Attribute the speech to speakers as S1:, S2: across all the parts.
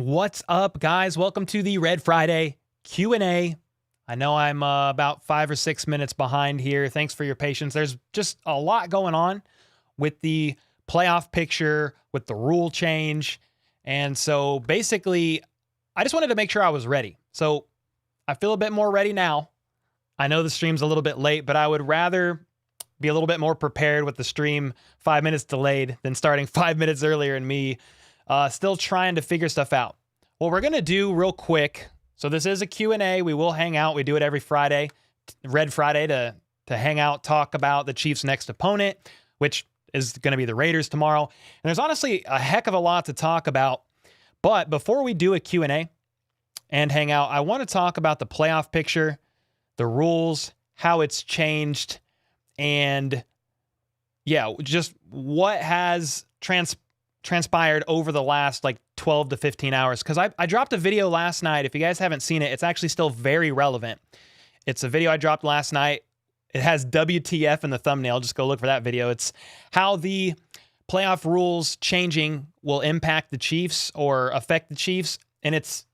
S1: What's up, guys? Welcome to the Red Friday Q&A. I know I'm about 5 or 6 minutes behind here. Thanks for your patience. There's just a lot going on with the playoff picture, with the rule change. And so basically, I just wanted to make sure I was ready. So I feel a bit more ready now. I know the stream's a little bit late, but I would rather be a little bit more prepared with the stream 5 minutes delayed than starting 5 minutes earlier and me still trying to figure stuff out. What we're going to do real quick, so this is a Q&A. We will hang out. We do it every Friday, Red Friday, to hang out, talk about the Chiefs' next opponent, which is going to be the Raiders tomorrow. And there's honestly a heck of a lot to talk about. But before we do a Q&A and hang out, I want to talk about the playoff picture, the rules, how it's changed, and yeah, just what has transpired over the last like 12 to 15 hours. Because I dropped a video last night. If you guys haven't seen it, it's actually still very relevant. It's a video I dropped last night. It has WTF in the thumbnail. Just go look for that video. It's how the playoff rules changing will impact the Chiefs or affect the Chiefs. And it's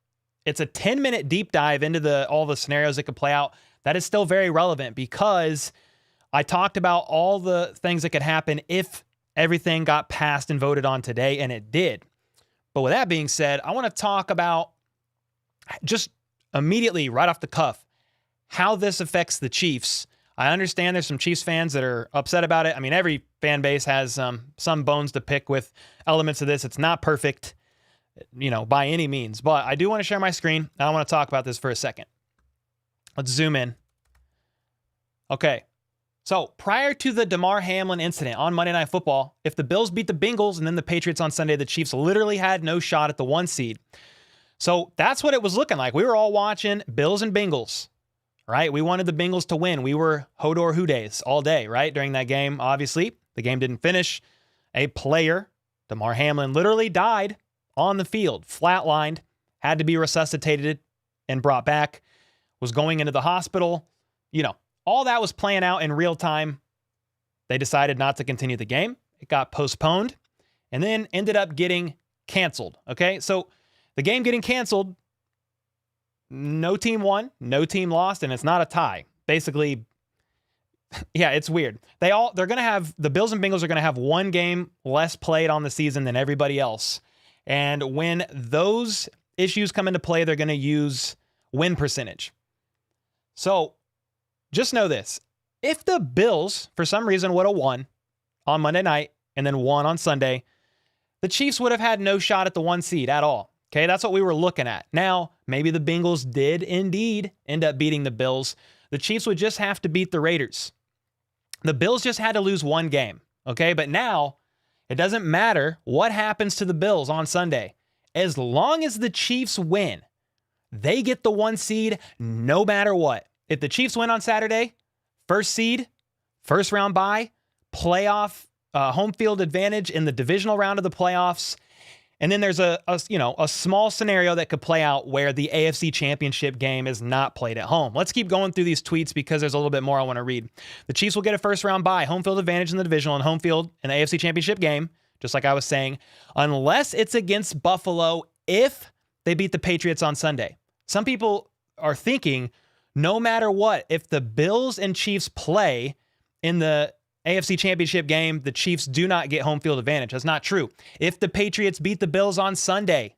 S1: a 10-minute deep dive into all the scenarios that could play out. That is still very relevant because I talked about all the things that could happen if everything got passed and voted on today, and it did. But with that being said, I want to talk about just immediately, right off the cuff, how this affects the Chiefs. I understand there's some Chiefs fans that are upset about it. I mean, every fan base has some bones to pick with elements of this. It's not perfect, by any means. But I do want to share my screen. I want to talk about this for a second. Let's zoom in. Okay. So prior to the Damar Hamlin incident on Monday Night Football, if the Bills beat the Bengals and then the Patriots on Sunday, the Chiefs literally had no shot at the 1 seed. So that's what it was looking like. We were all watching Bills and Bengals, right? We wanted the Bengals to win. We were Hodor Houdays all day, right? During that game, obviously, the game didn't finish. A player, Damar Hamlin, literally died on the field, flatlined, had to be resuscitated and brought back, was going into the hospital, All that was playing out in real time. They decided not to continue the game. It got postponed and then ended up getting canceled. Okay, so the game getting canceled, no team won, no team lost, and it's not a tie. Basically, yeah, it's weird. The Bills and Bengals are going to have one game less played on the season than everybody else. And when those issues come into play, they're going to use win percentage. So just know this. If the Bills, for some reason, would have won on Monday night and then won on Sunday, the Chiefs would have had no shot at the 1 seed at all. Okay, that's what we were looking at. Now, maybe the Bengals did indeed end up beating the Bills. The Chiefs would just have to beat the Raiders. The Bills just had to lose one game. Okay, but now it doesn't matter what happens to the Bills on Sunday. As long as the Chiefs win, they get the 1 seed no matter what. If the Chiefs win on Saturday, first seed, first round bye, playoff, home field advantage in the divisional round of the playoffs. And then there's a small scenario that could play out where the AFC Championship game is not played at home. Let's keep going through these tweets because there's a little bit more I want to read. The Chiefs will get a first round bye, home field advantage in the divisional and home field in the AFC Championship game, just like I was saying, unless it's against Buffalo if they beat the Patriots on Sunday. Some people are thinking, no matter what, if the Bills and Chiefs play in the AFC Championship game, the Chiefs do not get home field advantage. That's not true. If the Patriots beat the Bills on Sunday,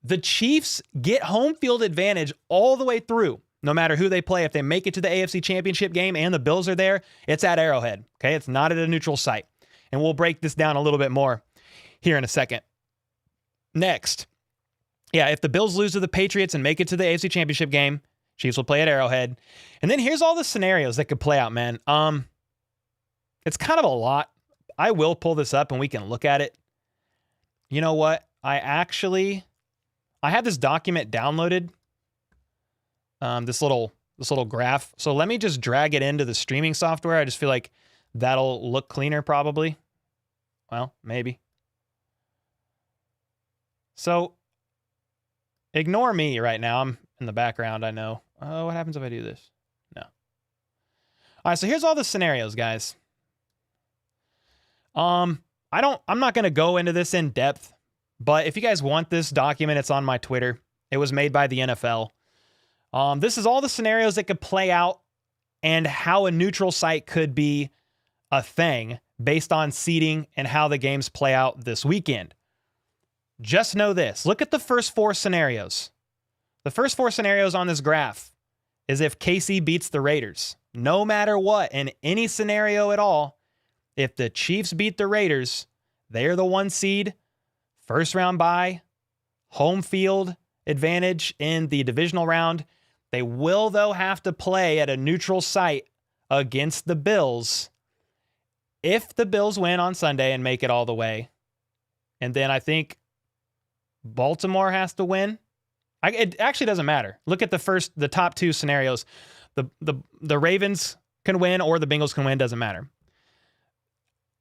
S1: the Chiefs get home field advantage all the way through, no matter who they play. If they make it to the AFC Championship game and the Bills are there, it's at Arrowhead. Okay, it's not at a neutral site. And we'll break this down a little bit more here in a second. Next, if the Bills lose to the Patriots and make it to the AFC Championship game, Chiefs will play at Arrowhead. And then here's all the scenarios that could play out, man. It's kind of a lot. I will pull this up and we can look at it. You know what? I have this document downloaded. This little graph. So let me just drag it into the streaming software. I just feel like that'll look cleaner probably. Well, maybe. So ignore me right now. I'm in the background, I know. Oh, what happens if I do this? No. All right, so here's all the scenarios, guys. I'm not going to go into this in depth But if you guys want this document, it's on my Twitter. It was made by the NFL. This is all the scenarios that could play out and how a neutral site could be a thing based on seeding and how the games play out this weekend. Just know this. Look at the first 4 scenarios. The first 4 scenarios on this graph is if KC beats the Raiders. No matter what, in any scenario at all, if the Chiefs beat the Raiders, they're the 1 seed, first round bye, home field advantage in the divisional round. They will, though, have to play at a neutral site against the Bills if the Bills win on Sunday and make it all the way. And then I think Baltimore has to win. It actually doesn't matter. Look at the top 2 scenarios. The Ravens can win or the Bengals can win, doesn't matter.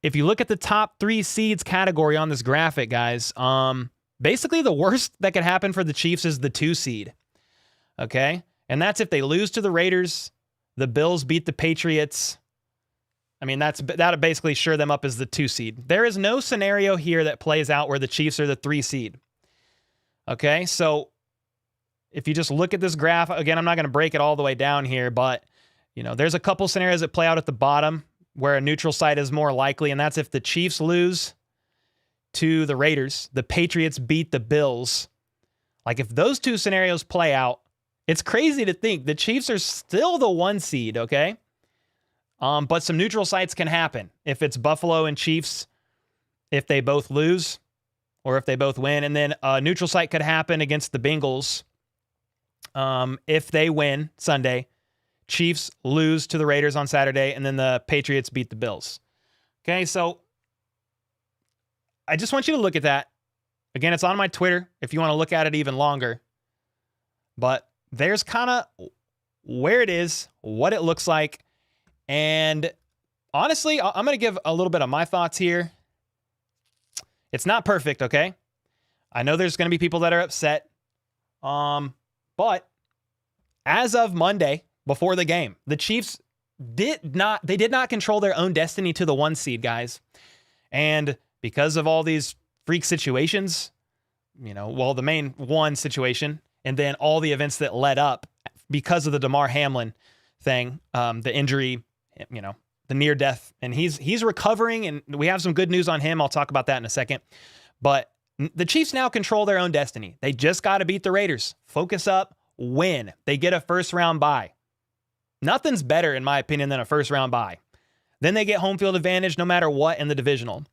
S1: If you look at the top 3 seeds category on this graphic, guys, basically the worst that could happen for the Chiefs is the 2 seed. Okay? And that's if they lose to the Raiders, the Bills beat the Patriots. I mean, that'll basically sure them up as the 2 seed. There is no scenario here that plays out where the Chiefs are the 3 seed. Okay? So if you just look at this graph, again, I'm not going to break it all the way down here, but there's a couple scenarios that play out at the bottom where a neutral site is more likely, and that's if the Chiefs lose to the Raiders, the Patriots beat the Bills. Like, if those 2 scenarios play out, it's crazy to think the Chiefs are still the 1 seed, okay? But some neutral sites can happen. If it's Buffalo and Chiefs, if they both lose or if they both win. And then a neutral site could happen against the Bengals if they win Sunday. Chiefs lose to the Raiders on Saturday, and then the Patriots beat the Bills. Okay, so I just want you to look at that. Again, it's on my Twitter if you want to look at it even longer. But there's kind of where it is, what it looks like. And honestly, I'm going to give a little bit of my thoughts here. It's not perfect, okay? I know there's going to be people that are upset. But as of Monday, before the game, the Chiefs did not control their own destiny to the 1 seed, guys. And because of all these freak situations, the main one situation, and then all the events that led up because of the Damar Hamlin thing, the injury, the near death, and he's recovering, and we have some good news on him. I'll talk about that in a second. But the Chiefs now control their own destiny. They just got to beat the Raiders. Focus up, win. They get a first round bye. Nothing's better, in my opinion, than a first round bye. Then they get home field advantage no matter what in the divisional.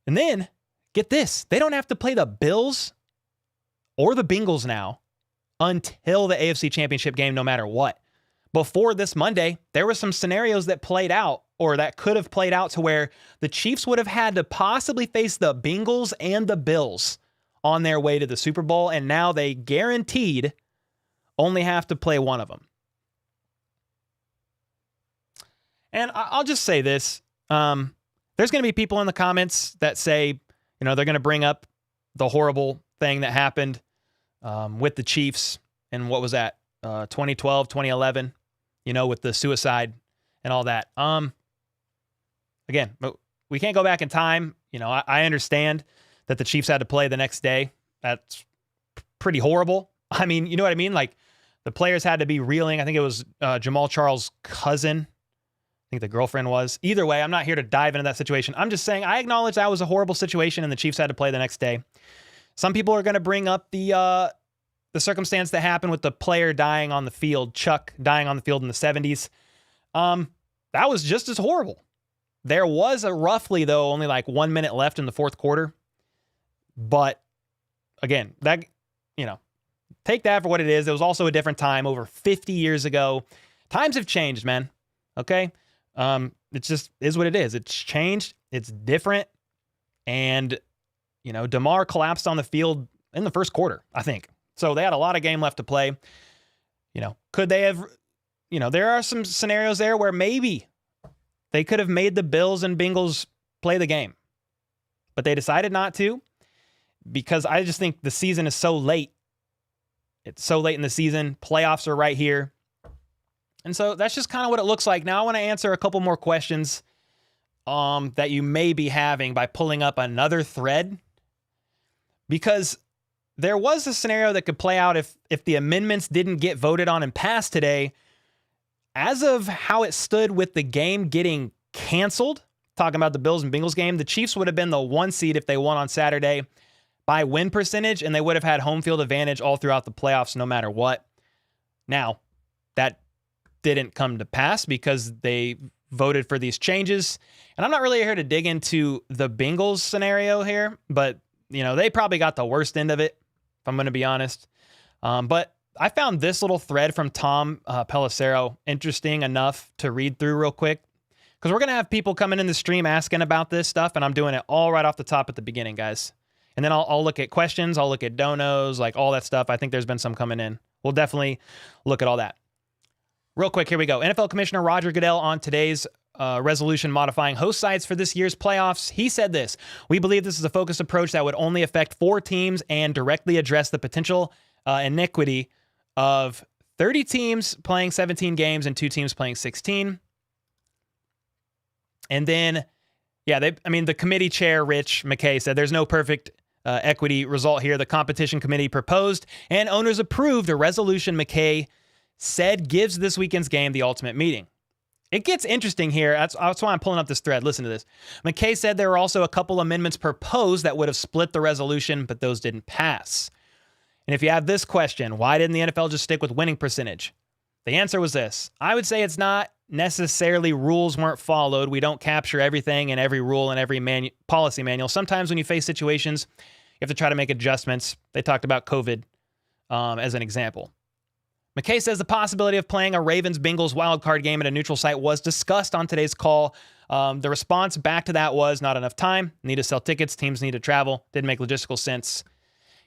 S1: And then, get this, they don't have to play the Bills or the Bengals now until the AFC Championship game no matter what. Before this Monday, there were some scenarios that played out, or that could have played out, to where the Chiefs would have had to possibly face the Bengals and the Bills on their way to the Super Bowl, and now they guaranteed only have to play one of them. And I'll just say this. There's going to be people in the comments that say, they're going to bring up the horrible thing that happened with the Chiefs. And what was that? 2012, 2011, with the suicide and all that. Again, we can't go back in time. I understand that the Chiefs had to play the next day. That's pretty horrible. I mean, you know what I mean? Like, the players had to be reeling. I think it was Jamal Charles' cousin. I think the girlfriend was. Either way, I'm not here to dive into that situation. I'm just saying I acknowledge that was a horrible situation and the Chiefs had to play the next day. Some people are going to bring up the circumstance that happened with the player dying on the field, Chuck dying on the field in the 70s. That was just as horrible. There was roughly, though, only like 1 minute left in the fourth quarter. But again, that, take that for what it is. It was also a different time, over 50 years ago. Times have changed, man. Okay? It just is what it is. It's changed. It's different. And, Damar collapsed on the field in the first quarter, I think. So they had a lot of game left to play. Could they have, there are some scenarios there where maybe they could have made the Bills and Bengals play the game. But they decided not to, because I just think the season is so late. It's so late in the season. Playoffs are right here. And so that's just kind of what it looks like. Now I want to answer a couple more questions that you may be having by pulling up another thread because there was a scenario that could play out if the amendments didn't get voted on and passed today. As of how it stood with the game getting canceled, talking about the Bills and Bengals game, the Chiefs would have been the 1 seed if they won on Saturday by win percentage, and they would have had home field advantage all throughout the playoffs no matter what. Now, that didn't come to pass because they voted for these changes. And I'm not really here to dig into the Bengals scenario here, but they probably got the worst end of it, if I'm going to be honest. But I found this little thread from Tom Pelissero interesting enough to read through real quick, because we're going to have people coming in the stream asking about this stuff, and I'm doing it all right off the top at the beginning, guys. And then I'll look at questions, I'll look at donos, like all that stuff. I think there's been some coming in. We'll definitely look at all that. Real quick, here we go. NFL Commissioner Roger Goodell on today's resolution modifying host sites for this year's playoffs. He said this: "We believe this is a focused approach that would only affect 4 teams and directly address the potential inequity of 30 teams playing 17 games and 2 teams playing 16. And then, the committee chair, Rich McKay, said there's no perfect equity result here. The competition committee proposed and owners approved a resolution McKay said gives this weekend's game the ultimate meaning. It gets interesting here. That's why I'm pulling up this thread. Listen to this. McKay said there were also a couple amendments proposed that would have split the resolution, but those didn't pass. And if you have this question, why didn't the NFL just stick with winning percentage? The answer was this: I would say it's not necessarily rules weren't followed. We don't capture everything in every rule and every policy manual. Sometimes when you face situations, you have to try to make adjustments. They talked about COVID as an example. McKay says the possibility of playing a Ravens-Bengals wildcard game at a neutral site was discussed on today's call. The response back to that was not enough time. Need to sell tickets. Teams need to travel. Didn't make logistical sense.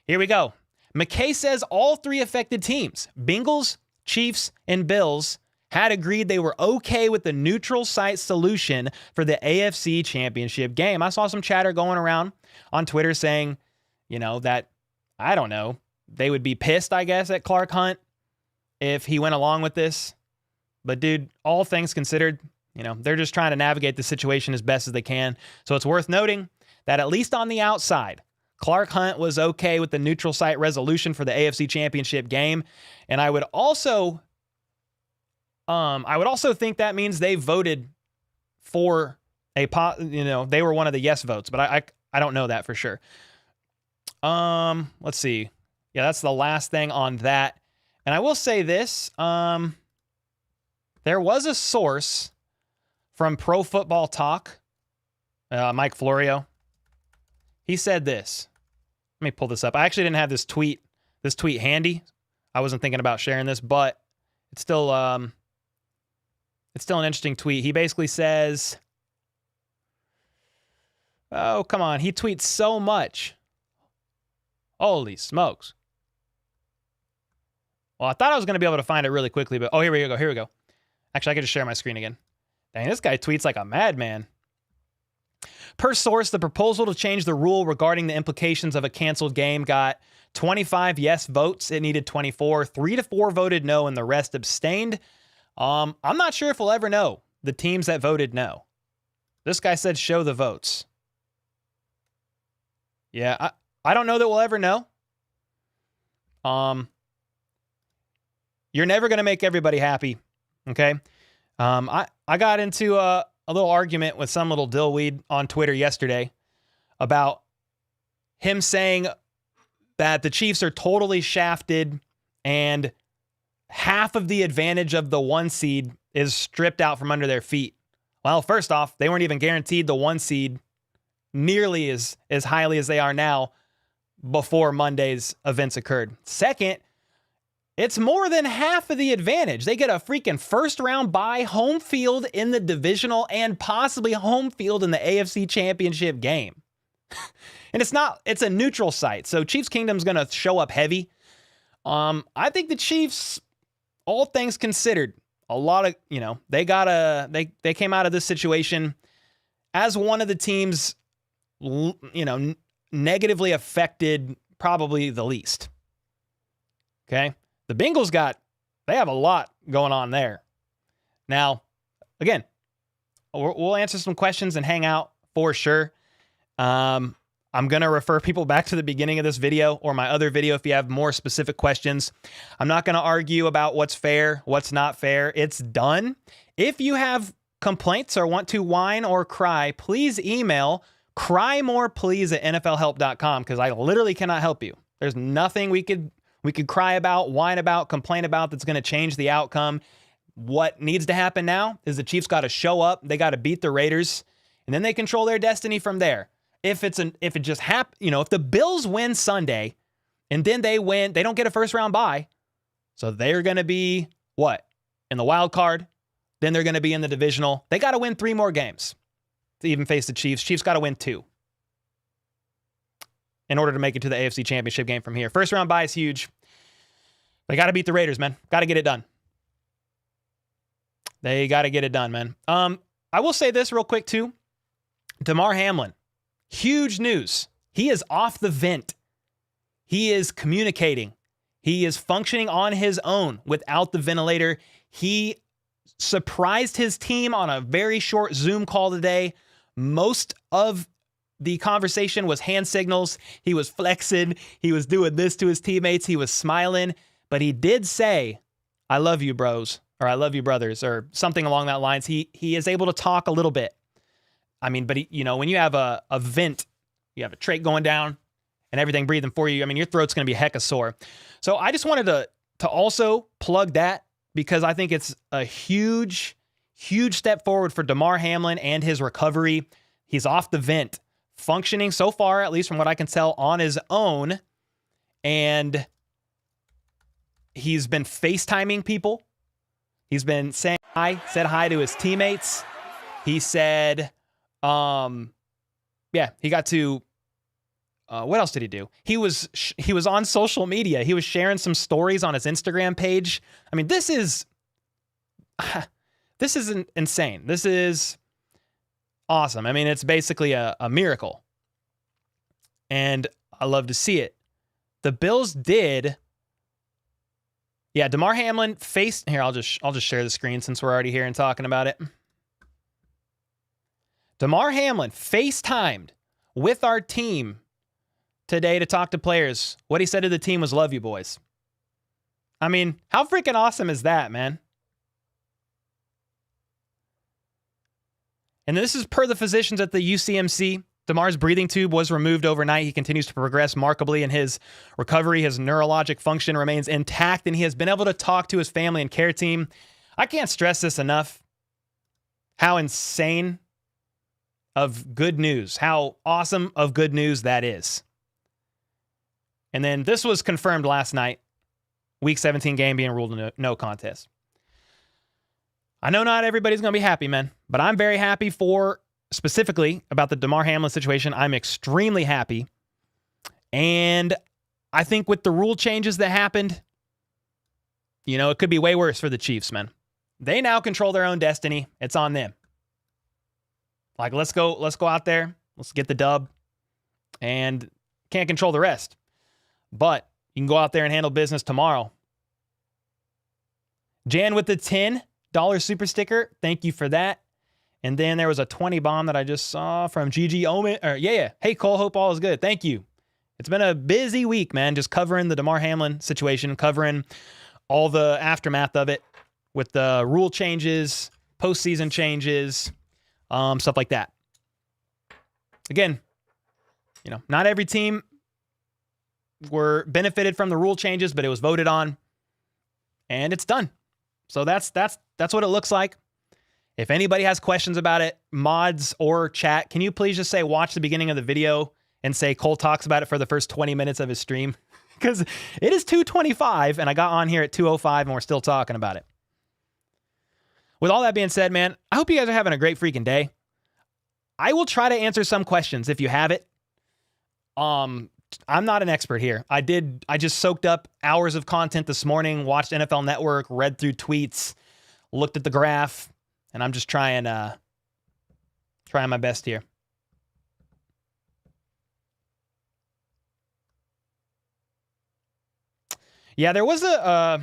S1: Here we go. McKay says all 3 affected teams, Bengals, Chiefs, and Bills, had agreed they were okay with the neutral site solution for the AFC Championship game. I saw some chatter going around on Twitter saying, that, I don't know, they would be pissed, I guess, at Clark Hunt if he went along with this. But dude, all things considered, they're just trying to navigate the situation as best as they can. So it's worth noting that at least on the outside, Clark Hunt was okay with the neutral site resolution for the AFC Championship game. And I would also think that means they voted for they were one of the yes votes, but I don't know that for sure. Let's see. Yeah, that's the last thing on that. And I will say this, there was a source from Pro Football Talk, Mike Florio. He said this. Let me pull this up. I actually didn't have this tweet handy. I wasn't thinking about sharing this, but it's still an interesting tweet. He basically says, oh, come on. He tweets so much. Holy smokes. Well, I thought I was going to be able to find it really quickly, but here we go. Actually, I could just share my screen again. Dang, this guy tweets like a madman. Per source, the proposal to change the rule regarding the implications of a canceled game got 25 yes votes. It needed 24. 3 to 4 voted no, and the rest abstained. I'm not sure if we'll ever know the teams that voted no. This guy said show the votes. Yeah, I don't know that we'll ever know. You're never going to make everybody happy, okay? I got into a little argument with some little dillweed on Twitter yesterday about him saying that the Chiefs are totally shafted and half of the advantage of the 1 seed is stripped out from under their feet. Well, first off, they weren't even guaranteed the 1 seed nearly as highly as they are now before Monday's events occurred. Second, it's more than half of the advantage. They get a freaking first round bye, home field in the divisional, and possibly home field in the AFC Championship game. And it's a neutral site. So Chiefs Kingdom's going to show up heavy. I think the Chiefs, all things considered, a lot of, they came out of this situation as one of the teams, negatively affected probably the least. Okay. The Bengals they have a lot going on there. Now, again, we'll answer some questions and hang out for sure. I'm going to refer people back to the beginning of this video or my other video if you have more specific questions. I'm not going to argue about what's fair, what's not fair. It's done. If you have complaints or want to whine or cry, please email crymoreplease@nflhelp.com, because I literally cannot help you. There's nothing we could cry about, whine about, complain about that's going to change the outcome. What needs to happen now is the Chiefs got to show up. They got to beat the Raiders, and then they control their destiny from there. If it just happens, if the Bills win Sunday and then they win, they don't get a first round bye. So they're going to be what? In the wild card. Then they're going to be in the divisional. They got to win 3 more games to even face the Chiefs. Chiefs got to win 2 in order to make it to the AFC Championship game from here. First round bye is huge. They got to beat the Raiders, man. Got to get it done. They got to get it done, man. I will say this real quick too. Damar Hamlin. Huge news. He is off the vent. He is communicating. He is functioning on his own without the ventilator. He surprised his team on a very short Zoom call today. Most of the conversation was hand signals. He was flexing. He was doing this to his teammates. He was smiling. But he did say, "I love you, bros," or "I love you, brothers," or something along that lines. He is able to talk a little bit. I mean, but when you have a vent, you have a trach going down and everything breathing for you. I mean, your throat's going to be hecka sore. So I just wanted to also plug that, because I think it's a huge, huge step forward for Damar Hamlin and his recovery. He's off the vent, functioning so far, at least from what I can tell, on his own. And he's been FaceTiming people. He's been saying hi, said hi to his teammates. He said, he got to, what else did he do? He was on social media. He was sharing some stories on his Instagram page. I mean, this is insane. This is awesome. I mean, it's basically a miracle, and I love to see it. The Bills did. Yeah, Damar Hamlin faced here. I'll just share the screen since we're already here and talking about it. Damar Hamlin FaceTimed with our team today to talk to players. What he said to the team was, "Love you, boys." I mean, how freaking awesome is that, man? And this is per the physicians at the UCMC. Damar's breathing tube was removed overnight. He continues to progress markedly in his recovery. His neurologic function remains intact, and he has been able to talk to his family and care team. I can't stress this enough. How insane of good news, how awesome of good news that is. And then this was confirmed last night. Week 17 game being ruled no contest. I know not everybody's going to be happy, man, but I'm very happy specifically about the Damar Hamlin situation. I'm extremely happy. And I think with the rule changes that happened, it could be way worse for the Chiefs, man. They now control their own destiny. It's on them. Like, let's go out there. Let's get the dub. And can't control the rest. But you can go out there and handle business tomorrow. Jan with the $10 super sticker. Thank you for that. And then there was a 20 bomb that I just saw from GG Omen. Hey, Cole, hope all is good. Thank you. It's been a busy week, man, just covering the Damar Hamlin situation, covering all the aftermath of it with the rule changes, postseason changes, stuff like that. Again, not every team were benefited from the rule changes, but it was voted on and it's done. So that's what it looks like. If anybody has questions about it, mods or chat, can you please just say, watch the beginning of the video and say Cole talks about it for the first 20 minutes of his stream? Because it is 2:25 and I got on here at 2:05 and we're still talking about it. With all that being said, man, I hope you guys are having a great freaking day. I will try to answer some questions if you have it. I'm not an expert here. I just soaked up hours of content this morning, watched NFL Network, read through tweets, looked at the graph, and I'm just trying my best here. Yeah, there was a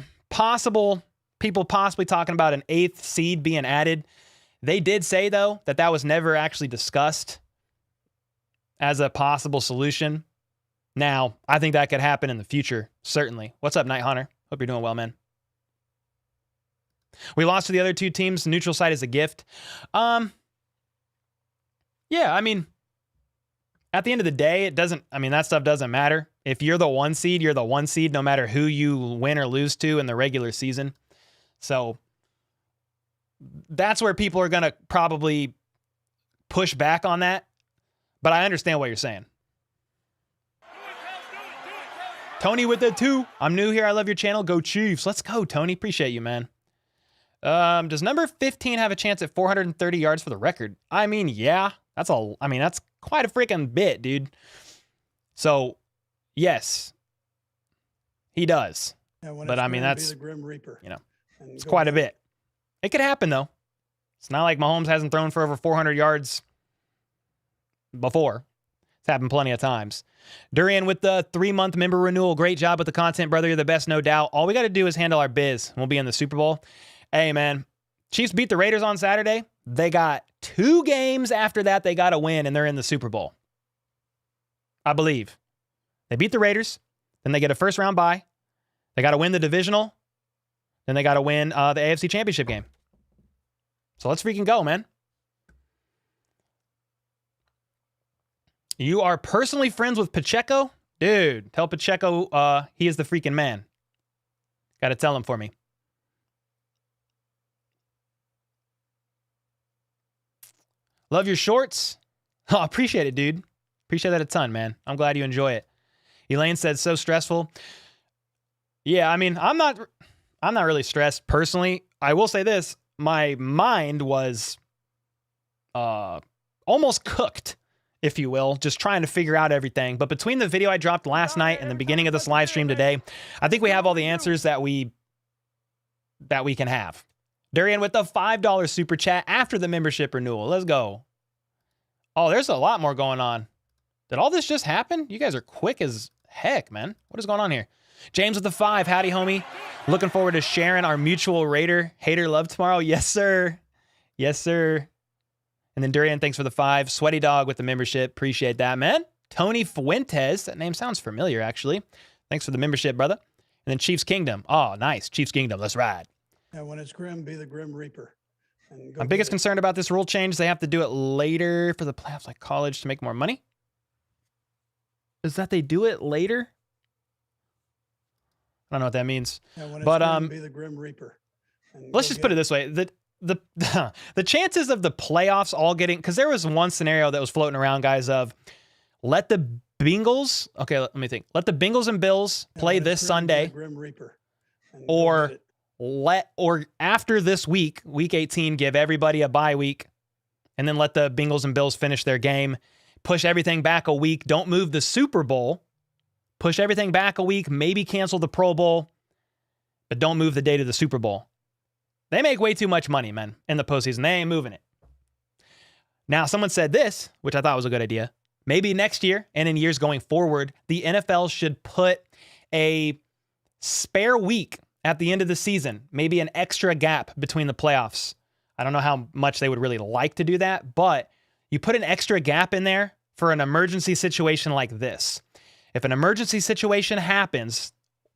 S1: people possibly talking about an 8th seed being added. They did say, though, that was never actually discussed as a possible solution. Now, I think that could happen in the future, certainly. What's up, Night Hunter? Hope you're doing well, man. We lost to the other two teams. Neutral site is a gift. Yeah, I mean, at the end of the day, that stuff doesn't matter. If you're the 1 seed, you're the 1 seed, no matter who you win or lose to in the regular season. So that's where people are going to probably push back on that. But I understand what you're saying. Tony with the 2. I'm new here. I love your channel. Go Chiefs. Let's go, Tony. Appreciate you, man. Does number 15 have a chance at 430 yards for the record? I mean, yeah. That's quite a freaking bit, dude. So, yes. He does. Yeah, but that's, the Grim Reaper, it's quite a bit. It could happen, though. It's not like Mahomes hasn't thrown for over 400 yards before. It's happened plenty of times. Durian with the 3-month member renewal. Great job with the content, brother. You're the best, no doubt. All we got to do is handle our biz. We'll be in the Super Bowl. Hey, man. Chiefs beat the Raiders on Saturday. They got 2 games after that they got to win, and they're in the Super Bowl. I believe. They beat the Raiders. Then they get a first-round bye. They got to win the divisional. Then they got to win the AFC Championship game. So let's freaking go, man. You are personally friends with Pacheco? Dude, tell Pacheco he is the freaking man. Got to tell him for me. Love your shorts. Oh, appreciate it, dude. Appreciate that a ton, man. I'm glad you enjoy it. Elaine said, so stressful. Yeah, I mean, I'm not really stressed personally. I will say this. My mind was almost cooked, if you will, just trying to figure out everything. But between the video I dropped last night and the beginning of this live stream today, I think we have all the answers that we can have. Durian with the $5 super chat after the membership renewal. Let's go. Oh, there's a lot more going on. Did all this just happen? You guys are quick as heck, man. What is going on here? James with the 5. Howdy, homie. Looking forward to sharing our mutual Raider hater love tomorrow. Yes, sir. Yes, sir. And then Durian, thanks for the 5. Sweaty Dog with the membership. Appreciate that, man. Tony Fuentes. That name sounds familiar, actually. Thanks for the membership, brother. And then Chiefs Kingdom. Oh, nice. Chiefs Kingdom. Let's ride.
S2: Yeah, when it's grim, be the Grim Reaper.
S1: My biggest concern about this rule change, they have to do it later for the playoffs like college to make more money. Is that they do it later? I don't know what that means. Yeah, but
S2: be the Grim Reaper.
S1: Let's just put it this way. The chances of the playoffs all getting, because there was one scenario that was floating around, guys, of let the Bengals, okay, let me think. Let the Bengals and Bills play this Sunday.
S2: Grim Reaper.
S1: Or after this week, week 18, give everybody a bye week, and then let the Bengals and Bills finish their game. Push everything back a week. Don't move the Super Bowl. Push everything back a week. Maybe cancel the Pro Bowl, but don't move the date of the Super Bowl. They make way too much money, man, in the postseason. They ain't moving it. Now, someone said this, which I thought was a good idea. Maybe next year and in years going forward, the NFL should put a spare week at the end of the season, maybe an extra gap between the playoffs. I don't know how much they would really like to do that, but you put an extra gap in there for an emergency situation like this. If an emergency situation happens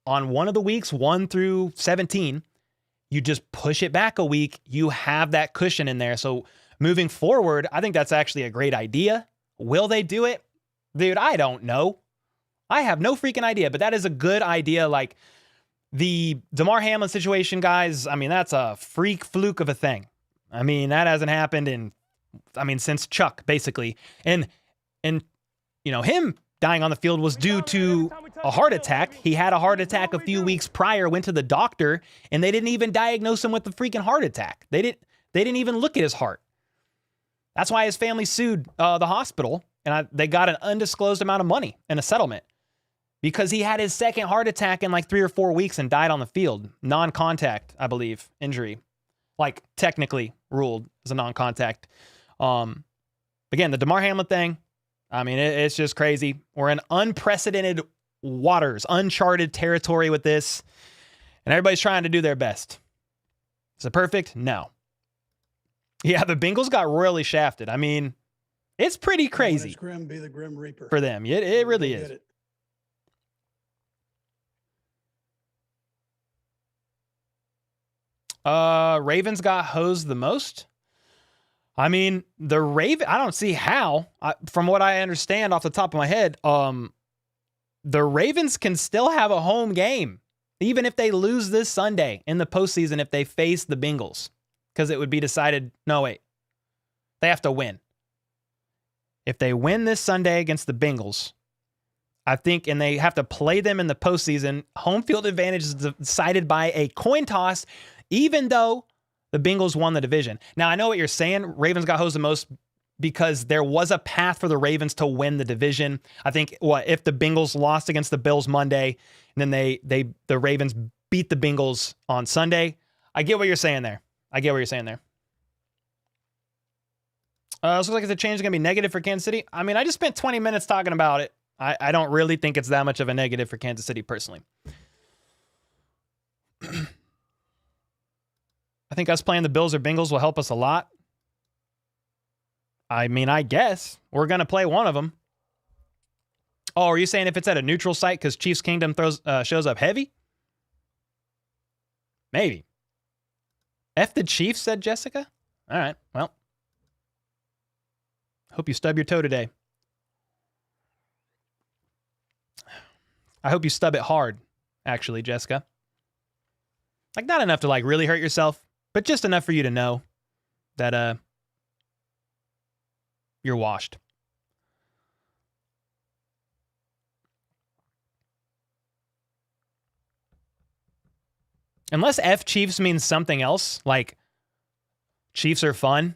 S1: on one of the weeks, 1 through 17, you just push it back a week. You have that cushion in there. So moving forward, I think that's actually a great idea. Will they do it? Dude, I don't know. I have no freaking idea, but that is a good idea. Like the Damar Hamlin situation, guys, I mean, that's a freak fluke of a thing. I mean, that hasn't happened since Chuck, basically. And him dying on the field was due to a heart attack. He had a heart attack a few weeks prior, went to the doctor, and they didn't even diagnose him with the freaking heart attack. They didn't even look at his heart. That's why his family sued the hospital, and they got an undisclosed amount of money in a settlement because he had his second heart attack in like 3 or 4 weeks and died on the field. Non-contact, I believe, injury. Like technically ruled as a non-contact. Again, the Damar Hamlin thing, I mean, it's just crazy. We're in unprecedented waters, uncharted territory with this, and everybody's trying to do their best. Is it perfect? No. Yeah, the Bengals got royally shafted. I mean, It's pretty
S2: When
S1: crazy
S2: it's grim, be the Grim Reaper.
S1: for them. It really is. Ravens got hosed the most. I mean, I don't see how. From what I understand off the top of my head, the Ravens can still have a home game, even if they lose this Sunday in the postseason if they face the Bengals, because it would be decided, no, wait, they have to win. If they win this Sunday against the Bengals, I think, and they have to play them in the postseason, home field advantage is decided by a coin toss, even though the Bengals won the division. Now, I know what you're saying. Ravens got hosed the most because there was a path for the Ravens to win the division. I think, if the Bengals lost against the Bills Monday, and then the Ravens beat the Bengals on Sunday. I get what you're saying there. Looks like the change is going to be negative for Kansas City. I mean, I just spent 20 minutes talking about it. I don't really think it's that much of a negative for Kansas City personally. I think us playing the Bills or Bengals will help us a lot. I mean, I guess we're going to play one of them. Oh, are you saying if it's at a neutral site because Chiefs Kingdom shows up heavy? Maybe. F the Chiefs, said Jessica. All right, well. Hope you stub your toe today. I hope you stub it hard, actually, Jessica. Like, not enough to, like, really hurt yourself, but just enough for you to know that you're washed. Unless F Chiefs means something else, like Chiefs are fun,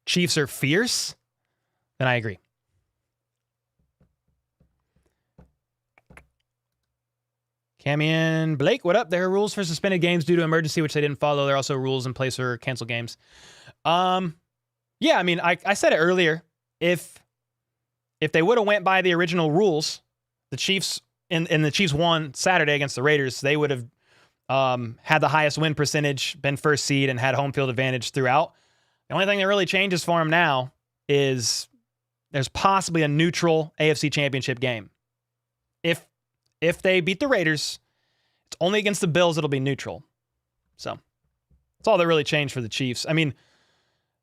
S1: Chiefs are fierce, then I agree. Camion Blake, what up? There are rules for suspended games due to emergency, which they didn't follow. There are also rules in place for canceled games. Yeah, I mean, I said it earlier. If they would have went by the original rules, the Chiefs and the Chiefs won Saturday against the Raiders, they would have had the highest win percentage, been first seed, and had home field advantage throughout. The only thing that really changes for them now is there's possibly a neutral AFC Championship game. If they beat the Raiders, it's only against the Bills it'll be neutral. So that's all that really changed for the Chiefs. I mean,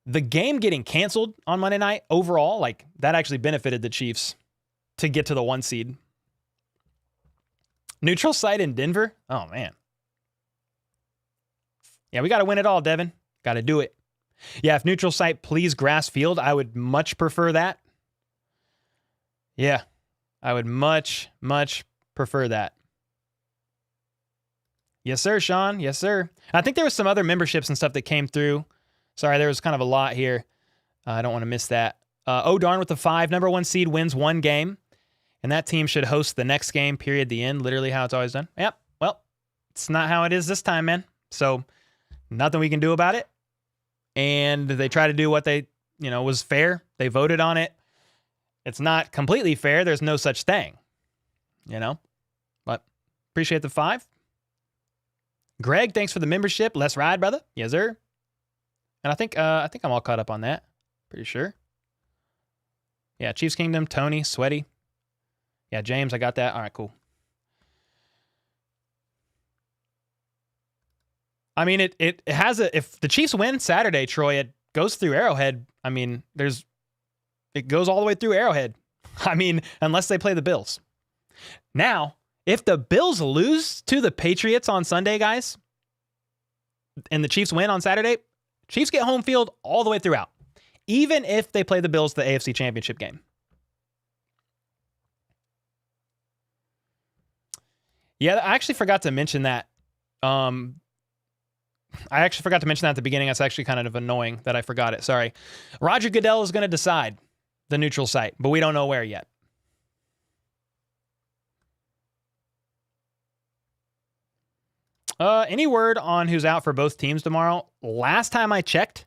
S1: the game getting canceled on Monday night overall, like, that actually benefited the Chiefs to get to the 1 seed. Neutral site in Denver? Oh, man. Yeah, we got to win it all, Devin. Got to do it. Yeah, if neutral site, please grass field, I would much prefer that. Yeah, I would much prefer that. Yes, sir, Sean. Yes, sir. I think there was some other memberships and stuff that came through. Sorry, there was kind of a lot here. I don't want to miss that. Oh, darn with the 5. Number 1 seed wins 1 game, and that team should host the next game, period, the end. Literally how it's always done. Yep. Well, it's not how it is this time, man. So nothing we can do about it. And they try to do what they, was fair. They voted on it. It's not completely fair. There's no such thing, But appreciate the 5. Greg, thanks for the membership. Let's ride, brother. Yes, sir. And I think I'm all caught up on that. Pretty sure. Yeah, Chiefs Kingdom, Tony, Sweaty. Yeah, James, I got that. All right, cool. I mean, it has if the Chiefs win Saturday, Troy, it goes through Arrowhead. I mean, it goes all the way through Arrowhead. I mean, unless they play the Bills. Now, if the Bills lose to the Patriots on Sunday, guys, and the Chiefs win on Saturday, Chiefs get home field all the way throughout, even if they play the Bills the AFC Championship game. Yeah, I actually forgot to mention that. At the beginning. That's actually kind of annoying that I forgot it. Sorry. Roger Goodell is going to decide the neutral site, but we don't know where yet. Any word on who's out for both teams tomorrow? Last time I checked,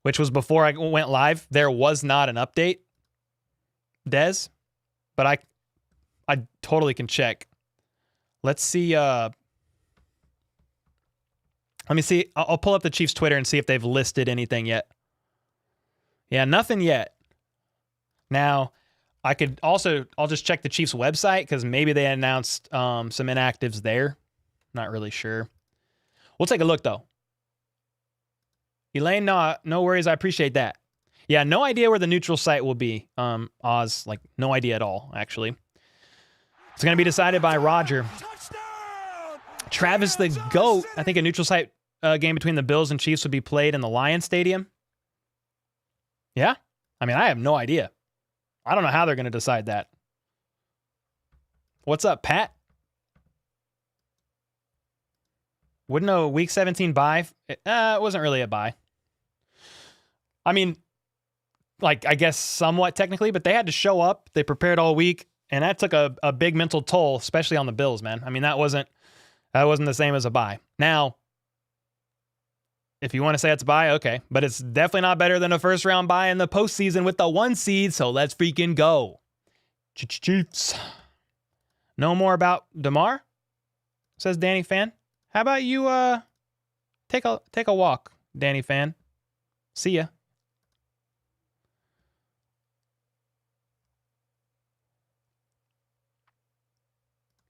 S1: which was before I went live, there was not an update, Dez, but I totally can check. Let's see. Let me see. I'll pull up the Chiefs' Twitter and see if they've listed anything yet. Yeah, nothing yet. Now, I'll just check the Chiefs website because maybe they announced some inactives there. Not really sure. We'll take a look though. Elaine, no worries. I appreciate that. Yeah, no idea where the neutral site will be. Oz, like no idea at all, actually. It's going to be decided by Roger. Travis the GOAT. I think a neutral site game between the Bills and Chiefs would be played in the Lions Stadium. Yeah? I mean, I have no idea. I don't know how they're going to decide that. What's up, Pat? Wouldn't a Week 17 bye? It wasn't really a bye. I mean, like, I guess somewhat technically, but they had to show up. They prepared all week, and that took a big mental toll, especially on the Bills, man. I mean, that wasn't the same as a bye. Now, if you want to say it's a bye, okay. But it's definitely not better than a first-round bye in the postseason with the 1 seed, so let's freaking go. Chiefs. No more about Damar? Says Danny Fan. How about you take a walk, Danny Fan? See ya.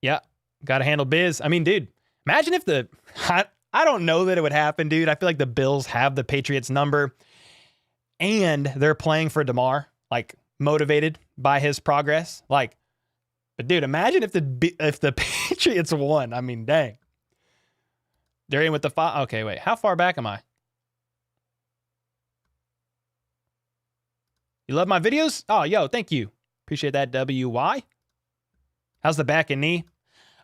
S1: Yeah, got to handle biz. I mean, dude, imagine if I don't know that it would happen, dude. I feel like the Bills have the Patriots number and they're playing for Damar, like motivated by his progress. Like, but dude, imagine if the Patriots won. I mean, dang. They're in with the five. Okay, wait. How far back am I? You love my videos? Oh, yo, thank you. Appreciate that, WY. How's the back and knee?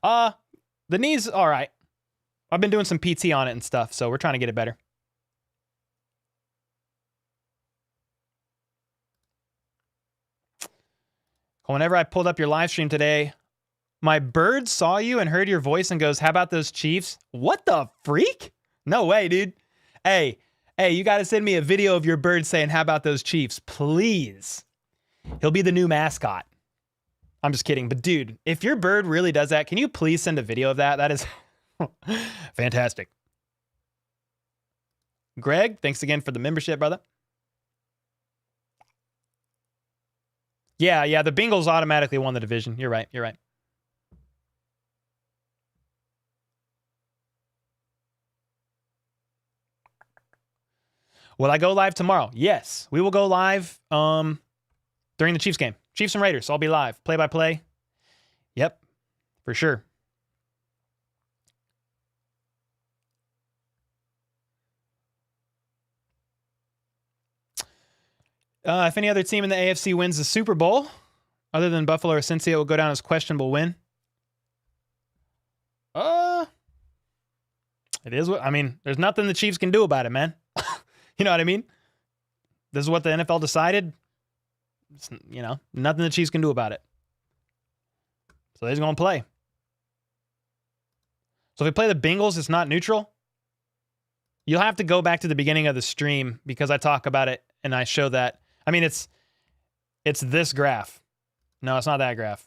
S1: The knee's all right. I've been doing some PT on it and stuff, so we're trying to get it better. Whenever I pulled up your live stream today, my bird saw you and heard your voice and goes, "How about those Chiefs?" What the freak? No way, dude. Hey, you got to send me a video of your bird saying, "How about those Chiefs?" Please. He'll be the new mascot. I'm just kidding. But dude, if your bird really does that, can you please send a video of that? That is fantastic. Greg, thanks again for the membership, brother. Yeah, the Bengals automatically won the division. You're right. Will I go live tomorrow? Yes, we will go live during the Chiefs game. Chiefs and Raiders, I'll be live. Play-by-play. Yep, for sure. If any other team in the AFC wins the Super Bowl, other than Buffalo or Cincy, it will go down as questionable win. It is what I mean. There's nothing the Chiefs can do about it, man. You know what I mean? This is what the NFL decided. It's, nothing the Chiefs can do about it. So they're just going to play. So if we play the Bengals, it's not neutral. You'll have to go back to the beginning of the stream because I talk about it and I show that. I mean, it's this graph. No, it's not that graph.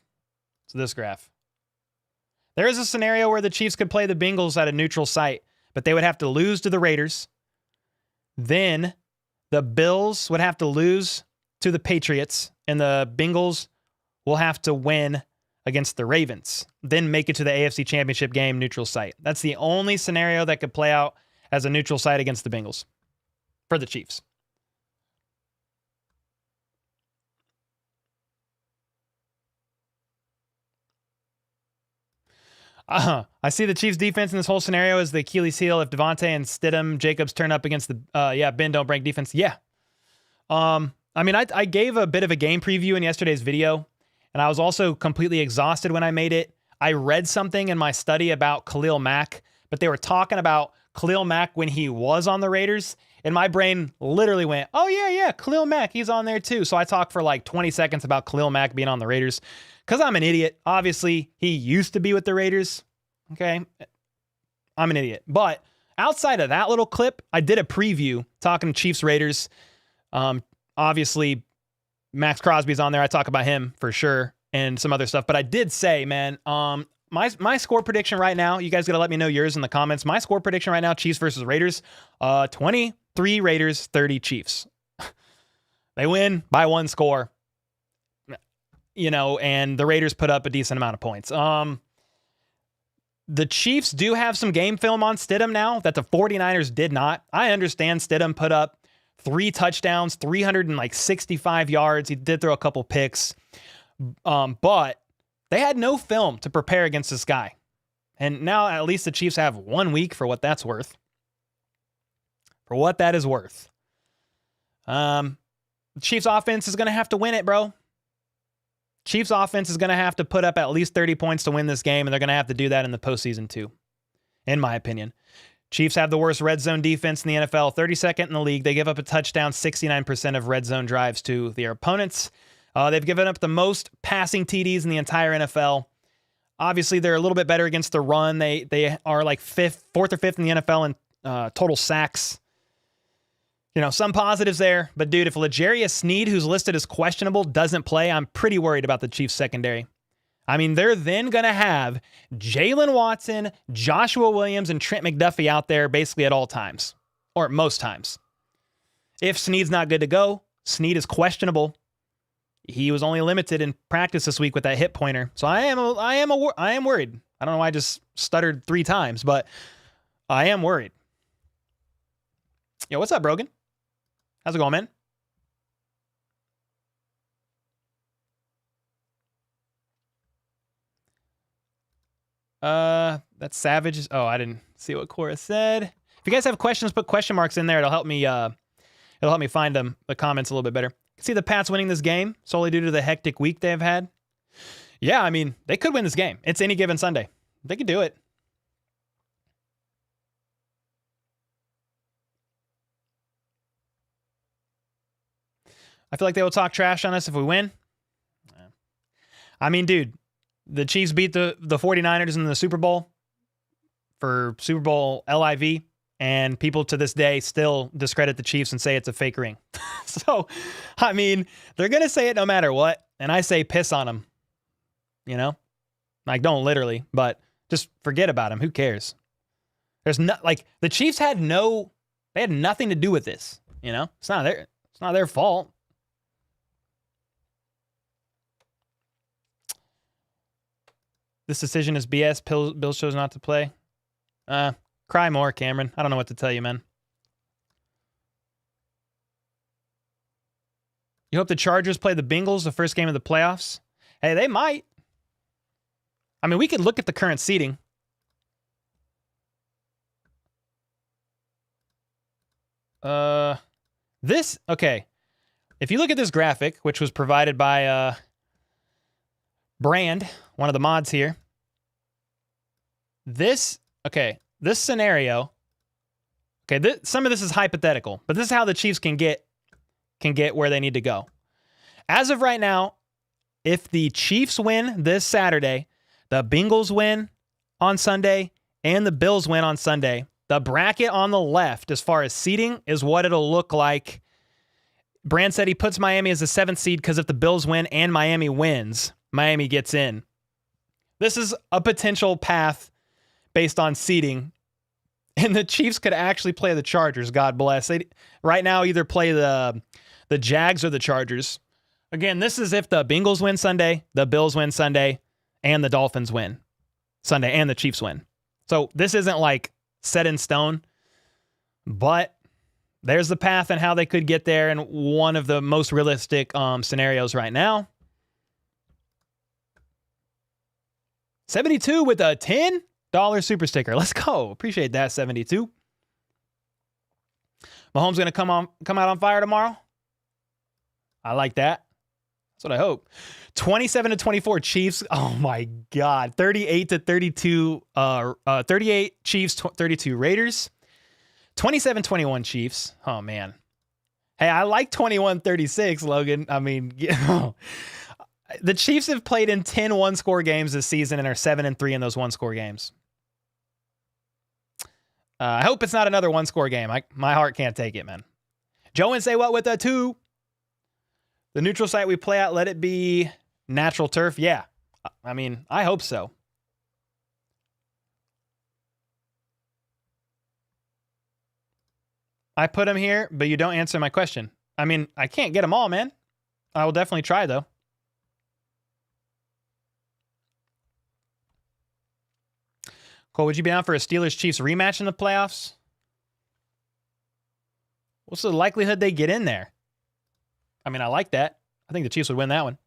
S1: It's this graph. There is a scenario where the Chiefs could play the Bengals at a neutral site, but they would have to lose to the Raiders. Then the Bills would have to lose to the Patriots, and the Bengals will have to win against the Ravens, then make it to the AFC Championship game neutral site. That's the only scenario that could play out as a neutral site against the Bengals for the Chiefs. I see the Chiefs defense in this whole scenario as the Achilles heel if Devontae and Stidham, Jacobs turn up against the Ben don't break defense. Yeah. I mean, I gave a bit of a game preview in yesterday's video, and I was also completely exhausted when I made it. I read something in my study about Khalil Mack, but they were talking about Khalil Mack when he was on the Raiders, and my brain literally went, oh, yeah, Khalil Mack, he's on there too. So I talked for like 20 seconds about Khalil Mack being on the Raiders because I'm an idiot. Obviously, he used to be with the Raiders. Okay, I'm an idiot. But outside of that little clip, I did a preview talking Chiefs Raiders. Obviously, Max Crosby's on there. I talk about him for sure and some other stuff. But I did say, man, my score prediction right now, you guys got to let me know yours in the comments. My score prediction right now, Chiefs versus Raiders, 23 Raiders, 30 Chiefs. They win by 1 score. And the Raiders put up a decent amount of points. The Chiefs do have some game film on Stidham now that the 49ers did not. I understand Stidham put up 3 touchdowns, 365 yards. He did throw a couple picks. But they had no film to prepare against this guy. And now at least the Chiefs have 1 week for what that's worth. For what that is worth. The Chiefs offense is going to have to win it, bro. Chiefs offense is going to have to put up at least 30 points to win this game, and they're going to have to do that in the postseason too, in my opinion. Chiefs have the worst red zone defense in the NFL, 32nd in the league. They give up a touchdown 69% of red zone drives to their opponents. They've given up the most passing TDs in the entire NFL. Obviously, they're a little bit better against the run. They are like 4th or 5th in the NFL in total sacks. Some positives there. But, dude, if L'Jarius Sneed, who's listed as questionable, doesn't play, I'm pretty worried about the Chiefs secondary. I mean, they're then going to have Jalen Watson, Joshua Williams, and Trent McDuffie out there basically at all times, or most times. If Sneed's not good to go, Sneed is questionable. He was only limited in practice this week with that hip pointer. So I am worried. I don't know why I just stuttered 3 times, but I am worried. Yo, what's up, Brogan? How's it going, man? That's Savage. Oh, I didn't see what Cora said. If you guys have questions, put question marks in there. It'll help me find the comments a little bit better. See the Pats winning this game solely due to the hectic week they've had. Yeah, I mean, they could win this game. It's any given Sunday. They could do it. I feel like they will talk trash on us if we win. I mean, dude, the Chiefs beat the 49ers in the Super Bowl for Super Bowl LIV, and people to this day still discredit the Chiefs and say it's a fake ring. So, I mean, they're going to say it no matter what, and I say piss on them. Like, don't literally, but just forget about them. Who cares? There's the Chiefs had nothing to do with this. It's not their fault. This decision is BS. Bill chose not to play. Cry more, Cameron. I don't know what to tell you, man. You hope the Chargers play the Bengals the first game of the playoffs? Hey, they might. I mean, we could look at the current seeding. Okay. If you look at this graphic, which was provided by Brand, one of the mods here. This scenario, some of this is hypothetical, but this is how the Chiefs can get where they need to go. As of right now, if the Chiefs win this Saturday, the Bengals win on Sunday, and the Bills win on Sunday, the bracket on the left, as far as seeding, is what it'll look like. Brand said he puts Miami as the 7th seed because if the Bills win and Miami wins, Miami gets in. This is a potential path based on seeding. And the Chiefs could actually play the Chargers, God bless. They right now either play the Jags or the Chargers. Again, this is if the Bengals win Sunday, the Bills win Sunday, and the Dolphins win Sunday, and the Chiefs win. So this isn't like set in stone, but there's the path and how they could get there in one of the most realistic scenarios right now. 72 with a $10 super sticker. Let's go. Appreciate that, 72. Mahomes going to come out on fire tomorrow. I like that. That's what I hope. 27-24 Chiefs. Oh my God. 38-32. 38 Chiefs, 32 Raiders. 27-21 Chiefs. Oh man. Hey, I like 21-36, Logan. I mean, the Chiefs have played in 10 one-score games this season and are 7-3 in those one-score games. I hope it's not another one-score game. My heart can't take it, man. Joe and say what with a 2? The neutral site we play at, let it be natural turf. Yeah. I mean, I hope so. I put him here, but you don't answer my question. I mean, I can't get them all, man. I will definitely try, though. Cole, would you be down for a Steelers-Chiefs rematch in the playoffs? What's the likelihood they get in there? I mean, I like that. I think the Chiefs would win that one.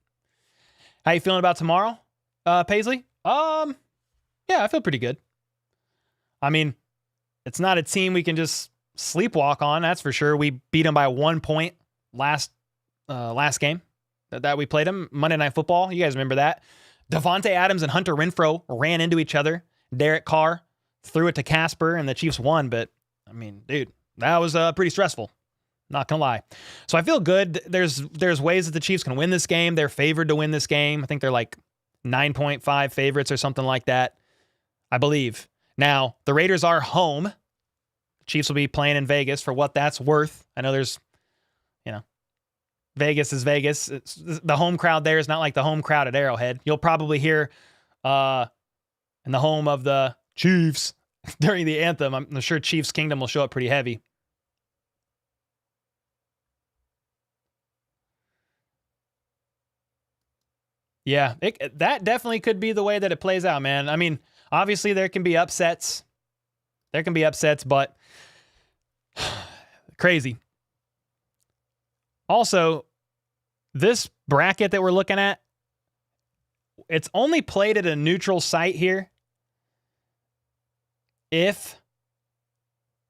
S1: How you feeling about tomorrow, Paisley? Yeah, I feel pretty good. I mean, it's not a team we can just sleepwalk on, that's for sure. We beat them by 1 point last game that we played them, Monday Night Football. You guys remember that? Devontae Adams and Hunter Renfrow ran into each other. Derek Carr threw it to Casper, and the Chiefs won. But, I mean, dude, that was pretty stressful. Not going to lie. So I feel good. There's ways that the Chiefs can win this game. They're favored to win this game. I think they're like 9.5 favorites or something like that, I believe. Now, the Raiders are home. The Chiefs will be playing in Vegas for what that's worth. I know there's, Vegas is Vegas. The home crowd there is not like the home crowd at Arrowhead. You'll probably hear in the home of the Chiefs during the anthem. I'm sure Chiefs Kingdom will show up pretty heavy. Yeah, that definitely could be the way that it plays out, man. I mean, obviously there can be upsets. But crazy. Also, this bracket that we're looking at, it's only played at a neutral site here if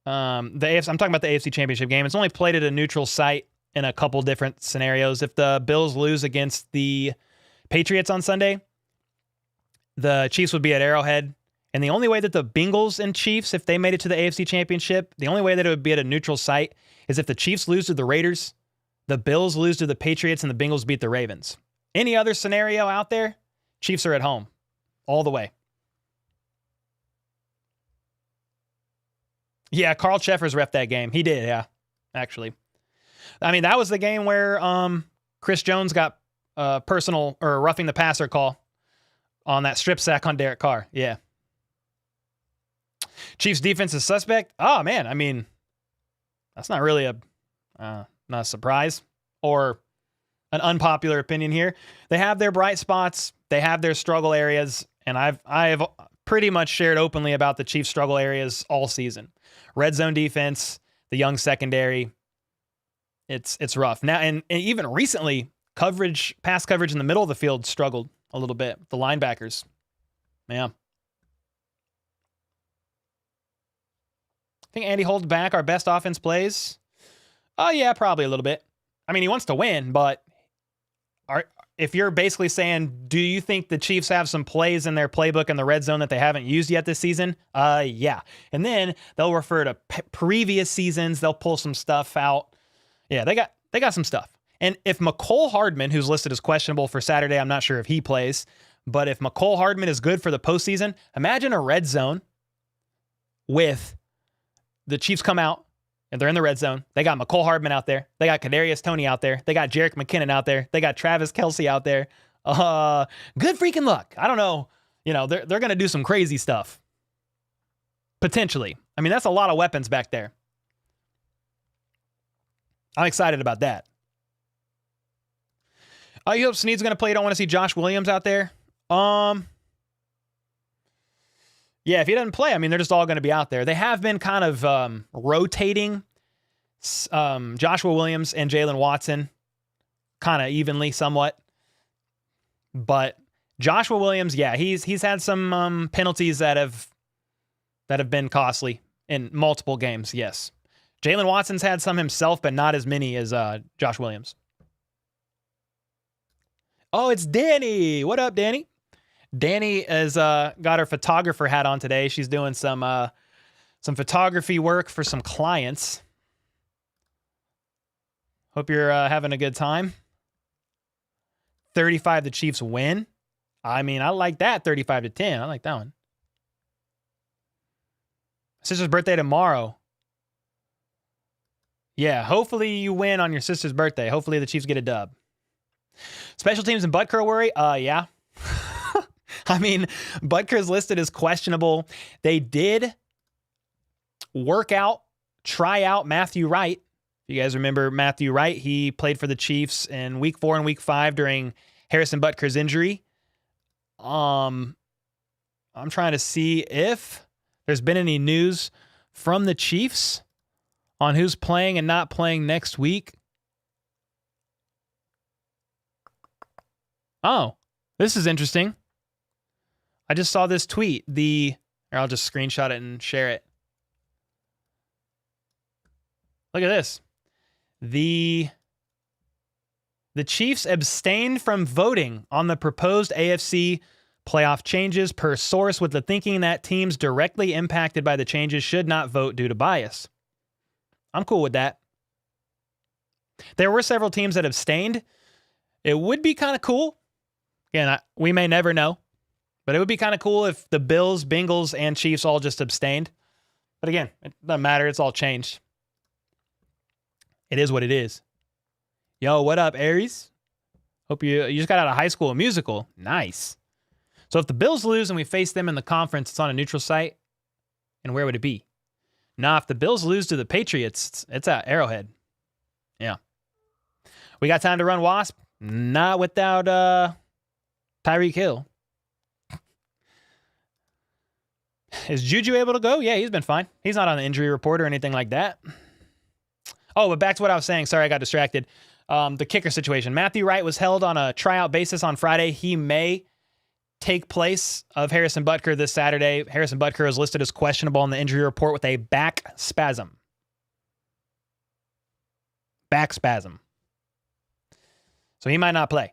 S1: I'm talking about the AFC Championship game. It's only played at a neutral site in a couple different scenarios. If the Bills lose against the Patriots on Sunday, the Chiefs would be at Arrowhead. And the only way that the Bengals and Chiefs, if they made it to the AFC Championship, the only way that it would be at a neutral site is if the Chiefs lose to the Raiders, the Bills lose to the Patriots, and the Bengals beat the Ravens. Any other scenario out there, Chiefs are at home all the way. Yeah, Carl Cheffers reffed that game. He did, yeah, actually. I mean, that was the game where Chris Jones got personal or roughing the passer call on that strip sack on Derek Carr. Yeah. Chiefs defense is suspect. Oh, man. I mean, that's not really not a surprise or an unpopular opinion here. They have their bright spots. They have their struggle areas. And I have pretty much shared openly about the Chiefs' struggle areas all season. Red zone defense, the young secondary. It's rough. Now, and even recently, pass coverage in the middle of the field struggled a little bit. The linebackers. Yeah. I think Andy holds back our best offense plays. Oh, yeah, probably a little bit. I mean, he wants to win, but if you're basically saying, do you think the Chiefs have some plays in their playbook in the red zone that they haven't used yet this season? Yeah. And then they'll refer to previous seasons. They'll pull some stuff out. Yeah, they got some stuff. And if McCole Hardman, who's listed as questionable for Saturday, I'm not sure if he plays, but if McCole Hardman is good for the postseason, imagine a red zone with the Chiefs come out and they're in the red zone. They got McCole Hardman out there. They got Kadarius Toney out there. They got Jerick McKinnon out there. They got Travis Kelsey out there. Good freaking luck. I don't know. They're going to do some crazy stuff. Potentially. I mean, that's a lot of weapons back there. I'm excited about that. You hope Snead's going to play. You don't want to see Josh Williams out there? Yeah, if he doesn't play, I mean, they're just all going to be out there. They have been kind of rotating Joshua Williams and Jalen Watson kind of evenly somewhat. But Joshua Williams, yeah, he's had some penalties that have been costly in multiple games, yes. Jalen Watson's had some himself, but not as many as Josh Williams. Oh, it's Danny. What up, Danny? Danny has got her photographer hat on today. She's doing some photography work for some clients. Hope you're having a good time. 35, the Chiefs win. I mean, I like that. 35-10. I like that one. Sister's birthday tomorrow. Yeah, hopefully you win on your sister's birthday. Hopefully the Chiefs get a dub. Special teams and Butker worry? Yeah. I mean, Butker's listed as questionable. They did try out Matthew Wright If you guys remember Matthew Wright, he played for the Chiefs in week 4 and week 5 during Harrison Butker's injury. I'm trying to see if there's been any news from the Chiefs on who's playing and not playing next week. Oh, this is interesting. I just saw this tweet. Or I'll just screenshot it and share it. Look at this. The Chiefs abstained from voting on the proposed AFC playoff changes per source, with the thinking that teams directly impacted by the changes should not vote due to bias. I'm cool with that. There were several teams that abstained. It would be kind of cool. Again, we may never know, but it would be kind of cool if the Bills, Bengals, and Chiefs all just abstained. But again, it doesn't matter. It's all changed. It is what it is. Yo, what up, Aries? Hope you just got out of high school musical. Nice. So if the Bills lose and we face them in the conference, it's on a neutral site. And where would it be? Nah, if the Bills lose to the Patriots, it's at Arrowhead. Yeah. We got time to run Wasp? Not without Tyreek Hill. Is Juju able to go? Yeah, he's been fine. He's not on the injury report or anything like that. Oh, but back to what I was saying. Sorry, I got distracted. The kicker situation. Matthew Wright was held on a tryout basis on Friday. He may take place of Harrison Butker this Saturday. Harrison Butker is listed as questionable on the injury report with a back spasm. Back spasm. So he might not play.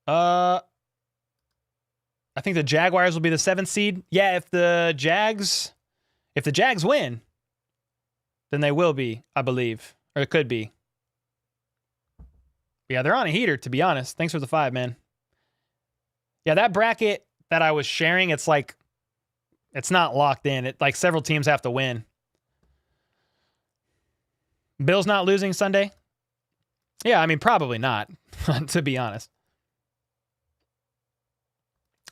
S1: I think the Jaguars will be the 7th seed. Yeah, if the Jags win, then they will be, I believe. Or it could be. Yeah, they're on a heater, to be honest. Thanks for the 5, man. Yeah, that bracket that I was sharing, it's like, it's not locked in. It like several teams have to win. Bills not losing Sunday? Yeah, I mean, probably not, to be honest.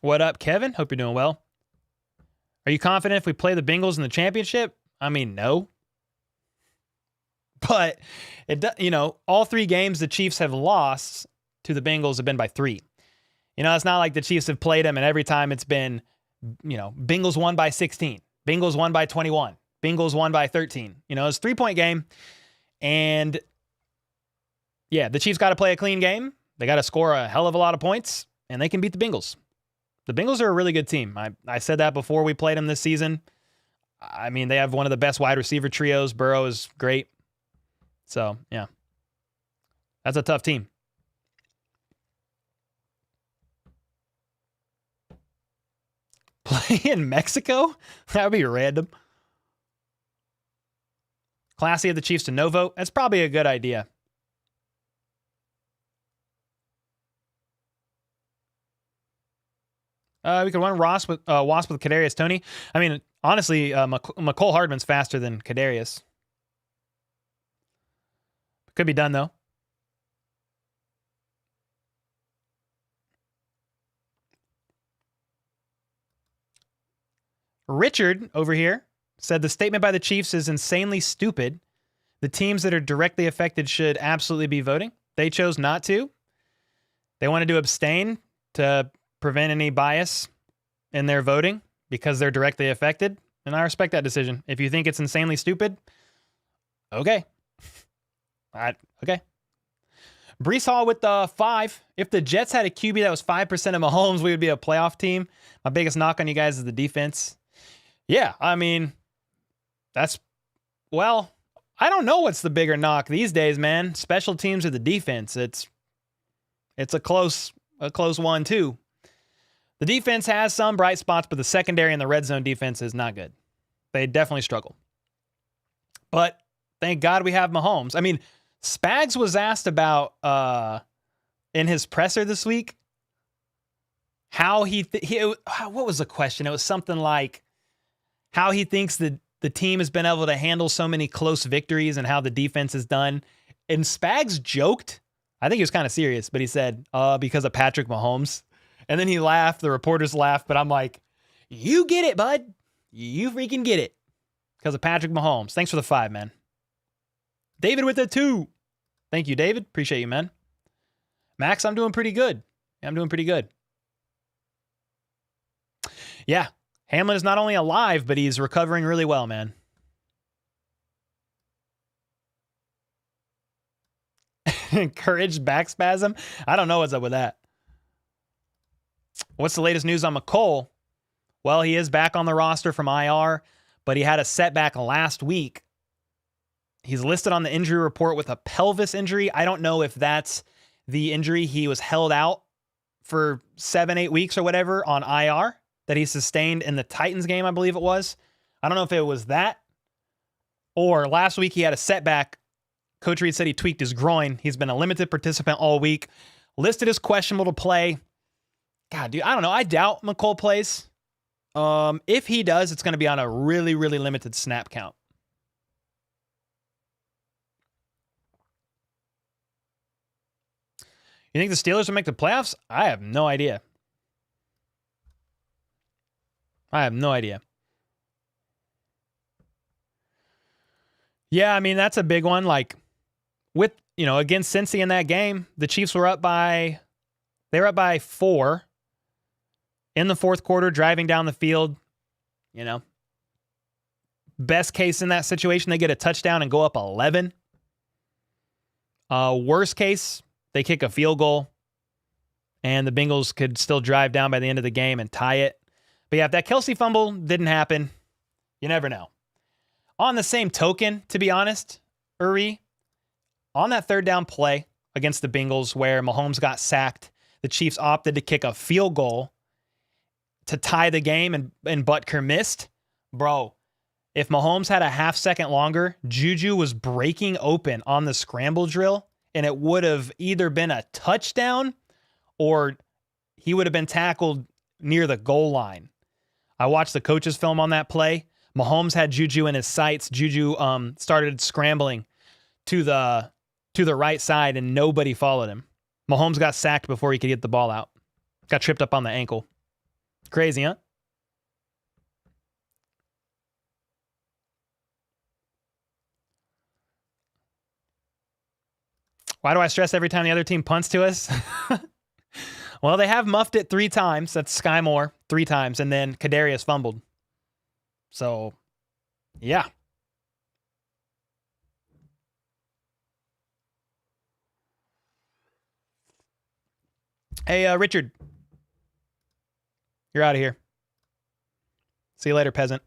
S1: What up, Kevin? Hope you're doing well. Are you confident if we play the Bengals in the championship? I mean, no. But, all 3 games the Chiefs have lost to the Bengals have been by 3. It's not like the Chiefs have played them and every time it's been, Bengals won by 16. Bengals won by 21. Bengals won by 13. It's a 3-point game. And, yeah, the Chiefs got to play a clean game. They got to score a hell of a lot of points, and they can beat the Bengals. The Bengals are a really good team. I said that before we played them this season. I mean, they have one of the best wide receiver trios. Burrow is great. So, yeah. That's a tough team. Play in Mexico? That would be random. Classy of the Chiefs to no vote. That's probably a good idea. We could run Wasp with Kadarius Toney. I mean, honestly, McCole Hardman's faster than Kadarius. Could be done, though. Richard over here said the statement by the Chiefs is insanely stupid. The teams that are directly affected should absolutely be voting. They chose not to. They wanted to abstain to prevent any bias in their voting because they're directly affected. And I respect that decision. If you think it's insanely stupid, okay. Okay. Brees Hall with the 5. If the Jets had a QB that was 5% of Mahomes, we would be a playoff team. My biggest knock on you guys is the defense. Yeah, I mean, I don't know what's the bigger knock these days, man. Special teams or the defense. It's a close one, too. The defense has some bright spots, but the secondary and the red zone defense is not good. They definitely struggle. But thank God we have Mahomes. I mean, Spags was asked about in his presser this week how what was the question? It was something like how he thinks the team has been able to handle so many close victories and how the defense is done. And Spags joked, I think he was kind of serious, but he said, because of Patrick Mahomes. And then he laughed. The reporters laughed, but I'm like, you get it, bud. You freaking get it. Because of Patrick Mahomes. Thanks for the 5, man. David with the 2. Thank you, David. Appreciate you, man. Max, I'm doing pretty good. I'm doing pretty good. Yeah. Hamlin is not only alive, but he's recovering really well, man. Encouraged back spasm? I don't know what's up with that. What's the latest news on McColl? Well, he is back on the roster from IR, but he had a setback last week. He's listed on the injury report with a pelvis injury. I don't know if that's the injury he was held out for 7-8 weeks or whatever on IR that he sustained in the Titans game, I believe it was. I don't know if it was that or last week he had a setback. Coach Reed said he tweaked his groin. He's been a limited participant all week. Listed as questionable to play. God, dude, I don't know. I doubt McColl plays. If he does, it's going to be on a really, really limited snap count. You think the Steelers will make the playoffs? I have no idea. I have no idea. Yeah, I mean, that's a big one. Like, with, against Cincy in that game, the Chiefs were up by 4 in the fourth quarter, driving down the field. Best case in that situation, they get a touchdown and go up 11. Worst case, they kick a field goal and the Bengals could still drive down by the end of the game and tie it. But yeah, if that Kelsey fumble didn't happen, you never know. On the same token, to be honest, Uri, on that third down play against the Bengals where Mahomes got sacked, the Chiefs opted to kick a field goal to tie the game and Butker missed. Bro, if Mahomes had a half second longer, Juju was breaking open on the scramble drill and it would have either been a touchdown or he would have been tackled near the goal line. I watched the coach's film on that play. Mahomes had Juju in his sights. Juju started scrambling to the right side and nobody followed him. Mahomes got sacked before he could get the ball out. Got tripped up on the ankle. Crazy, huh? Why do I stress every time the other team punts to us? Well, they have muffed it 3 times. That's Sky Moore 3 times. And then Kadarius fumbled. So, yeah. Hey, Richard. You're out of here. See you later, peasant.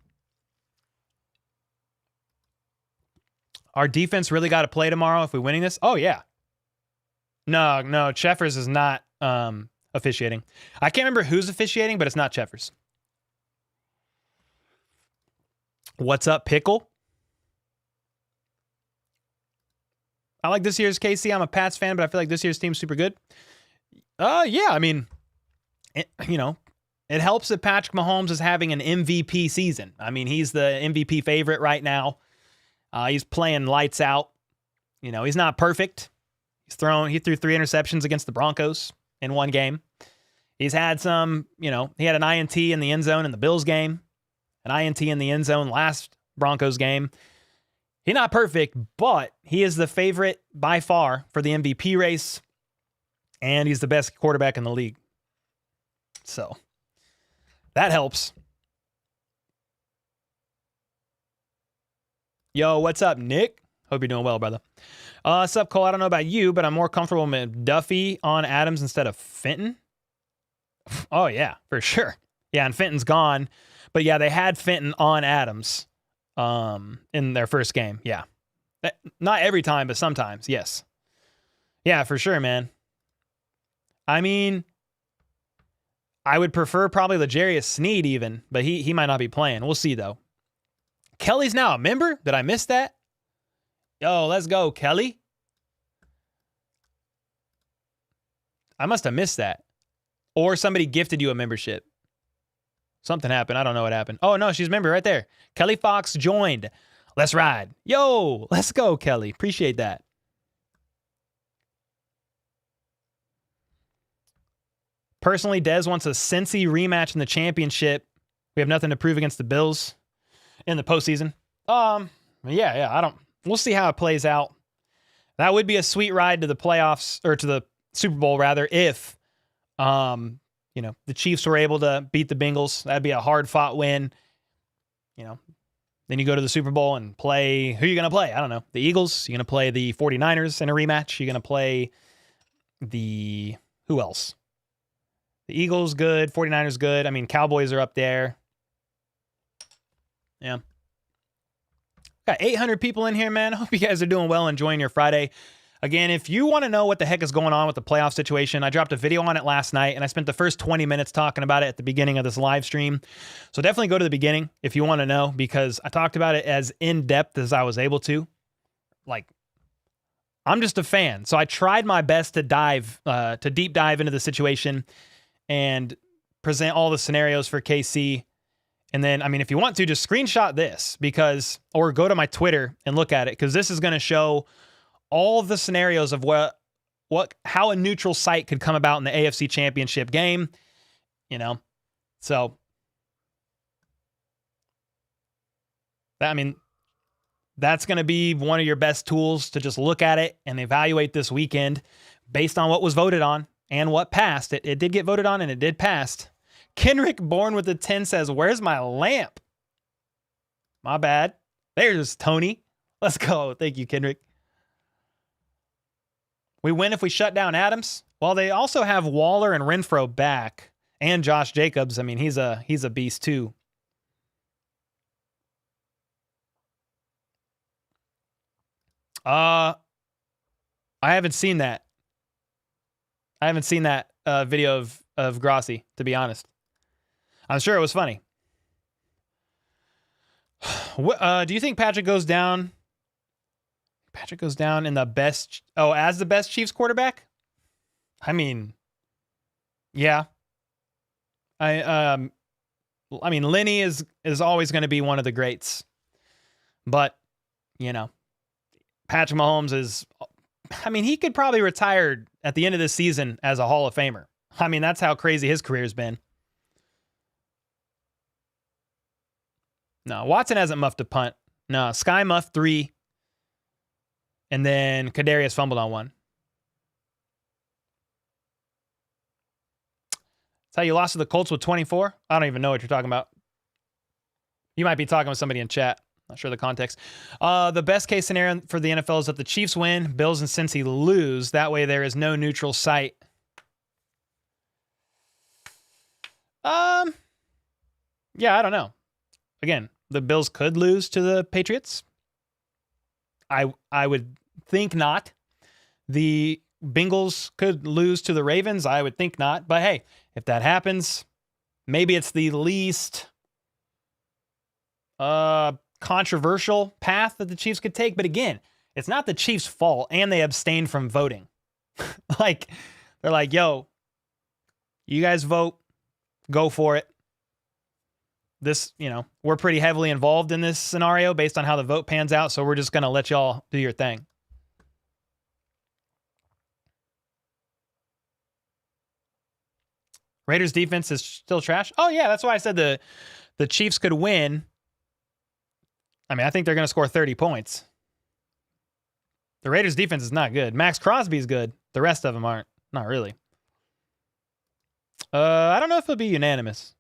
S1: Our defense really got to play tomorrow if we're winning this? Oh, yeah. No, Cheffers is not officiating. I can't remember who's officiating, but it's not Cheffers. What's up, Pickle? I like this year's KC. I'm a Pats fan, but I feel like this year's team's super good. Yeah, I mean, it helps that Patrick Mahomes is having an MVP season. I mean, he's the MVP favorite right now. He's playing lights out. He's not perfect. He threw 3 interceptions against the Broncos in one game. He's had some, he had an INT in the end zone in the Bills game, an INT in the end zone last Broncos game. He's not perfect, but he is the favorite by far for the MVP race, and he's the best quarterback in the league. So that helps. Yo, what's up, Nick? Hope you're doing well, brother. What's up, Cole? I don't know about you, but I'm more comfortable with Duffy on Adams instead of Fenton. Oh, yeah, for sure. Yeah, and Fenton's gone. But yeah, they had Fenton on Adams in their first game. Yeah. Not every time, but sometimes, yes. Yeah, for sure, man. I mean, I would prefer probably L'Jarius Sneed even, but he might not be playing. We'll see, though. Kelly's now a member? Did I miss that? Yo, let's go, Kelly. I must have missed that. Or somebody gifted you a membership. Something happened. I don't know what happened. Oh, no, she's a member right there. Kelly Fox joined. Let's ride. Yo, let's go, Kelly. Appreciate that. Personally, Dez wants a Cincy rematch in the championship. We have nothing to prove against the Bills in the postseason. Yeah. We'll see how it plays out. That would be a sweet ride to the playoffs, or to the Super Bowl rather, if the Chiefs were able to beat the Bengals. That'd be a hard-fought win. Then you go to the Super Bowl and play, who are you going to play? I don't know. The Eagles? You're going to play the 49ers in a rematch? You're going to play who else? The Eagles, good. 49ers, good. I mean, Cowboys are up there. Yeah. Got 800 people in here, man. I hope you guys are doing well, enjoying your Friday. Again, if you want to know what the heck is going on with the playoff situation, I dropped a video on it last night, and I spent the first 20 minutes talking about it at the beginning of this live stream. So definitely go to the beginning if you want to know, because I talked about it as in-depth as I was able to. I'm just a fan, so I tried my best to deep dive into the situation and present all the scenarios for KC. And then, if you want to, just screenshot this, or go to my Twitter and look at it, because this is going to show all the scenarios of how a neutral site could come about in the AFC Championship game, So, that's going to be one of your best tools to just look at it and evaluate this weekend based on what was voted on and what passed. It did get voted on and it did pass. Kenrick Born with the 10 says, "Where's my lamp?" My bad. There's Tony. Let's go. Thank you, Kenrick. We win if we shut down Adams. Well, they also have Waller and Renfro back, and Josh Jacobs. He's a beast too. I haven't seen that. Video of Grossi, to be honest. I'm sure it was funny. Do you think Patrick goes down? Patrick goes down in the best. Oh, as the best Chiefs quarterback? Yeah. Lenny is always going to be one of the greats. But, Patrick Mahomes is, he could probably retire at the end of this season as a Hall of Famer. That's how crazy his career's been. No, Watson hasn't muffed a punt. No, Sky muffed 3. And then Kadarius fumbled on 1. That's how you lost to the Colts with 24? I don't even know what you're talking about. You might be talking with somebody in chat. Not sure the context. The best case scenario for the NFL is that the Chiefs win, Bills and Cincy lose. That way there is no neutral site. Yeah, I don't know. Again, the Bills could lose to the Patriots. I would think not. The Bengals could lose to the Ravens. I would think not. But hey, if that happens, maybe it's the least controversial path that the Chiefs could take. But again, it's not the Chiefs' fault, and they abstained from voting. They're like, yo, you guys vote, go for it. This, we're pretty heavily involved in this scenario based on how the vote pans out, so we're just going to let y'all do your thing. Raiders defense is still trash. Oh, yeah, that's why I said the Chiefs could win. I think they're going to score 30 points. The Raiders defense is not good. Max Crosby's good. The rest of them aren't. Not really. I don't know if it'll be unanimous.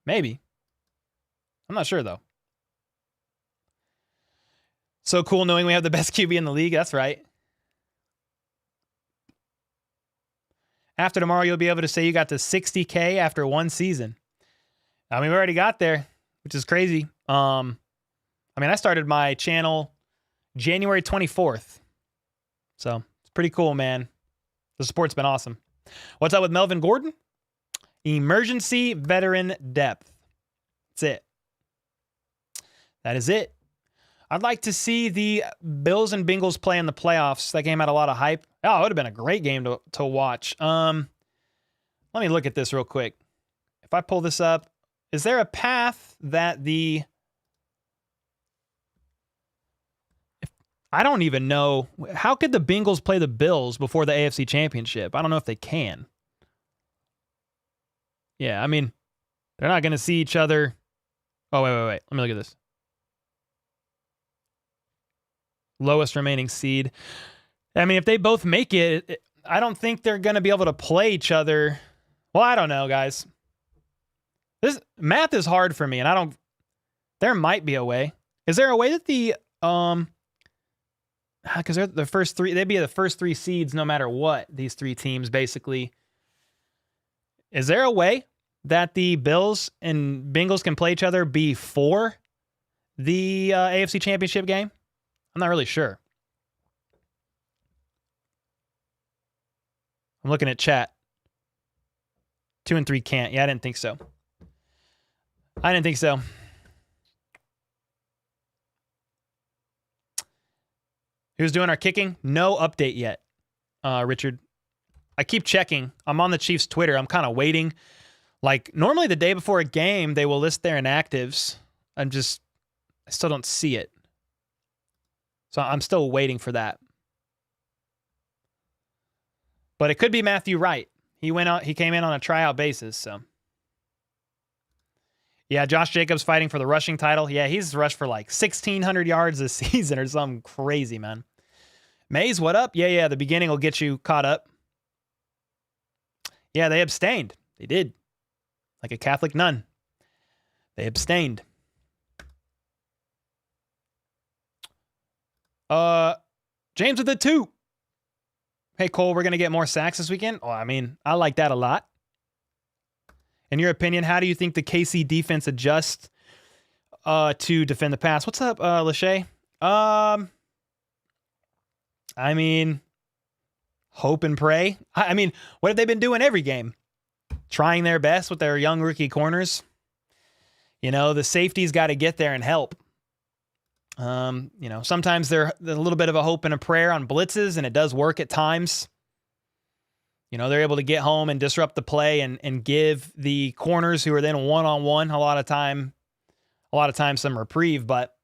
S1: Maybe. I'm not sure, though. So cool knowing we have the best QB in the league. That's right. After tomorrow, you'll be able to say you got to 60K after one season. We already got there, which is crazy. I started my channel January 24th. So it's pretty cool, man. The support's been awesome. What's up with Melvin Gordon? Emergency veteran depth. That's it. That is it. I'd like to see the Bills and Bengals play in the playoffs. That game had a lot of hype. Oh, it would have been a great game to watch. Let me look at this real quick. If I pull this up, is there a path that I don't even know. How could the Bengals play the Bills before the AFC Championship? I don't know if they can. Yeah, I mean, they're not going to see each other. Oh, wait. Let me look at this. Lowest remaining seed. I mean, if they both make it, I don't think they're going to be able to play each other. Well, I don't know, guys. This math is hard for me, and there might be a way. Is there a way that because they're the first three, they'd be the first three seeds no matter what, these three teams, basically. Is there a way that the Bills and Bengals can play each other before the AFC Championship game? I'm not really sure. I'm looking at chat. 2 and 3 can't. Yeah, I didn't think so. Who's doing our kicking? No update yet, Richard. I keep checking. I'm on the Chiefs' Twitter. I'm kind of waiting. Like, normally the day before a game, they will list their inactives. I still don't see it. So I'm still waiting for that. But it could be Matthew Wright. He came in on a tryout basis, so. Yeah, Josh Jacobs fighting for the rushing title. Yeah, he's rushed for like 1,600 yards this season or something crazy, man. Mays, what up? Yeah, the beginning will get you caught up. Yeah, they abstained. They did. Like a Catholic nun. They abstained. James with the 2. Hey, Cole, we're going to get more sacks this weekend? Oh, I mean, I like that a lot. In your opinion, how do you think the KC defense adjusts to defend the pass? What's up, Lachey? I mean, hope and pray. I mean, what have they been doing every game? Trying their best with their young rookie corners. You know, the safety's got to get there and help. You know, sometimes there's a little bit of a hope and a prayer on blitzes, and it does work at times. You know, they're able to get home and disrupt the play and give the corners who are then one-on-one a lot of times some reprieve. But,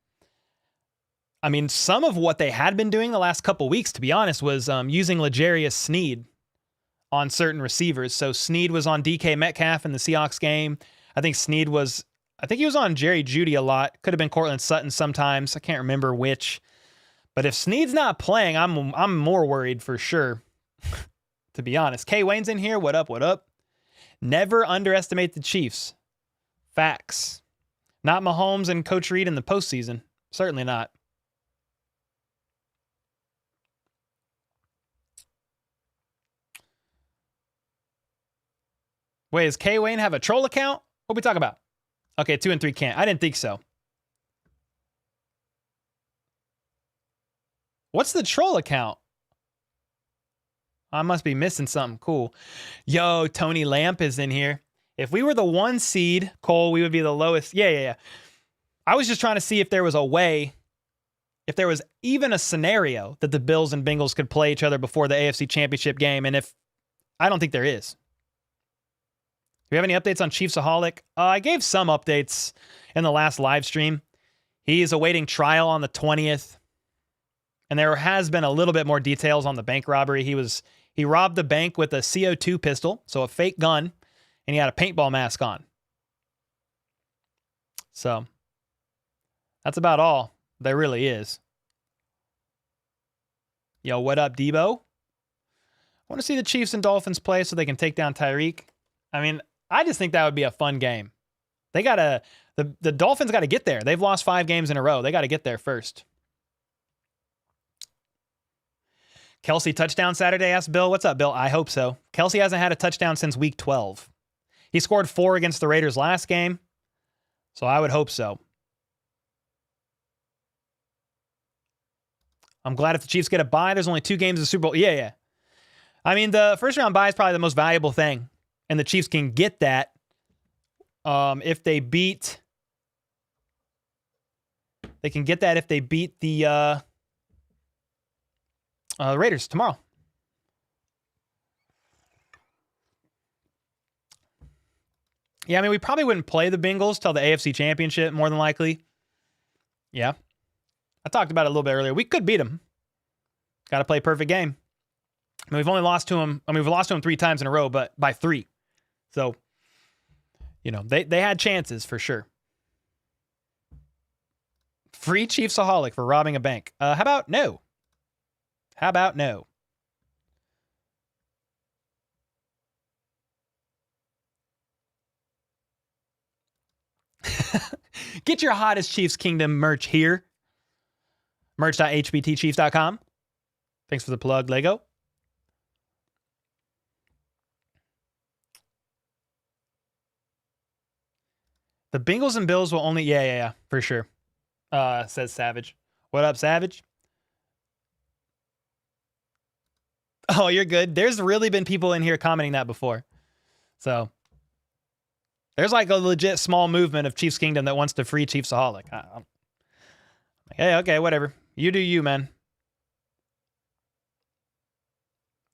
S1: I mean, some of what they had been doing the last couple weeks, to be honest, was using L'Jarius Sneed on certain receivers. So Sneed was on DK Metcalf in the Seahawks game. I think he was on Jerry Jeudy a lot. Could have been Cortland Sutton sometimes. I can't remember which. But if Sneed's not playing, I'm more worried for sure. To be honest. K Wayne's in here. What up? Never underestimate the Chiefs. Facts. Not Mahomes and Coach Reed in the postseason. Certainly not. Wait, does K Wayne have a troll account? What are we talking about? Okay, 2 and 3 can't. I didn't think so. What's the troll account? I must be missing something cool. Yo, Tony Lamp is in here. If we were the 1 seed, Cole, we would be the lowest. Yeah. I was just trying to see if there was a way, if there was even a scenario that the Bills and Bengals could play each other before the AFC Championship game. And I don't think there is. Do we have any updates on Chiefsaholic? I gave some updates in the last live stream. He is awaiting trial on the 20th. And there has been a little bit more details on the bank robbery. He robbed the bank with a CO2 pistol, so a fake gun, and he had a paintball mask on. So that's about all there really is. Yo, what up, Debo? I want to see the Chiefs and Dolphins play so they can take down Tyreek. I mean, I just think that would be a fun game. The Dolphins got to get there. They've lost 5 games in a row. They got to get there first. Kelsey touchdown Saturday, asked Bill. What's up, Bill? I hope so. Kelsey hasn't had a touchdown since week 12. He scored 4 against the Raiders last game, so I would hope so. I'm glad if the Chiefs get a bye, there's only 2 games of the Super Bowl. Yeah. I mean, the first round bye is probably the most valuable thing, and the Chiefs can get that if they beat. They can get that if they beat the Raiders tomorrow. Yeah, I mean, we probably wouldn't play the Bengals till the AFC Championship, more than likely. Yeah. I talked about it a little bit earlier. We could beat them. Got to play a perfect game. I mean, we've only lost to them. I mean, we've lost to them 3 times in a row, but by 3. So, you know, they had chances for sure. Free Chiefsaholic for robbing a bank. How about no? How about no? Get your hottest Chiefs Kingdom merch here. Merch.hbtchiefs.com. Thanks for the plug, Lego. The Bengals and Bills will only... Yeah, for sure. Says Savage. What up, Savage? Oh, you're good. There's really been people in here commenting that before. So... there's like a legit small movement of Chiefs Kingdom that wants to free Chiefsaholic. Hey, okay, whatever. You do you, man.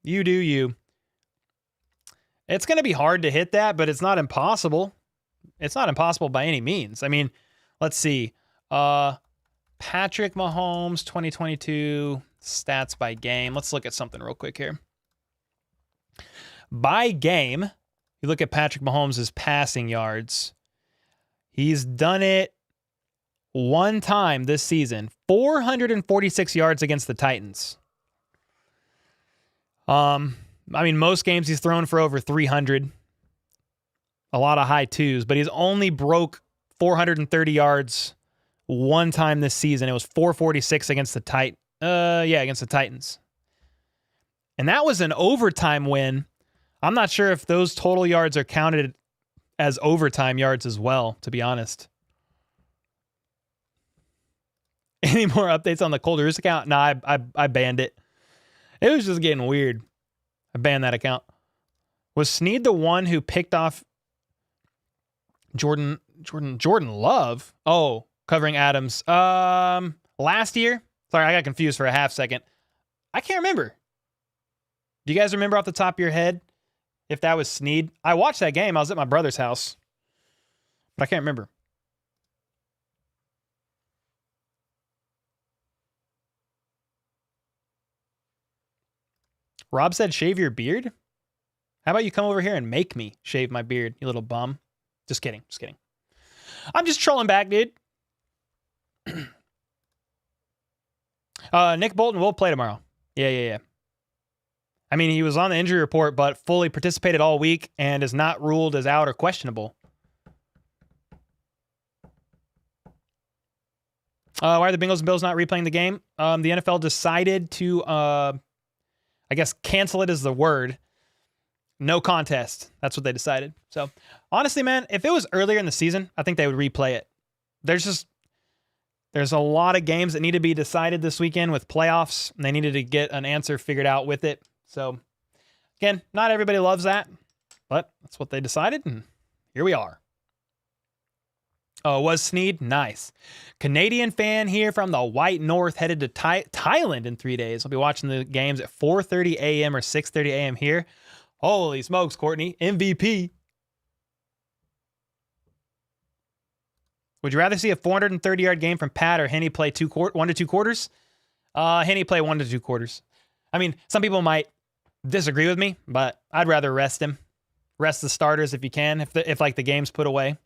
S1: You do you. It's going to be hard to hit that, but it's not impossible. It's not impossible by any means. I mean, let's see. Patrick Mahomes, 2022 stats by game. Let's look at something real quick here. By game... you look at Patrick Mahomes' passing yards. He's done it 1 time this season. 446 yards against the Titans. I mean, most games he's thrown for over 300. A lot of high 2s, but he's only broke 430 yards 1 time this season. It was 446 against the against the Titans. And that was an overtime win. I'm not sure if those total yards are counted as overtime yards as well, to be honest. Any more updates on the Cold DeRuse account? Nah, I banned it. It was just getting weird. I banned that account. Was Snead the one who picked off Jordan Love? Oh, covering Adams. Last year? Sorry, I got confused for a half second. I can't remember. Do you guys remember off the top of your head if that was Snead? I watched that game. I was at my brother's house, but I can't remember. Rob said, shave your beard? How about you come over here and make me shave my beard, you little bum? Just kidding. Just kidding. I'm just trolling back, dude. Nick Bolton will play tomorrow. Yeah. I mean, he was on the injury report, but fully participated all week and is not ruled as out or questionable. Why are the Bengals and Bills not replaying the game? The NFL decided to, I guess, cancel it is the word. No contest. That's what they decided. So, honestly, man, if it was earlier in the season, I think they would replay it. There's a lot of games that need to be decided this weekend with playoffs, and they needed to get an answer figured out with it. So, again, not everybody loves that, but that's what they decided, and here we are. Oh, was Snead? Nice. Canadian fan here from the White North, headed to Thailand in 3 days. I'll be watching the games at 4:30 a.m. or 6:30 a.m. here. Holy smokes, Courtney. MVP. Would you rather see a 430-yard game from Pat or Henny play 1 to 2 quarters? Henny play 1 to 2 quarters. I mean, some people might disagree with me, but I'd rather rest him. Rest the starters if you can, if like the game's put away.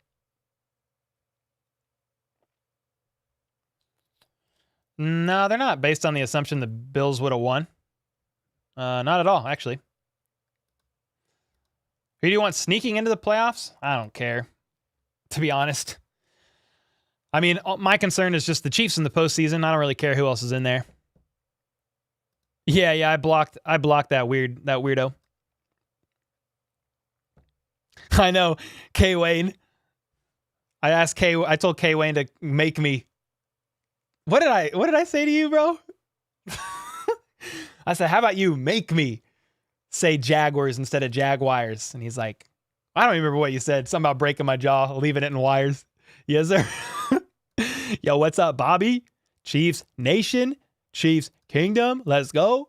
S1: No, they're not based on the assumption the Bills would have won. Not at all, actually. Who do you want sneaking into the playoffs? I don't care, to be honest. I mean, my concern is just the Chiefs in the postseason. I don't really care who else is in there. Yeah, I blocked that weirdo. I know, K Wayne. I told K Wayne to make me. What did I say to you, bro? I said, how about you make me say Jaguars instead of Jaguars? And he's like, I don't remember what you said. Something about breaking my jaw, leaving it in wires. Yes, sir. Yo, what's up, Bobby? Chiefs Nation, Chiefs Kingdom. Let's go.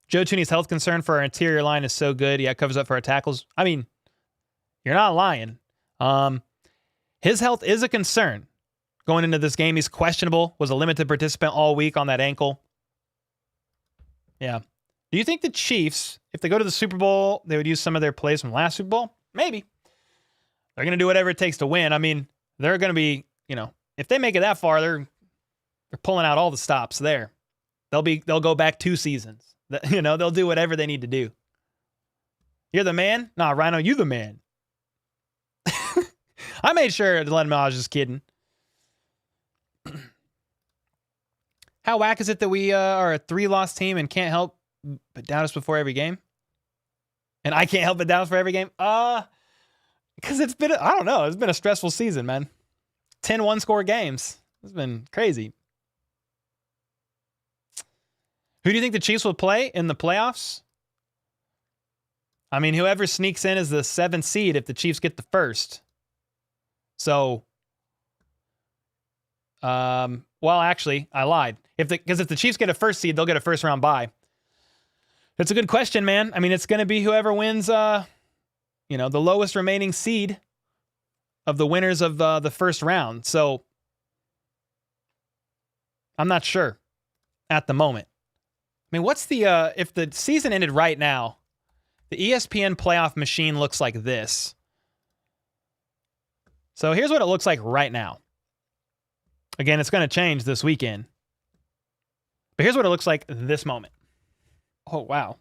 S1: Joe Tooney's health concern for our interior line is so good. Yeah, it covers up for our tackles. I mean, you're not lying. His health is a concern. going into this game. He's questionable, was a limited participant all week on that ankle. Yeah. Do you think the Chiefs, if they go to the Super Bowl, they would use some of their plays from last Super Bowl? Maybe. They're going to do whatever it takes to win. I mean, they're going to be, if they make it that far, they're pulling out all the stops there. They'll go back 2 seasons. They'll do whatever they need to do. You're the man? Nah, Rhino, you the man. I made sure to let him know I was just kidding. How whack is it that we are a 3-loss team and can't help but doubt us before every game? And I can't help but doubt us for every game? Because it's been a stressful season, man. 10 one-score games. It's been crazy. Who do you think the Chiefs will play in the playoffs? I mean, whoever sneaks in as the 7th seed if the Chiefs get the first. So, well, actually, I lied. Because if the Chiefs get a first seed, they'll get a first-round bye. That's a good question, man. I mean, it's going to be whoever wins, the lowest remaining seed of the winners of the first round. So, I'm not sure at the moment. I mean, what's the, if the season ended right now, the ESPN playoff machine looks like this. So here's what it looks like right now. Again, it's going to change this weekend. But here's what it looks like this moment. Oh, wow.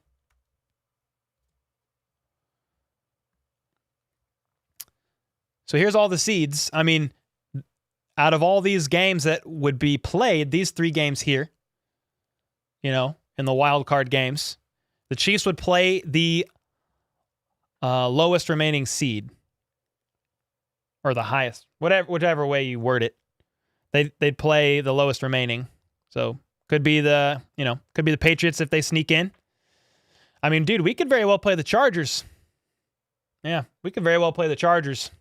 S1: So here's all the seeds. I mean, out of all these games that would be played, these 3 games here, in the wild card games, the Chiefs would play the lowest remaining seed, or the highest, whichever way you word it. They'd play the lowest remaining. So could be the Patriots if they sneak in. I mean, dude, we could very well play the Chargers. Yeah, we could very well play the Chargers.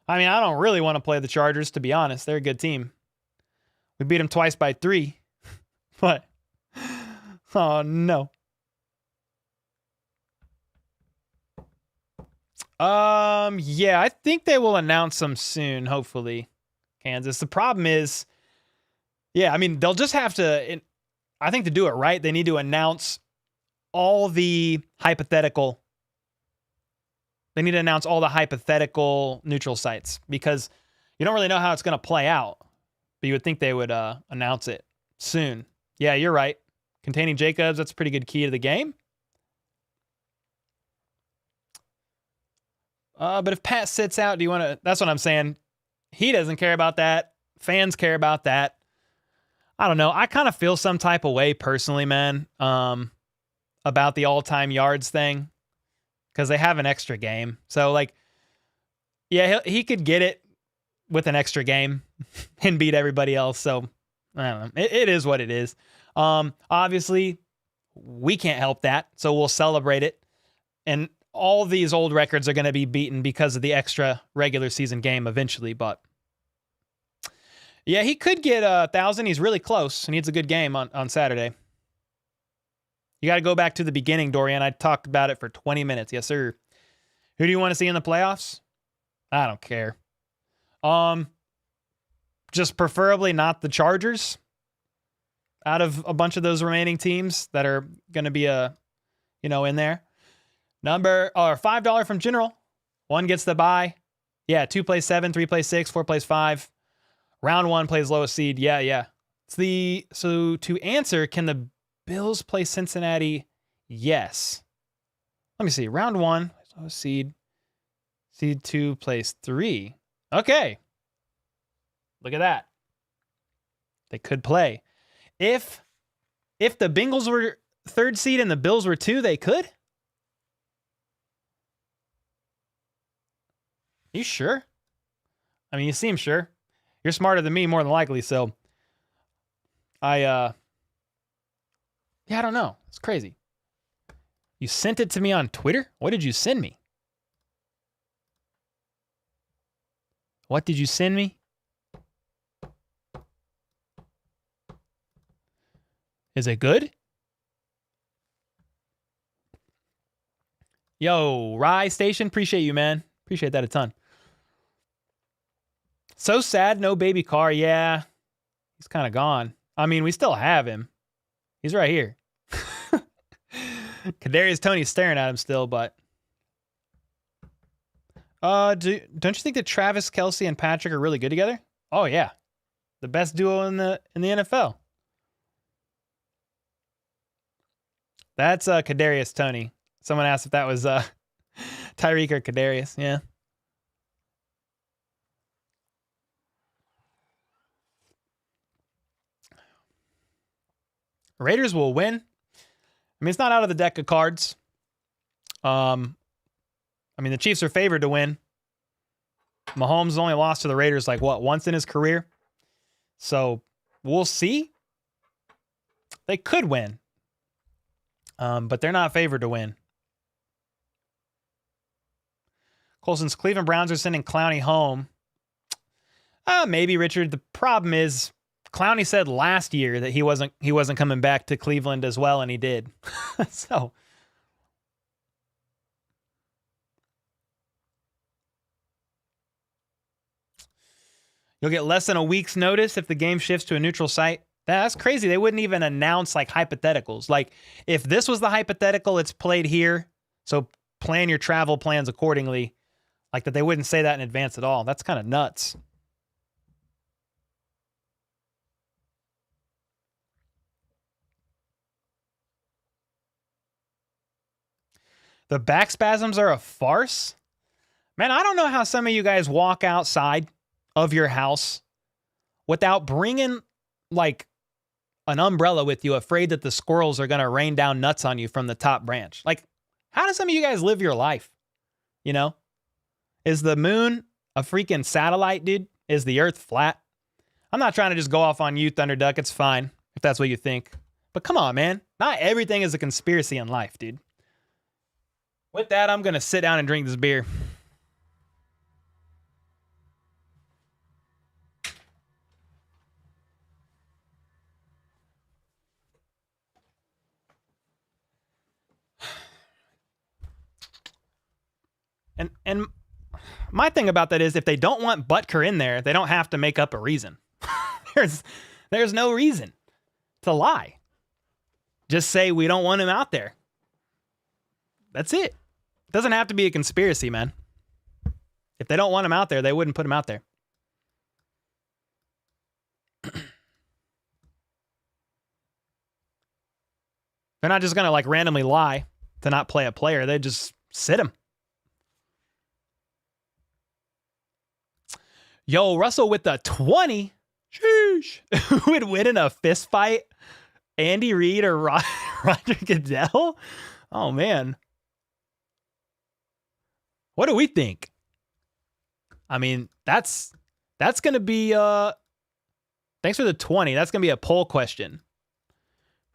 S1: I mean, I don't really want to play the Chargers, to be honest. They're a good team. We beat them twice by 3. But, oh, no. Yeah, I think they will announce them soon, hopefully, Kansas. The problem is, I mean, they'll just have to, I think to do it right, they need to announce all the hypothetical neutral sites, because you don't really know how it's going to play out, but you would think they would announce it soon. Yeah, you're right. Containing Jacobs, that's a pretty good key to the game. But if Pat sits out, do you want to... That's what I'm saying. He doesn't care about that. Fans care about that. I don't know. I kind of feel some type of way personally, man, about the all-time yards thing, because they have an extra game. So, he could get it with an extra game and beat everybody else. So, I don't know. It is what it is. Obviously, we can't help that, so we'll celebrate it. And all these old records are going to be beaten because of the extra regular season game eventually, but yeah, he could get 1,000. He's really close. He needs a good game on Saturday. You got to go back to the beginning, Dorian. I talked about it for 20 minutes. Yes, sir. Who do you want to see in the playoffs? I don't care. Just preferably not the Chargers out of a bunch of those remaining teams that are going to be in there. $5 from General. 1 gets the bye. Yeah, 2 plays 7, 3 plays 6, 4 plays 5. Round 1 plays lowest seed. Yeah. So to answer, can the Bills play Cincinnati? Yes. Let me see. Round 1, lowest seed. Seed 2 plays 3. Okay. Look at that. They could play. If the Bengals were 3rd seed and the Bills were 2, they could? You sure? I mean, you seem sure. You're smarter than me, more than likely, so I don't know. It's crazy. You sent it to me on Twitter? What did you send me? What did you send me? Is it good? Yo, Rye Station, appreciate you, man. Appreciate that a ton. So sad, no baby Carr. Yeah, he's kind of gone. I mean, we still have him. He's right here. Kadarius Toney's staring at him still, but don't you think that Travis Kelsey and Patrick are really good together? Oh yeah, the best duo in the NFL. That's Kadarius Toney. Someone asked if that was Tyreek or Kadarius. Yeah. Raiders will win. I mean, it's not out of the deck of cards. I mean, the Chiefs are favored to win. Mahomes only lost to the Raiders like what, once in his career? So we'll see. They could win. But they're not favored to win. Colson's Cleveland Browns are sending Clowney home. Maybe, Richard. The problem is Clowney said last year that he wasn't coming back to Cleveland as well, and he did. So you'll get less than a week's notice if the game shifts to a neutral site. That's crazy. They wouldn't even announce like hypotheticals. Like if this was the hypothetical, it's played here. So plan your travel plans accordingly. Like that they wouldn't say that in advance at all. That's kind of nuts. The back spasms are a farce? Man, I don't know how some of you guys walk outside of your house without bringing like an umbrella with you, afraid that the squirrels are going to rain down nuts on you from the top branch. Like, how do some of you guys live your life? You know? Is the moon a freaking satellite, dude? Is the earth flat? I'm not trying to just go off on you, Thunderduck. It's fine if that's what you think. But come on, man. Not everything is a conspiracy in life, dude. With that, I'm going to sit down and drink this beer. And my thing about that is if they don't want Butker in there, they don't have to make up a reason. There's no reason to lie. Just say we don't want him out there. That's it. Doesn't have to be a conspiracy, man. If they don't want him out there, they wouldn't put him out there. They're not just going to like randomly lie to not play a player. They just sit him. Yo, Russell with the 20. Sheesh. Who would win in a fist fight? Andy Reid or Roger Goodell? Oh, man. What do we think? I mean, that's going to be, thanks for the 20. That's going to be a poll question.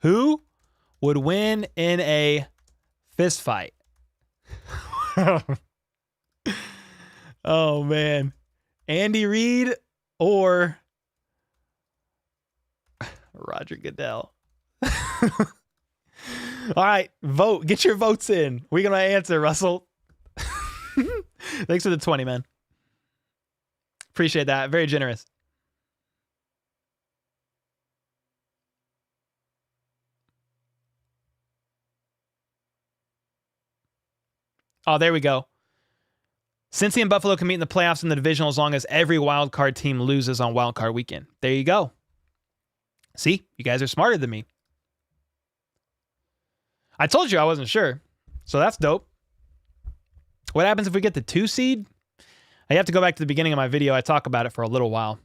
S1: Who would win in a fist fight? Oh, man. Andy Reid or Roger Goodell? All right, vote. Get your votes in. We're going to answer, Russell. Thanks for the 20, man. Appreciate that. Very generous. Oh, there we go. Cincy and Buffalo can meet in the playoffs in the divisional as long as every wild card team loses on wild card weekend. There you go. See, you guys are smarter than me. I told you I wasn't sure, so that's dope. What happens if we get the 2 seed? I have to go back to the beginning of my video. I talk about it for a little while.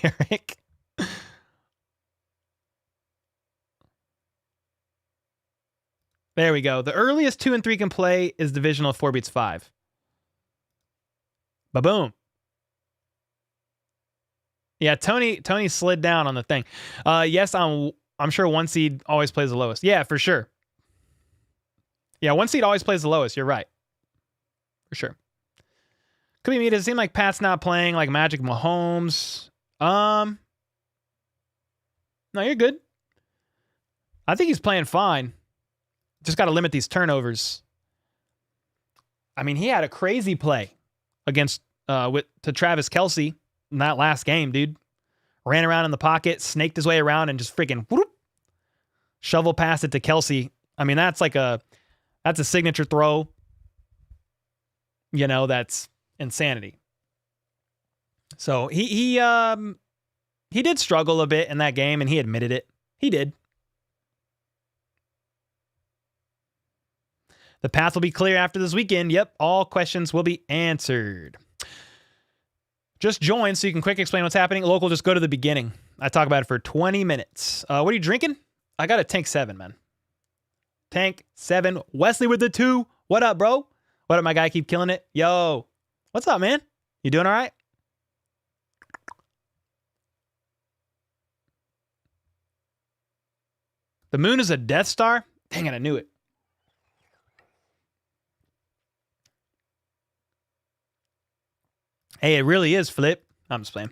S1: Eric. There we go. The earliest 2 and 3 can play is divisional 4 beats 5. Ba-boom. Yeah, Tony slid down on the thing. Yes, I'm sure 1 seed always plays the lowest. Yeah, for sure. Yeah, 1 seed always plays the lowest. You're right. For sure. Could be me. Does it seem like Pat's not playing like Magic Mahomes? No, you're good. I think he's playing fine. Just got to limit these turnovers. I mean, he had a crazy play against to Travis Kelsey in that last game, dude. Ran around in the pocket, snaked his way around, and just freaking whoop, shovel pass it to Kelsey. I mean, that's a signature throw. You know, that's insanity. So he did struggle a bit in that game, and he admitted it. He did. The path will be clear after this weekend. Yep, all questions will be answered. Just join so you can quick explain what's happening. Local, just go to the beginning. I talk about it for 20 minutes. What are you drinking? I got a Tank 7, man. Tank 7. Wesley with the 2. What up, bro? What up, my guy? Keep killing it. Yo. What's up, man? You doing all right? The moon is a Death Star? Dang it, I knew it. Hey, it really is, Flip. I'm just playing.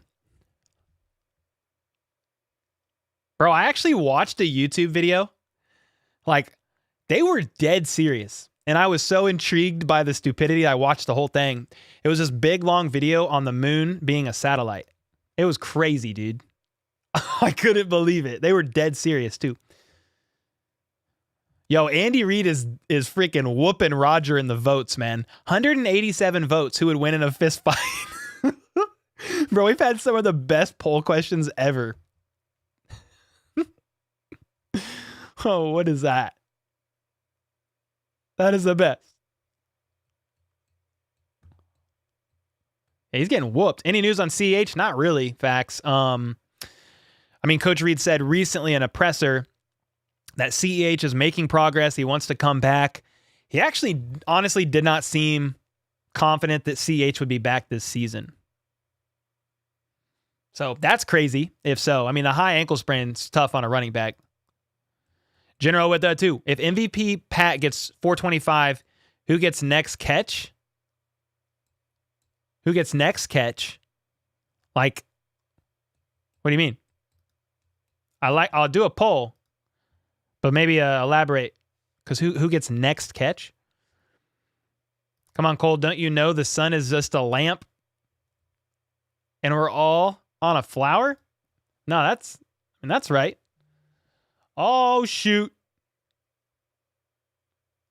S1: Bro, I actually watched a YouTube video. Like, they were dead serious. And I was so intrigued by the stupidity, I watched the whole thing. It was this big, long video on the moon being a satellite. It was crazy, dude. I couldn't believe it. They were dead serious, too. Yo, Andy Reid is freaking whooping Roger in the votes, man. 187 votes. Who would win in a fist fight? Bro, we've had some of the best poll questions ever. Oh, what is that? That is the best. Yeah, he's getting whooped. Any news on CH? Not really, facts. I mean, Coach Reid said recently in a presser that CEH is making progress. He wants to come back. He actually honestly did not seem confident that CH would be back this season. So that's crazy, if so. I mean, the high ankle sprain's tough on a running back. General with that too. If MVP Pat gets 425, who gets next catch? Who gets next catch? Like, what do you mean? I'll do a poll, but maybe elaborate. Because who gets next catch? Come on, Cole. Don't you know the sun is just a lamp? And we're all on a flower? No, that's right. Oh, shoot.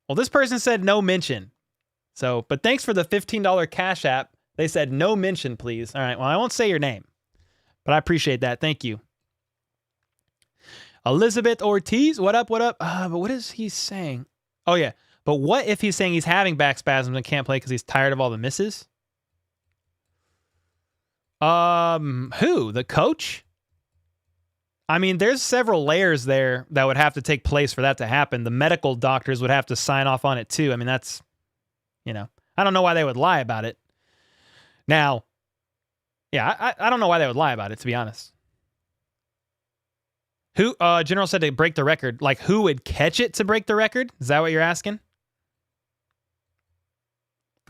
S1: Well, this person said no mention. So, but thanks for the $15 Cash App. They said no mention, please. All right. Well, I won't say your name, but I appreciate that. Thank you. Elizabeth Ortiz. What up? What up? But what is he saying? Oh, yeah. But what if he's saying he's having back spasms and can't play because he's tired of all the misses? Who? The coach? I mean, there's several layers there that would have to take place for that to happen. The medical doctors would have to sign off on it too. I mean, that's, I don't know why they would lie about it. Now, yeah, I don't know why they would lie about it, to be honest. Who, General said to break the record. Like, who would catch it to break the record? Is that what you're asking?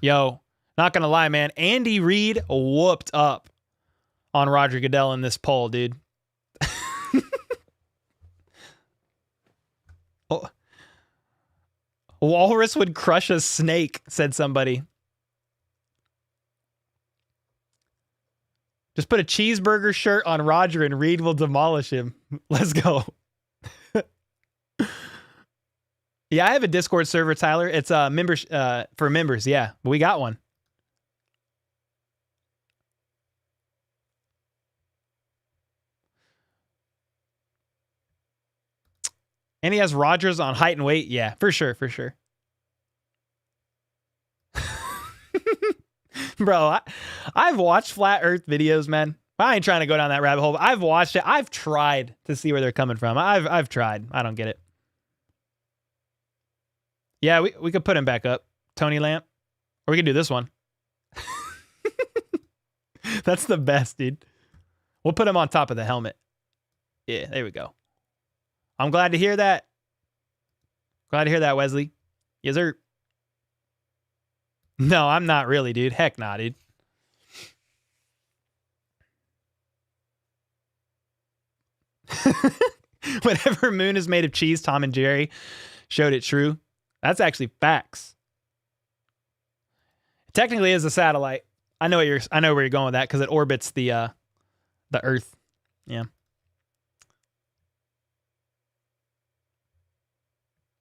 S1: Yo, not gonna lie, man. Andy Reid whooped up on Roger Goodell in this poll, dude. Oh. Walrus would crush a snake, said somebody. Just put a cheeseburger shirt on Roger and Reid will demolish him. Let's go. Yeah, I have a Discord server, Tyler. It's members for members. Yeah, we got one. And he has Rodgers on height and weight. Yeah, for sure, for sure. Bro, I've watched Flat Earth videos, man. I ain't trying to go down that rabbit hole, but I've watched it. I've tried to see where they're coming from. I've tried. I don't get it. Yeah, we could put him back up. Tony Lamp. Or we could do this one. That's the best, dude. We'll put him on top of the helmet. Yeah, there we go. I'm glad to hear that. Glad to hear that, Wesley. Yes, sir. No, I'm not really, dude. Heck nah, dude. Whatever moon is made of cheese, Tom and Jerry showed it true. That's actually facts. Technically, is a satellite. I know where you're going with that because it orbits the Earth. Yeah.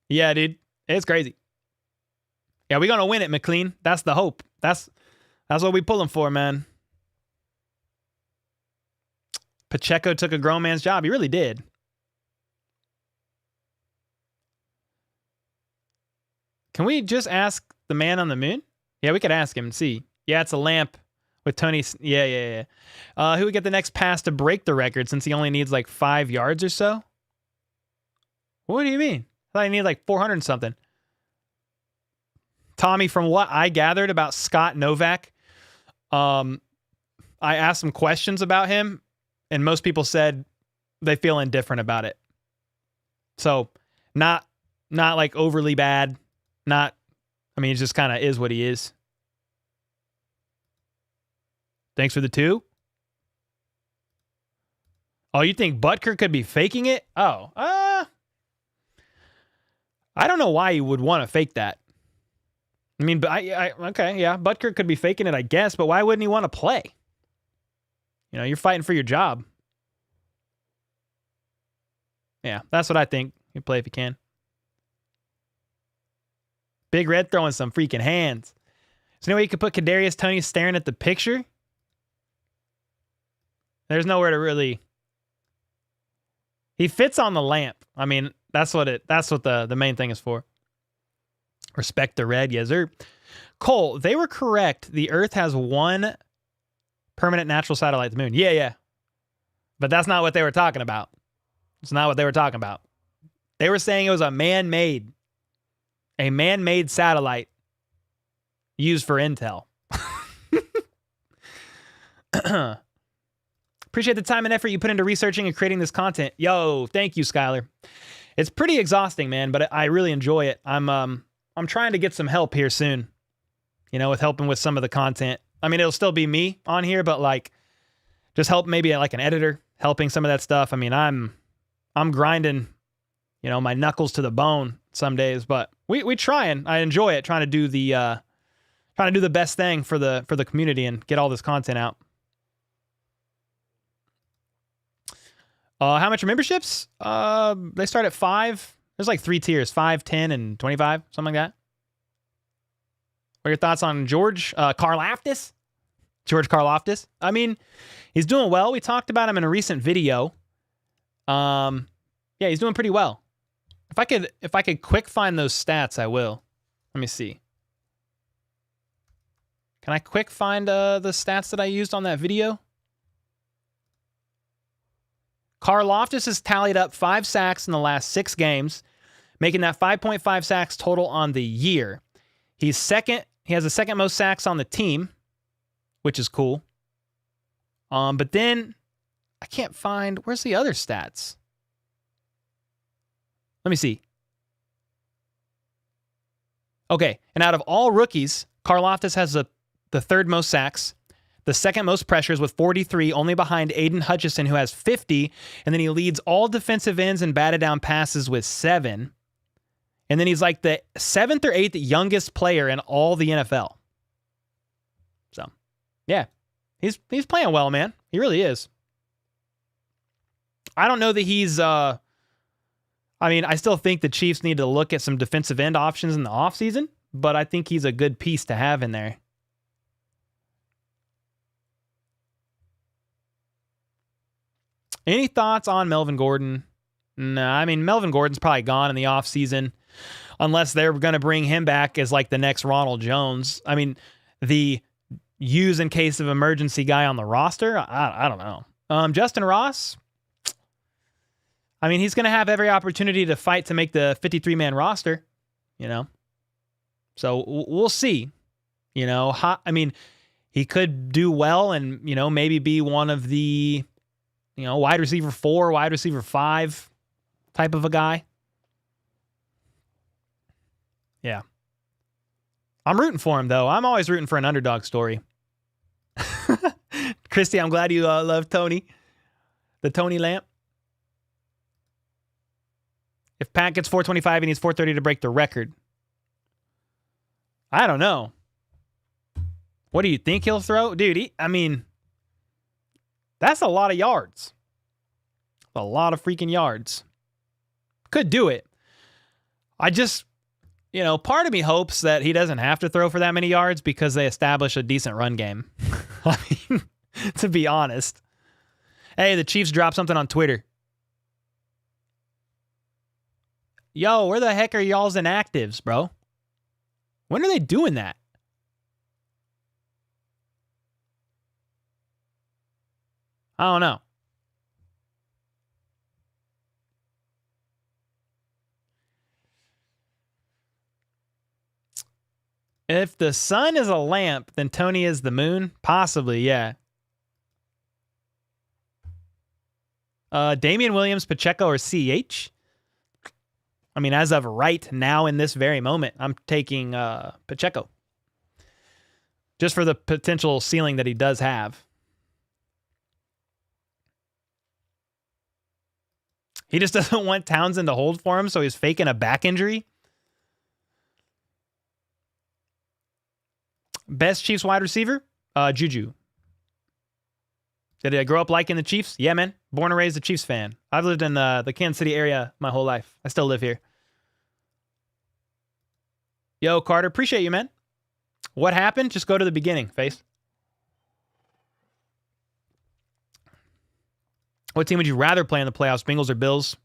S1: Yeah, dude. It's crazy. Yeah, we're gonna win it, McLean. That's the hope. That's what we pulling for, man. Pacheco took a grown man's job. He really did. Can we just ask the man on the moon? Yeah, we could ask him and see. Yeah, it's a lamp with Tony. Yeah. Who would get the next pass to break the record since he only needs like 5 yards or so? What do you mean? I thought he needed like 400 and something. Tommy, from what I gathered about Scott Novak, I asked some questions about him, and most people said they feel indifferent about it. So, not like overly bad. It just kind of is what he is. Thanks for the 2. Oh, you think Butker could be faking it? Oh, I don't know why you would want to fake that. I mean, but okay, yeah, Butker could be faking it, I guess, but why wouldn't he want to play? You know, you're fighting for your job. Yeah, that's what I think. You play if you can. Big Red throwing some freaking hands. Is there any way you could put Kadarius Toney staring at the picture? There's nowhere to really. He fits on the lamp. I mean, that's what the main thing is for. Respect the red, yes, sir. Cole, they were correct. The Earth has one permanent natural satellite, the moon. Yeah. But that's not what they were talking about. It's not what they were talking about. They were saying it was a man-made satellite used for intel. Appreciate the time and effort you put into researching and creating this content. Yo, thank you, Skylar. It's pretty exhausting, man, but I really enjoy it. I'm trying to get some help here soon, with helping with some of the content. I mean, it'll still be me on here, but like just help maybe like an editor helping some of that stuff. I mean, I'm grinding, my knuckles to the bone some days, but we trying. I enjoy it, trying to do the best thing for the community and get all this content out. How much are memberships? They start at 5. There's like 3 tiers, 5, 10, and 25, something like that. What are your thoughts on George Karlaftis? George Karlaftis? I mean, he's doing well. We talked about him in a recent video. Yeah, he's doing pretty well. If I could quick find those stats, I will. Let me see. Can I quick find the stats that I used on that video? Karlaftis has tallied up 5 sacks in the last 6 games, making that 5.5 sacks total on the year. He's second. He has the second most sacks on the team, which is cool. But then I can't find, where's the other stats? Let me see. Okay, and out of all rookies, Karlaftis has the third most sacks, the second most pressures with 43, only behind Aiden Hutchinson, who has 50, and then he leads all defensive ends and batted down passes with 7. And then he's like the 7th or 8th youngest player in all the NFL. So, yeah, he's playing well, man. He really is. I don't know that he's. I still think the Chiefs need to look at some defensive end options in the offseason, but I think he's a good piece to have in there. Any thoughts on Melvin Gordon? No, Melvin Gordon's probably gone in the offseason unless they're going to bring him back as like the next Ronald Jones. The use in case of emergency guy on the roster. I don't know. Justin Ross. He's going to have every opportunity to fight to make the 53-man roster, So we'll see. He could do well and, maybe be one of the, wide receiver 4, wide receiver 5 type of a guy. Yeah. I'm rooting for him, though. I'm always rooting for an underdog story. Christy, I'm glad you love Tony. The Tony lamp. If Pat gets 425, he needs 430 to break the record. I don't know. What do you think he'll throw? Dude, that's a lot of yards. A lot of freaking yards. Could do it. I just, part of me hopes that he doesn't have to throw for that many yards because they establish a decent run game. I mean, to be honest. Hey, the Chiefs dropped something on Twitter. Yo, where the heck are y'all's inactives, bro? When are they doing that? I don't know. If the sun is a lamp, then Tony is the moon? Possibly, yeah. Damian Williams, Pacheco, or CH? I mean, as of right now in this very moment, I'm taking Pacheco. Just for the potential ceiling that he does have. He just doesn't want Townsend to hold for him, so he's faking a back injury. Best Chiefs wide receiver? Juju. Did I grow up liking the Chiefs? Yeah, man. Born and raised a Chiefs fan. I've lived in the Kansas City area my whole life. I still live here. Yo, Carter, appreciate you, man. What happened? Just go to the beginning, Face. What team would you rather play in the playoffs, Bengals or Bills?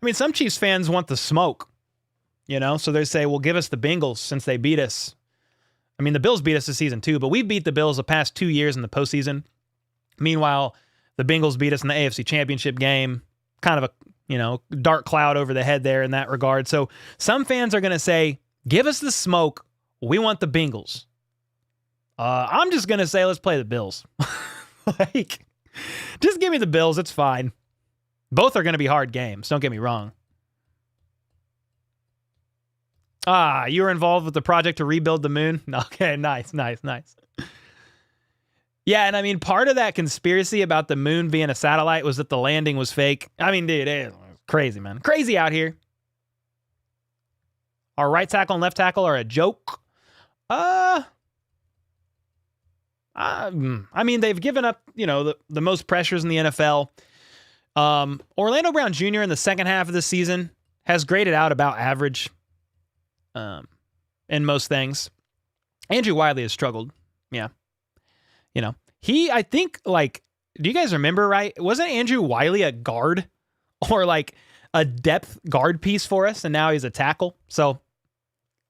S1: I mean, some Chiefs fans want the smoke, so they say, well, give us the Bengals since they beat us. I mean, the Bills beat us this season too, but we beat the Bills the past 2 years in the postseason. Meanwhile, the Bengals beat us in the AFC Championship game. Kind of a, dark cloud over the head there in that regard. So some fans are going to say, give us the smoke. We want the Bengals. I'm just going to say, let's play the Bills. Just give me the Bills. It's fine. Both are going to be hard games. Don't get me wrong. You were involved with the project to rebuild the moon? Okay, nice. Yeah, and I mean, part of that conspiracy about the moon being a satellite was that the landing was fake. I mean, dude, it's crazy, man. Crazy out here. Our right tackle and left tackle are a joke. I mean, they've given up, the most pressures in the NFL. Orlando Brown Jr. in the second half of the season has graded out about average in most things. Andrew Wiley has struggled. Yeah. I think, do you guys remember, right? Wasn't Andrew Wiley a guard or a depth guard piece for us? And now he's a tackle. So,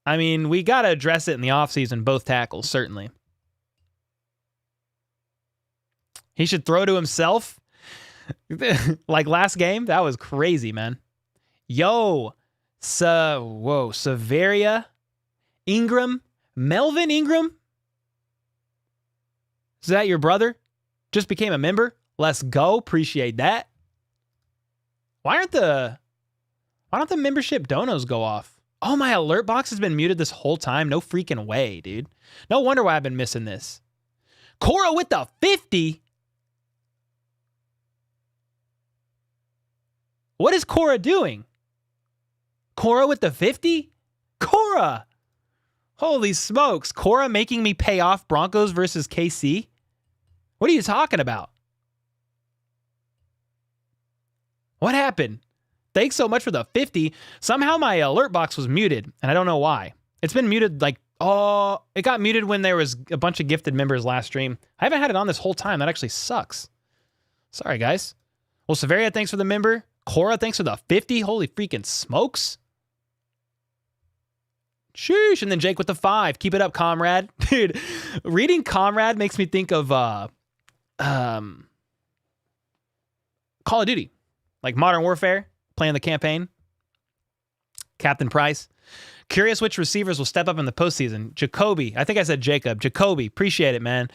S1: I mean, we got to address it in the offseason, both tackles, certainly. He should throw to himself. Last game, that was crazy, man. Yo, Severia, Ingram, Melvin Ingram. Is that your brother? Just became a member? Let's go. Appreciate that. Why don't the membership donos go off? Oh, my alert box has been muted this whole time. No freaking way, dude. No wonder why I've been missing this. Cora with the 50. What is Cora doing? Cora with the 50? Cora! Holy smokes. Cora making me pay off Broncos versus KC? What are you talking about? What happened? Thanks so much for the 50. Somehow my alert box was muted, and I don't know why. It's been muted it got muted when there was a bunch of gifted members last stream. I haven't had it on this whole time. That actually sucks. Sorry, guys. Well, Severia, thanks for the member. Cora, thanks for the 50. Holy freaking smokes. Sheesh. And then Jake with the 5. Keep it up, comrade. Dude, reading comrade makes me think of Call of Duty. Modern Warfare, playing the campaign. Captain Price. Curious which receivers will step up in the postseason. Jacoby. I think I said Jacob. Jacoby. Appreciate it, man.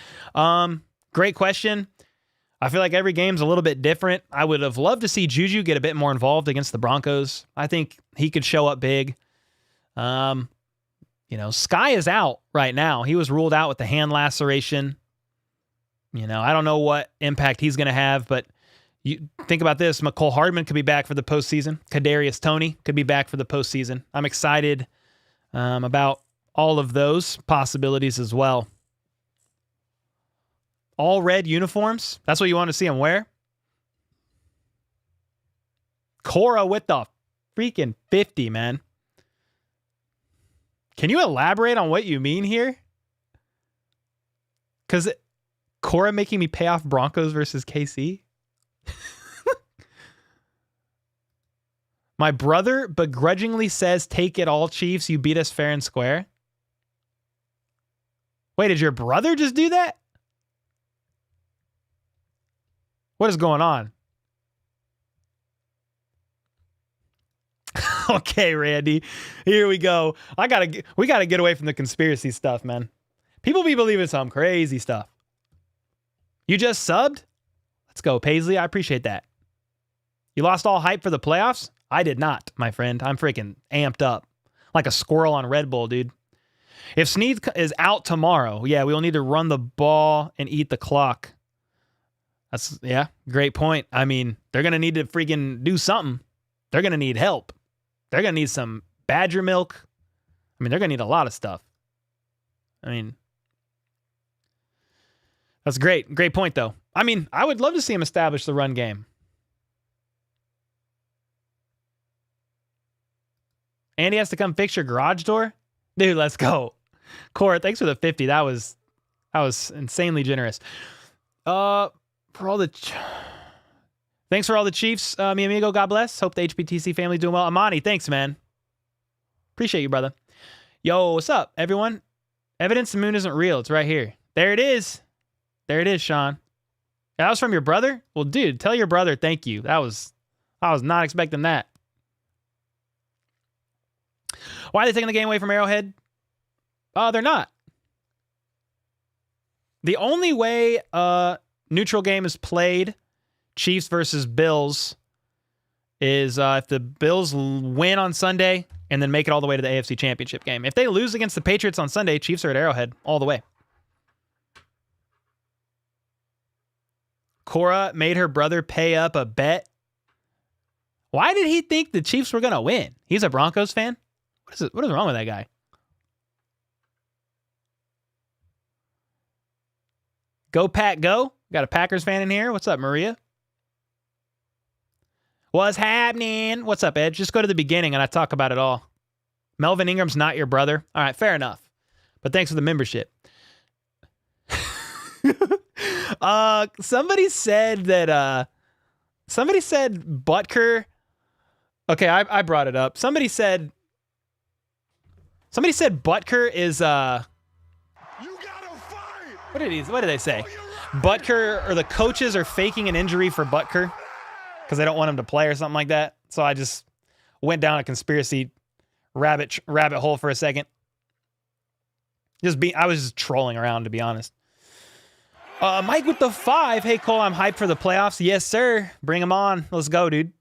S1: Great question. I feel like every game's a little bit different. I would have loved to see Juju get a bit more involved against the Broncos. I think he could show up big. Sky is out right now. He was ruled out with the hand laceration. I don't know what impact he's going to have, but you think about this. McCole Hardman could be back for the postseason. Kadarius Toney could be back for the postseason. I'm excited about all of those possibilities as well. All red uniforms. That's what you want to see them wear. Cora with the freaking 50, man. Can you elaborate on what you mean here? Because Cora making me pay off Broncos versus KC? My brother begrudgingly says, take it all, Chiefs. You beat us fair and square. Wait, did your brother just do that? What is going on? Okay, Randy. Here we go. We gotta get away from the conspiracy stuff, man. People be believing some crazy stuff. You just subbed? Let's go, Paisley. I appreciate that. You lost all hype for the playoffs? I did not, my friend. I'm freaking amped up. Like a squirrel on Red Bull, dude. If Snead is out tomorrow, yeah, we will need to run the ball and eat the clock. Yeah, great point. I mean, they're going to need to freaking do something. They're going to need help. They're going to need some Badger milk. I mean, they're going to need a lot of stuff. I mean, that's great. Great point, though. I mean, I would love to see him establish the run game. And he has to come fix your garage door? Dude, let's go. Cora, thanks for the 50. That was insanely generous. Thanks for all the Chiefs, mi amigo. God bless. Hope the HBTC family's doing well. Amani, thanks, man. Appreciate you, brother. Yo, what's up, everyone? Evidence the moon isn't real. It's right here. There it is. There it is, Sean. That was from your brother? Well, dude, tell your brother thank you. I was not expecting that. Why are they taking the game away from Arrowhead? They're not. The only way neutral game is played, Chiefs versus Bills, is if the Bills win on Sunday and then make it all the way to the AFC Championship game. If they lose against the Patriots on Sunday, Chiefs are at Arrowhead all the way. Cora made her brother pay up a bet. Why did he think the Chiefs were going to win? He's a Broncos fan? What is wrong with that guy? Go Pack Go. Got a Packers fan in here. What's up, Maria? What's happening? What's up, Ed? Just go to the beginning and I talk about it all. Melvin Ingram's not your brother. All right, fair enough. But thanks for the membership. Somebody said Butker. Okay, I brought it up. Somebody said Butker is
S3: You gotta fight.
S1: What did they say? Butker or the coaches are faking an injury for Butker because they don't want him to play or something like that. So I just went down a conspiracy rabbit hole for a second. I was just trolling around, to be honest. Mike with the 5. Hey Cole, I'm hyped for the playoffs. Yes, sir. Bring them on. Let's go, dude.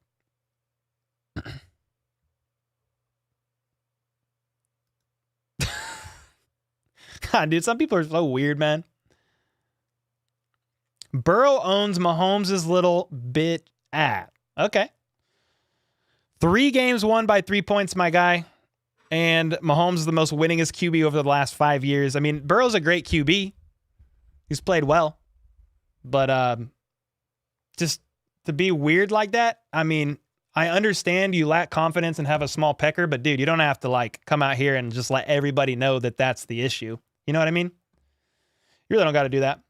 S1: God, dude, some people are so weird, man. Burrow owns Mahomes' little bit at. Okay. 3 games won by 3 points, my guy. And Mahomes is the most winningest QB over the last 5 years. I mean, Burrow's a great QB. He's played well. But just to be weird like that, I mean, I understand you lack confidence and have a small pecker, but dude, you don't have to come out here and just let everybody know that that's the issue. You know what I mean? You really don't got to do that.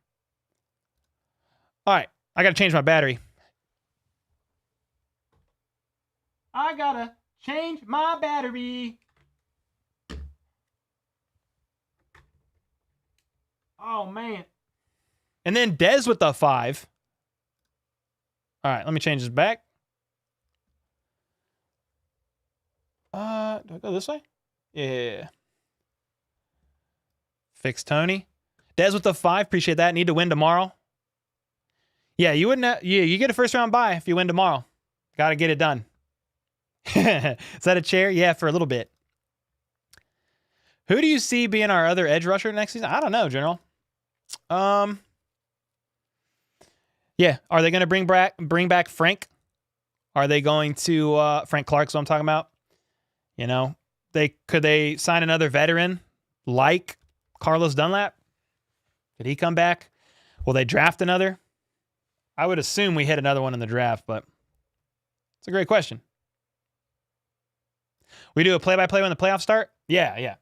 S1: All right, I got to change my battery. I got to change my battery. Oh, man. And then Dez with the 5. All right, let me change this back. Do I go this way? Yeah. Fix Tony. Dez with the 5. Appreciate that. Need to win tomorrow. Yeah, you wouldn't. You get a first round bye if you win tomorrow. Got to get it done. Is that a chair? Yeah, for a little bit. Who do you see being our other edge rusher next season? I don't know, General. Yeah, are they going to bring back Frank? Are they going to Frank Clark's what I'm talking about? You know, could they sign another veteran like Carlos Dunlap? Could he come back? Will they draft another? I would assume we hit another one in the draft, but it's a great question. We do a play-by-play when the playoffs start? Yeah.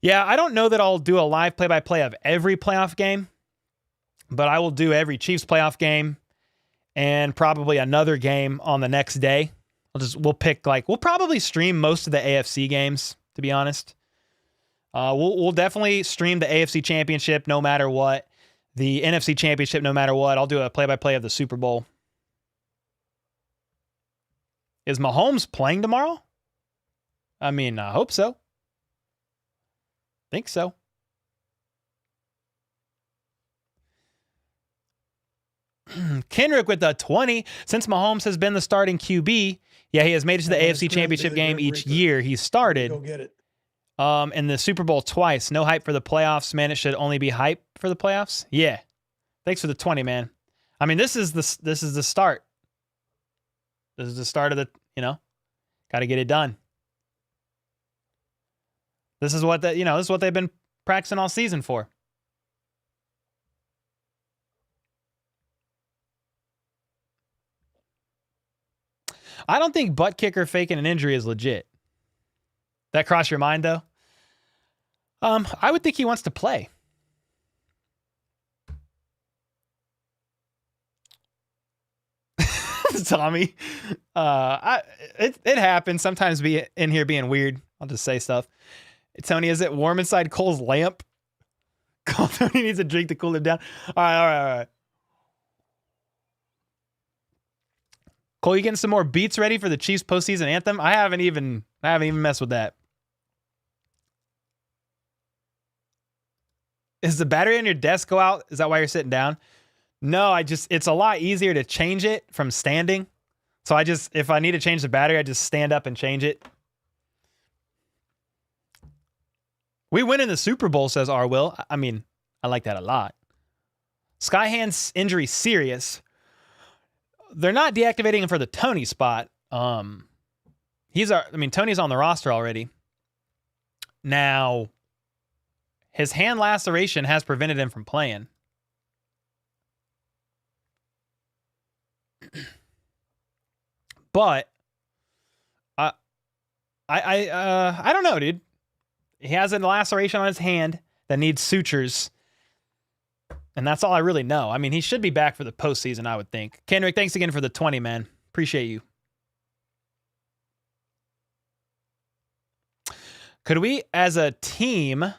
S1: Yeah, I don't know that I'll do a live play-by-play of every playoff game, but I will do every Chiefs playoff game and probably another game on the next day. We'll probably stream most of the AFC games, to be honest. We'll definitely stream the AFC Championship no matter what. The NFC Championship no matter what. I'll do a play-by-play of the Super Bowl. Is Mahomes playing tomorrow? I mean, I hope so. Think so. Kendrick with the 20. Since Mahomes has been the starting QB, yeah, he has made it to the AFC Championship game each year he started.
S2: Go get it.
S1: In the Super Bowl twice. No hype for the playoffs, man. It should only be hype for the playoffs. Yeah. Thanks for the 20, man. I mean, this is the start. This is the start of the, got to get it done. This is what this is what they've been practicing all season for. I don't think butt kicker faking an injury is legit. That crossed your mind, though? I would think he wants to play. Tommy. It happens. Sometimes be in here being weird. I'll just say stuff. Tony, is it warm inside Cole's lamp? Tony needs a drink to cool him down. All right. Cole, you getting some more beats ready for the Chiefs postseason anthem? I haven't even messed with that. Is the battery on your desk go out? Is that why you're sitting down? No, it's a lot easier to change it from standing. So if I need to change the battery, I just stand up and change it. We win in the Super Bowl, says R. Will. I mean, I like that a lot. Skyhand's injury serious. They're not deactivating him for the Tony spot. Tony's on the roster already. Now, his hand laceration has prevented him from playing. But I don't know, dude. He has a laceration on his hand that needs sutures. And that's all I really know. I mean, he should be back for the postseason, I would think. Kendrick, thanks again for the 20, man. Appreciate you. Could we, as a team,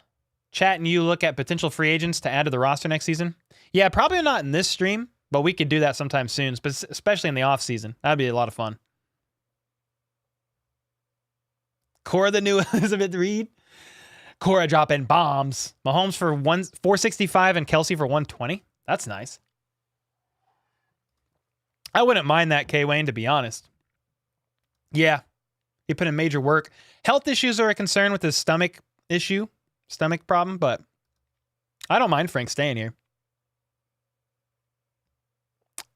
S1: Chat and you look at potential free agents to add to the roster next season? Yeah, probably not in this stream, but we could do that sometime soon, especially in the offseason. That'd be a lot of fun. Cora, the new Elizabeth Reed. Cora dropping bombs. Mahomes for 465 and Kelsey for 120. That's nice. I wouldn't mind that, K-Wayne, to be honest. Yeah, he put in major work. Health issues are a concern with his stomach problem, but I don't mind Frank staying here.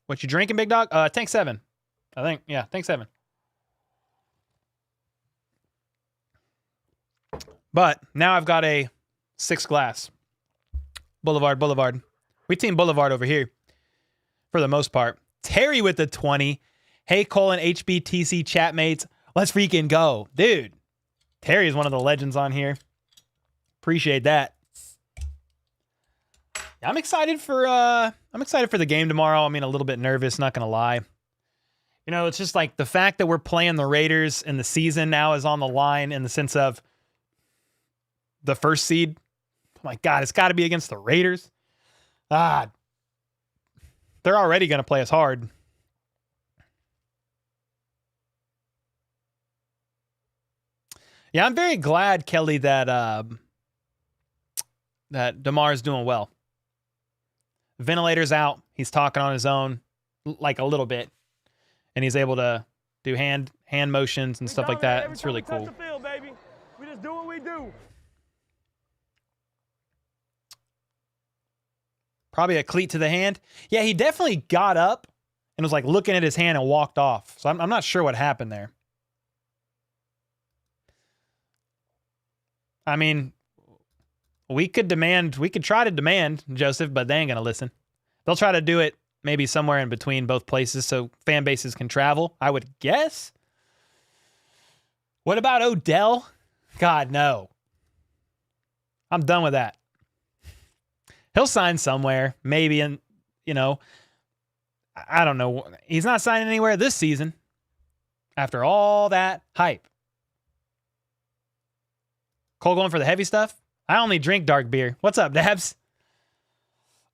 S1: What you drinking, big dog? Tank 7. I think, yeah, Tank 7. But now I've got a 6 glass. Boulevard. We team Boulevard over here for the most part. Terry with the 20. Hey, Cole and HBTC chatmates. Let's freaking go. Dude, Terry is one of the legends on here. Appreciate that. Yeah, I'm excited for the game tomorrow. I mean, a little bit nervous, not going to lie. You know, it's just like the fact that we're playing the Raiders and the season now is on the line in the sense of the first seed. Oh my God, it's got to be against the Raiders. They're already going to play us hard. Yeah, I'm very glad, Kelly, that Damar is doing well. Ventilator's out. He's talking on his own, like a little bit, and he's able to do hand motions and stuff like that. It's really cool.
S3: Field, baby. We just do what we do.
S1: Probably a cleat to the hand. Yeah, he definitely got up and was like looking at his hand and walked off. So I'm not sure what happened there. I mean, we could try to demand, Joseph, but they ain't going to listen. They'll try to do it maybe somewhere in between both places so fan bases can travel, I would guess. What about Odell? God, no. I'm done with that. He'll sign somewhere, maybe in, I don't know. He's not signing anywhere this season after all that hype. Cole going for the heavy stuff? I only drink dark beer. What's up, Dabs?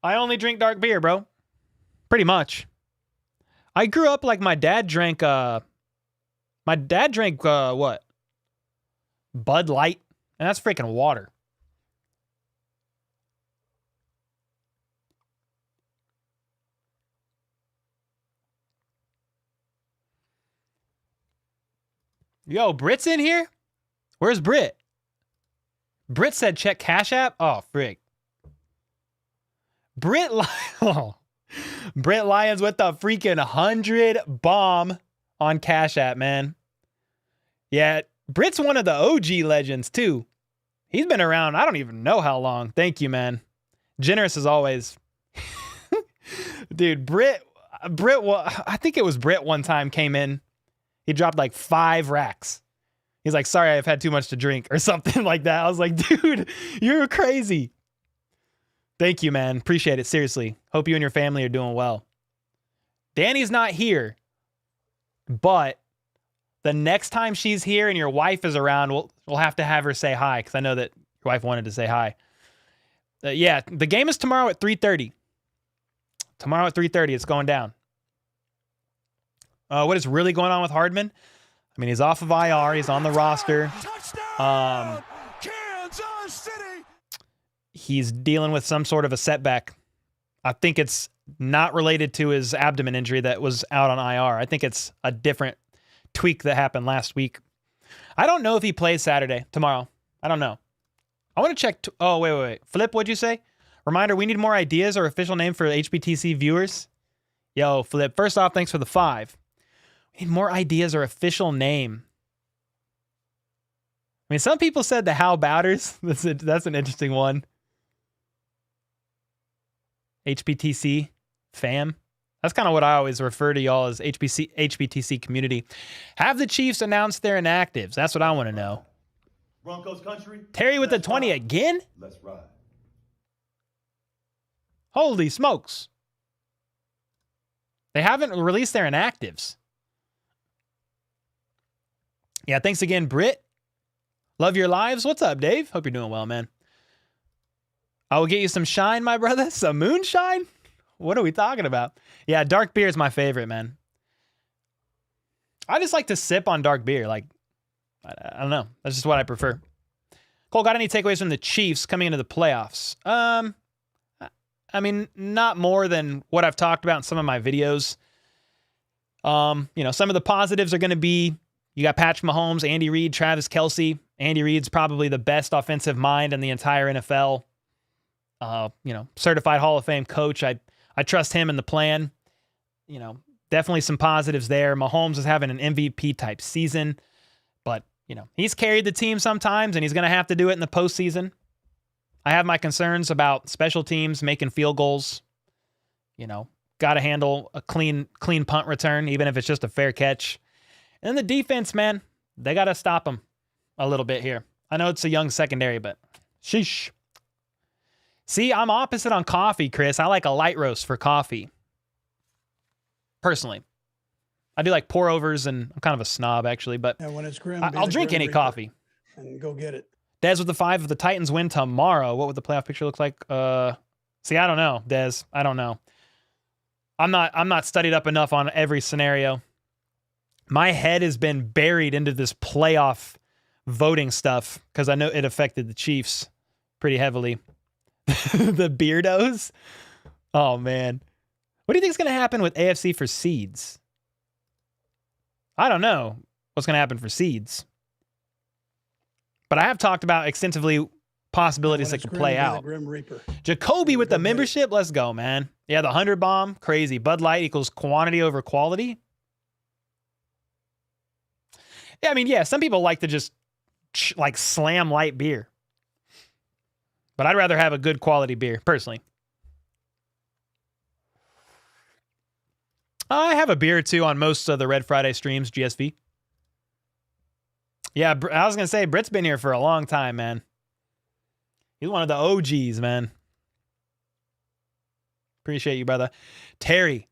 S1: I only drink dark beer, bro. Pretty much. I grew up like my dad drank what? Bud Light. And that's freaking water. Yo, Brit's in here? Where's Brit? Brit said check Cash App? Oh, frick. Brit Lyons with the freaking 100 bomb on Cash App, man. Yeah, Brit's one of the OG legends, too. He's been around, I don't even know how long. Thank you, man. Generous as always. Dude, Brit, I think it was Brit one time came in. He dropped like 5 racks. He's like, sorry, I've had too much to drink or something like that. I was like, dude, you're crazy. Thank you, man. Appreciate it. Seriously. Hope you and your family are doing well. Danny's not here, but the next time she's here and your wife is around, we'll have to have her say hi because I know that your wife wanted to say hi. Yeah, the game is tomorrow at 3:30. Tomorrow at 3:30, it's going down. What is really going on with Hardman? I mean, he's off of IR. He's on the roster. Touchdown! Kansas City! He's dealing with some sort of a setback. I think it's not related to his abdomen injury that was out on IR. I think it's a different tweak that happened last week. I don't know if he plays tomorrow. I don't know. I want to check. Oh, wait. Flip, what'd you say? Reminder, we need more ideas or official name for HBTC viewers. Yo, Flip, first off, thanks for the 5. We need more ideas or official name. I mean, some people said the How Bouters. That's an interesting one. HBTC fam. That's kind of what I always refer to y'all as HBTC community. Have the Chiefs announced their inactives? That's what I want to know.
S3: Broncos country.
S1: Terry with the 20 again?
S3: Let's ride.
S1: Holy smokes. They haven't released their inactives. Yeah, thanks again, Britt. Love your lives. What's up, Dave? Hope you're doing well, man. I will get you some shine, my brother. Some moonshine? What are we talking about? Yeah, dark beer is my favorite, man. I just like to sip on dark beer. Like, I don't know. That's just what I prefer. Cole, got any takeaways from the Chiefs coming into the playoffs? I mean, not more than what I've talked about in some of my videos. Some of the positives are going to be you got Patrick Mahomes, Andy Reid, Travis Kelsey. Andy Reid's probably the best offensive mind in the entire NFL. Certified Hall of Fame coach. I trust him in the plan. Definitely some positives there. Mahomes is having an MVP type season, but he's carried the team sometimes and he's going to have to do it in the postseason. I have my concerns about special teams making field goals. Got to handle a clean punt return, even if it's just a fair catch. And the defense, man, they got to stop them a little bit here. I know it's a young secondary, but sheesh. See, I'm opposite on coffee, Chris. I like a light roast for coffee. Personally. I do like pour-overs, and I'm kind of a snob, actually, but
S2: when it's grim,
S1: I'll drink any coffee.
S2: And go get it.
S1: Dez with the 5. If the Titans win tomorrow, what would the playoff picture look like? See, I don't know, Dez. I don't know. I'm not studied up enough on every scenario. My head has been buried into this playoff voting stuff because I know it affected the Chiefs pretty heavily. The beardos? Oh, man. What do you think is going to happen with AFC for seeds? I don't know what's going to happen for seeds. But I have talked about extensively possibilities that could play out.
S2: Grim Reaper.
S1: Jacoby with the membership. Let's go, man. Yeah, the 100 bomb. Crazy. Bud Light equals quantity over quality. Yeah, I mean, yeah, some people like to just slam light beer. But I'd rather have a good quality beer, personally. I have a beer or two on most of the Red Friday streams, GSV. Yeah, I was going to say, Britt's been here for a long time, man. He's one of the OGs, man. Appreciate you, brother. Terry,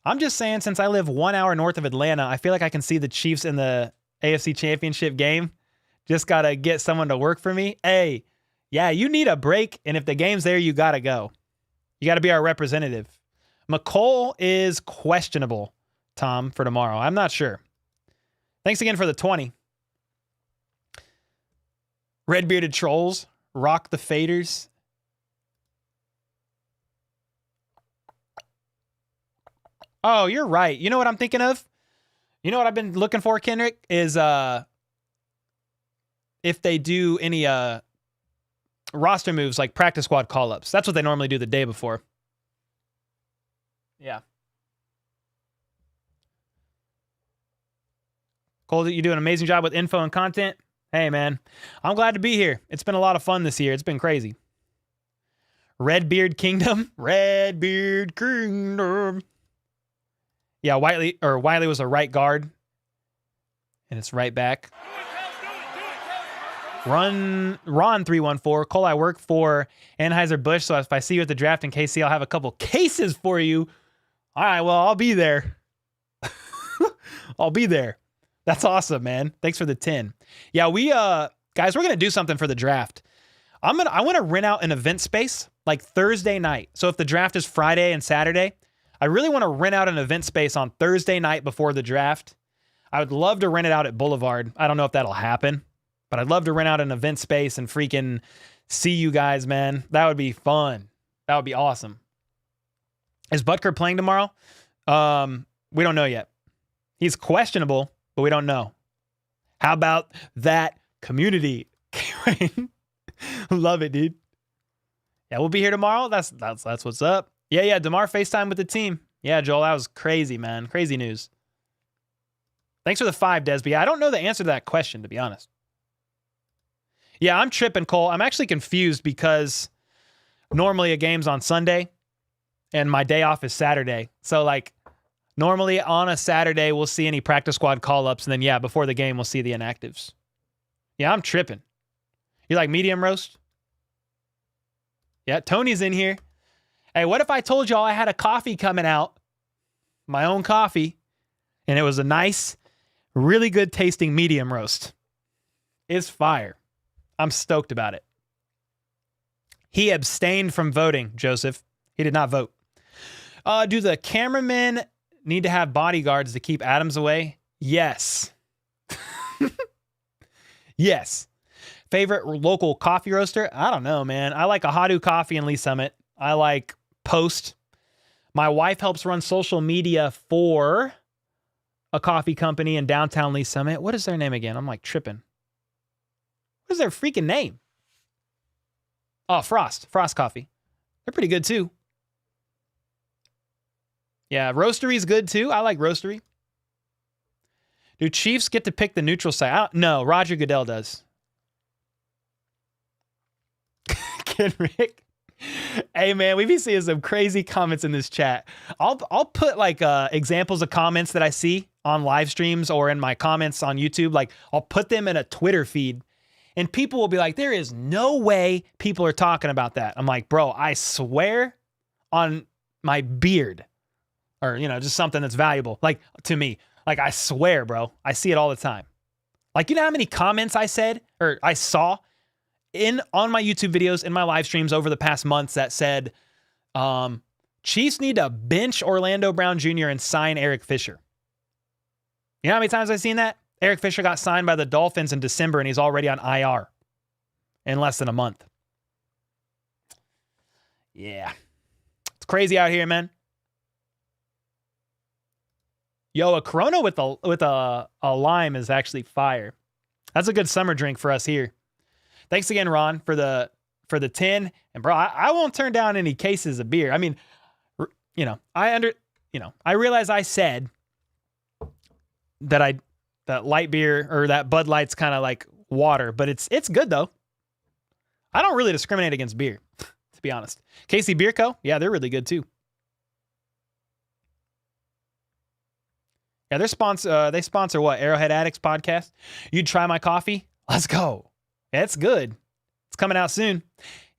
S1: I'm just saying, since I live 1 hour north of Atlanta, I feel like I can see the Chiefs in the AFC Championship game. Just got to get someone to work for me. Hey, yeah, you need a break, and if the game's there, you got to go. You got to be our representative. McCole is questionable, Tom, for tomorrow. I'm not sure. Thanks again for the 20. Red Bearded Trolls, rock the faders. Oh, you're right. You know what I'm thinking of? You know what I've been looking for, Kendrick? Is if they do any roster moves like practice squad call-ups. That's what they normally do the day before. Yeah. Cole, you do an amazing job with info and content. Hey, man. I'm glad to be here. It's been a lot of fun this year. It's been crazy. Redbeard Kingdom. Redbeard Kingdom. Yeah, Wiley was a right guard. And it's right back. Ron 314. Cole, I work for Anheuser-Busch, so if I see you at the draft in KC, I'll have a couple cases for you. All right, well, I'll be there. I'll be there. That's awesome, man. Thanks for the 10. Yeah, we guys, we're gonna do something for the draft. I want to rent out an event space like Thursday night. So if the draft is Friday and Saturday, I really want to rent out an event space on Thursday night before the draft. I would love to rent it out at Boulevard. I don't know if that'll happen, but I'd love to rent out an event space and freaking see you guys, man. That would be fun. That would be awesome. Is Butker playing tomorrow? We don't know yet. He's questionable, but we don't know. How about that community? Love it, dude. Yeah, we'll be here tomorrow. That's what's up. Yeah, Damar FaceTime with the team. Yeah, Joel, that was crazy, man. Crazy news. Thanks for the 5, Desby. I don't know the answer to that question, to be honest. Yeah, I'm tripping, Cole. I'm actually confused because normally a game's on Sunday and my day off is Saturday. So, like, normally on a Saturday, we'll see any practice squad call-ups, and then, yeah, before the game, we'll see the inactives. Yeah, I'm tripping. You like medium roast? Yeah, Tony's in here. Hey, what if I told y'all I had a coffee coming out, my own coffee, and it was a nice, really good tasting medium roast? It's fire. I'm stoked about it. He abstained from voting, Joseph. He did not vote. Do the cameramen need to have bodyguards to keep Adams away? Yes. Yes. Favorite local coffee roaster? I don't know, man. I like a Hadu Coffee in Lee Summit. I like Post. My wife helps run social media for a coffee company in downtown Lee Summit. What is their name again? I'm like tripping. What is their freaking name? Oh, Frost. Frost Coffee. They're pretty good too. Yeah, Roastery's good too. I like Roastery. Do Chiefs get to pick the neutral side? No, Roger Goodell does. Kid Rick. Hey man, we be seeing some crazy comments in this chat. I'll put like examples of comments that I see on live streams or in my comments on YouTube. Like I'll put them in a Twitter feed, and people will be like, "There is no way people are talking about that." I'm like, "Bro, I swear on my beard, or just something that's valuable, like to me. Like I swear, bro, I see it all the time. Like you know how many comments I said or I saw on my YouTube videos, in my live streams over the past months that said, Chiefs need to bench Orlando Brown Jr. and sign Eric Fisher. You know how many times I've seen that? Eric Fisher got signed by the Dolphins in December and he's already on IR in less than a month. Yeah. It's crazy out here, man. Yo, a Corona with a lime is actually fire. That's a good summer drink for us here. Thanks again, Ron, for the 10. And bro, I won't turn down any cases of beer. I mean, I realize I said that light beer or that Bud Light's kind of like water, but it's good though. I don't really discriminate against beer, to be honest. Casey Beer Co. Yeah, they're really good too. Yeah, they sponsor what? Arrowhead Addicts podcast. You'd try my coffee? Let's go. Yeah, it's good. It's coming out soon.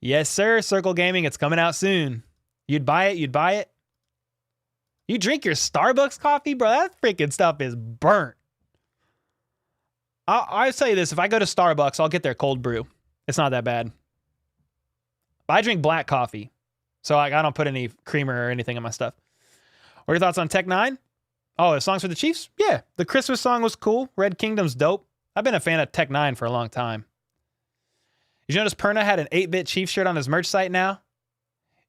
S1: Yes, sir. Circle Gaming. It's coming out soon. You'd buy it. You'd buy it. You drink your Starbucks coffee, bro? That freaking stuff is burnt. I'll tell you this. If I go to Starbucks, I'll get their cold brew. It's not that bad. But I drink black coffee. So like, I don't put any creamer or anything in my stuff. What are your thoughts on Tech 9? Oh, the songs for the Chiefs? Yeah. The Christmas song was cool. Red Kingdom's dope. I've been a fan of Tech 9 for a long time. Did you notice Perna had an 8-bit Chiefs shirt on his merch site now?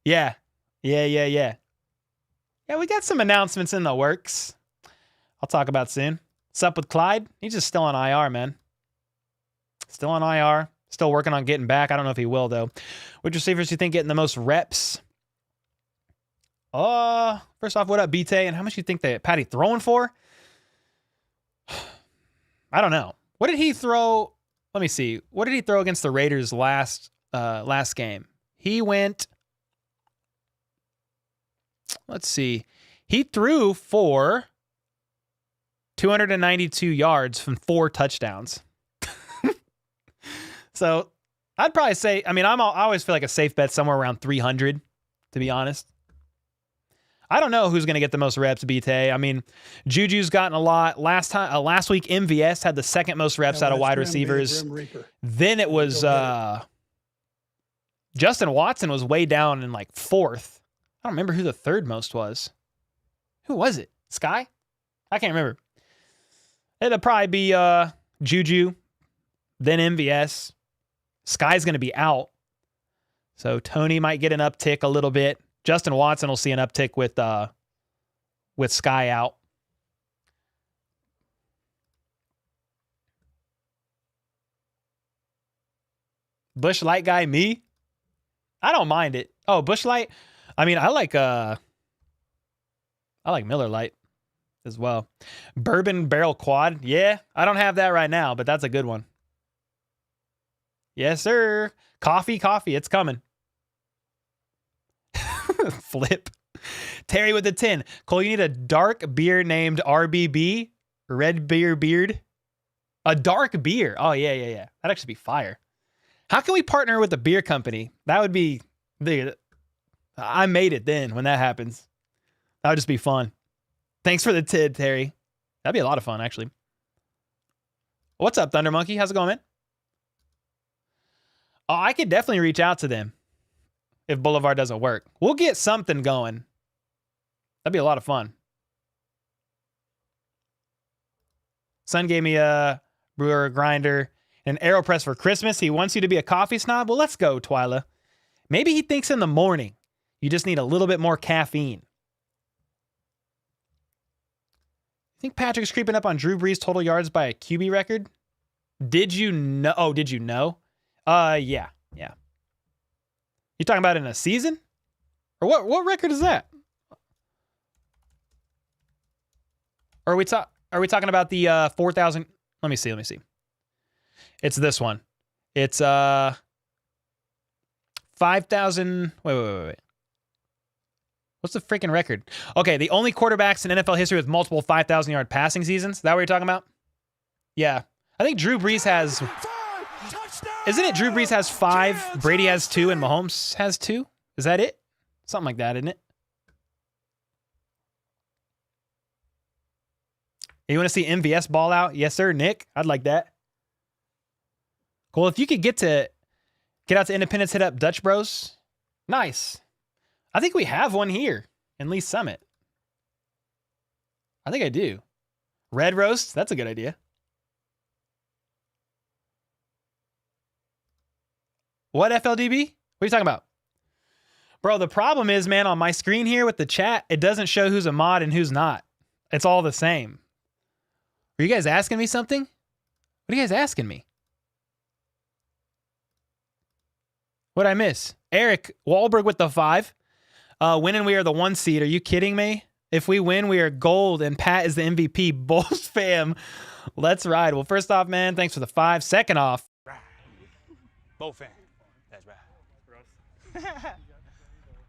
S1: Yeah. Yeah, we got some announcements in the works. I'll talk about soon. What's up with Clyde? He's just still on IR, man. Still on IR. Still working on getting back. I don't know if he will, though. Which receivers do you think getting the most reps? First off, what up, BT? And how much do you think that Patty throwing for? I don't know. What did he throw? Let me see. What did he throw against the Raiders last game? He went... Let's see. He threw for 292 yards from 4 touchdowns. So I'd probably say, I always feel like a safe bet somewhere around 300, to be honest. I don't know who's going to get the most reps, BT. Juju's gotten a lot. Last week, MVS had the second most reps out of wide receivers. Then it was Justin Watson was way down in like 4th. I don't remember who the third most was. Who was it? Sky? I can't remember. It'll probably be Juju, then MVS. Sky's going to be out. So Tony might get an uptick a little bit. Justin Watson will see an uptick with Sky out. Bush Light guy, me? I don't mind it. Oh, Bush Light? I like Miller Lite as well. Bourbon Barrel Quad. Yeah, I don't have that right now, but that's a good one. Yes, sir. Coffee. It's coming. Flip. Terry with the 10. Cole, you need a dark beer named RBB. Red beer beard. A dark beer. Oh, yeah. That'd actually be fire. How can we partner with a beer company? That would be... I made it then when that happens. That would just be fun. Thanks for the tid, Terry. That'd be a lot of fun, actually. What's up, Thunder Monkey? How's it going, man? Oh, I could definitely reach out to them if Boulevard doesn't work. We'll get something going. That'd be a lot of fun. Son gave me a brewer grinder and an AeroPress for Christmas. He wants you to be a coffee snob. Well, let's go, Twyla. Maybe he thinks in the morning you just need a little bit more caffeine. I think Patrick's creeping up on Drew Brees' total yards by a QB record. Did you know? Oh, did you know? Yeah. You talking about in a season? Or what record is that? Or are we talking about the 4,000? Let me see. It's this one. It's 5,000. Wait. What's the freaking record? Okay, the only quarterbacks in NFL history with multiple 5,000-yard passing seasons. Is that what you're talking about? Yeah. I think Drew Brees has... Isn't it Drew Brees has 5, Brady has 2, and Mahomes has 2? Is that it? Something like that, isn't it? You want to see MVS ball out? Yes, sir, Nick. I'd like that. Cool. If you could get out to Independence, hit up Dutch Bros. Nice. I think we have one here in Lee Summit. I think I do. Red Roast. That's a good idea. What FLDB? What are you talking about? Bro, the problem is, man, on my screen here with the chat, it doesn't show who's a mod and who's not. It's all the same. Are you guys asking me something? What are you guys asking me? What'd I miss? Eric Wahlberg with the 5. Winning, we are the 1 seed. Are you kidding me? If we win, we are gold, and Pat is the MVP. Bulls fam. Let's ride. Well, first off, man, thanks for the 5. Second off.
S4: Bull fam. Let's ride.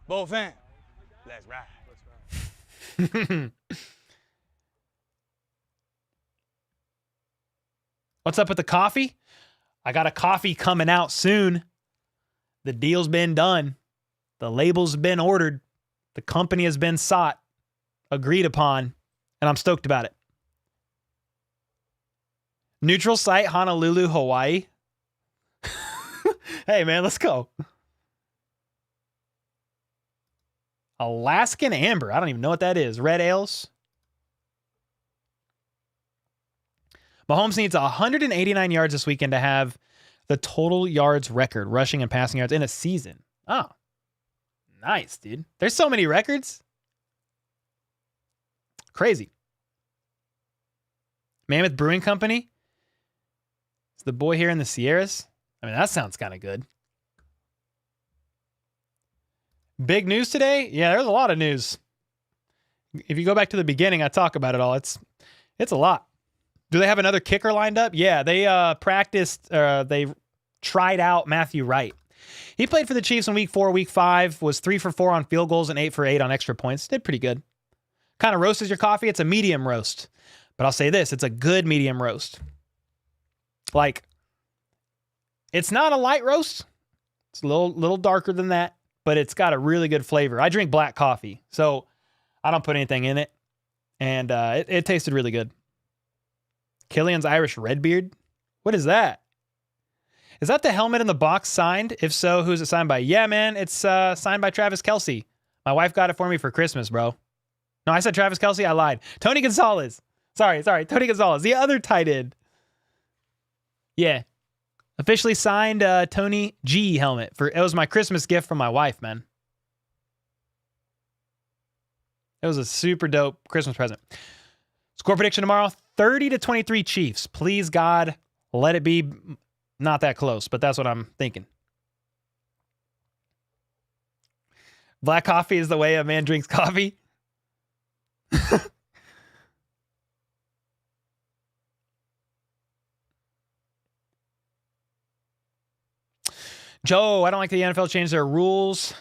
S4: Bull fam. Let's ride.
S1: What's up with the coffee? I got a coffee coming out soon. The deal's been done. The label's been ordered. The company has been sought, agreed upon, and I'm stoked about it. Neutral site, Honolulu, Hawaii. Hey, man, let's go. Alaskan Amber. I don't even know what that is. Red ales. Mahomes needs 189 yards this weekend to have the total yards record, rushing and passing yards in a season. Oh, nice, dude. There's so many records. Crazy. Mammoth Brewing Company. It's the boy here in the Sierras. I mean, that sounds kind of good. Big news today? Yeah, there's a lot of news. If you go back to the beginning, I talk about it all. It's a lot. Do they have another kicker lined up? Yeah, they they tried out Matthew Wright. He played for the Chiefs in week 4, week 5, was 3 for 4 on field goals and 8 for 8 on extra points. Did pretty good. Kind of roast as your coffee. It's a medium roast. But I'll say this, it's a good medium roast. Like, it's not a light roast. It's a little darker than that, but it's got a really good flavor. I drink black coffee, so I don't put anything in it. And it tasted really good. Killian's Irish Redbeard? What is that? Is that the helmet in the box signed? If so, who's it signed by? Yeah, man, it's signed by Travis Kelsey. My wife got it for me for Christmas, bro. No, I said Travis Kelsey. I lied. Tony Gonzalez. Sorry. Tony Gonzalez, the other tight end. Yeah. Officially signed Tony G helmet. It was my Christmas gift from my wife, man. It was a super dope Christmas present. Score prediction tomorrow, 30-23 Chiefs. Please, God, let it be not that close, but that's what I'm thinking. Black coffee is the way a man drinks coffee. Joe, I don't like the NFL changed their rules.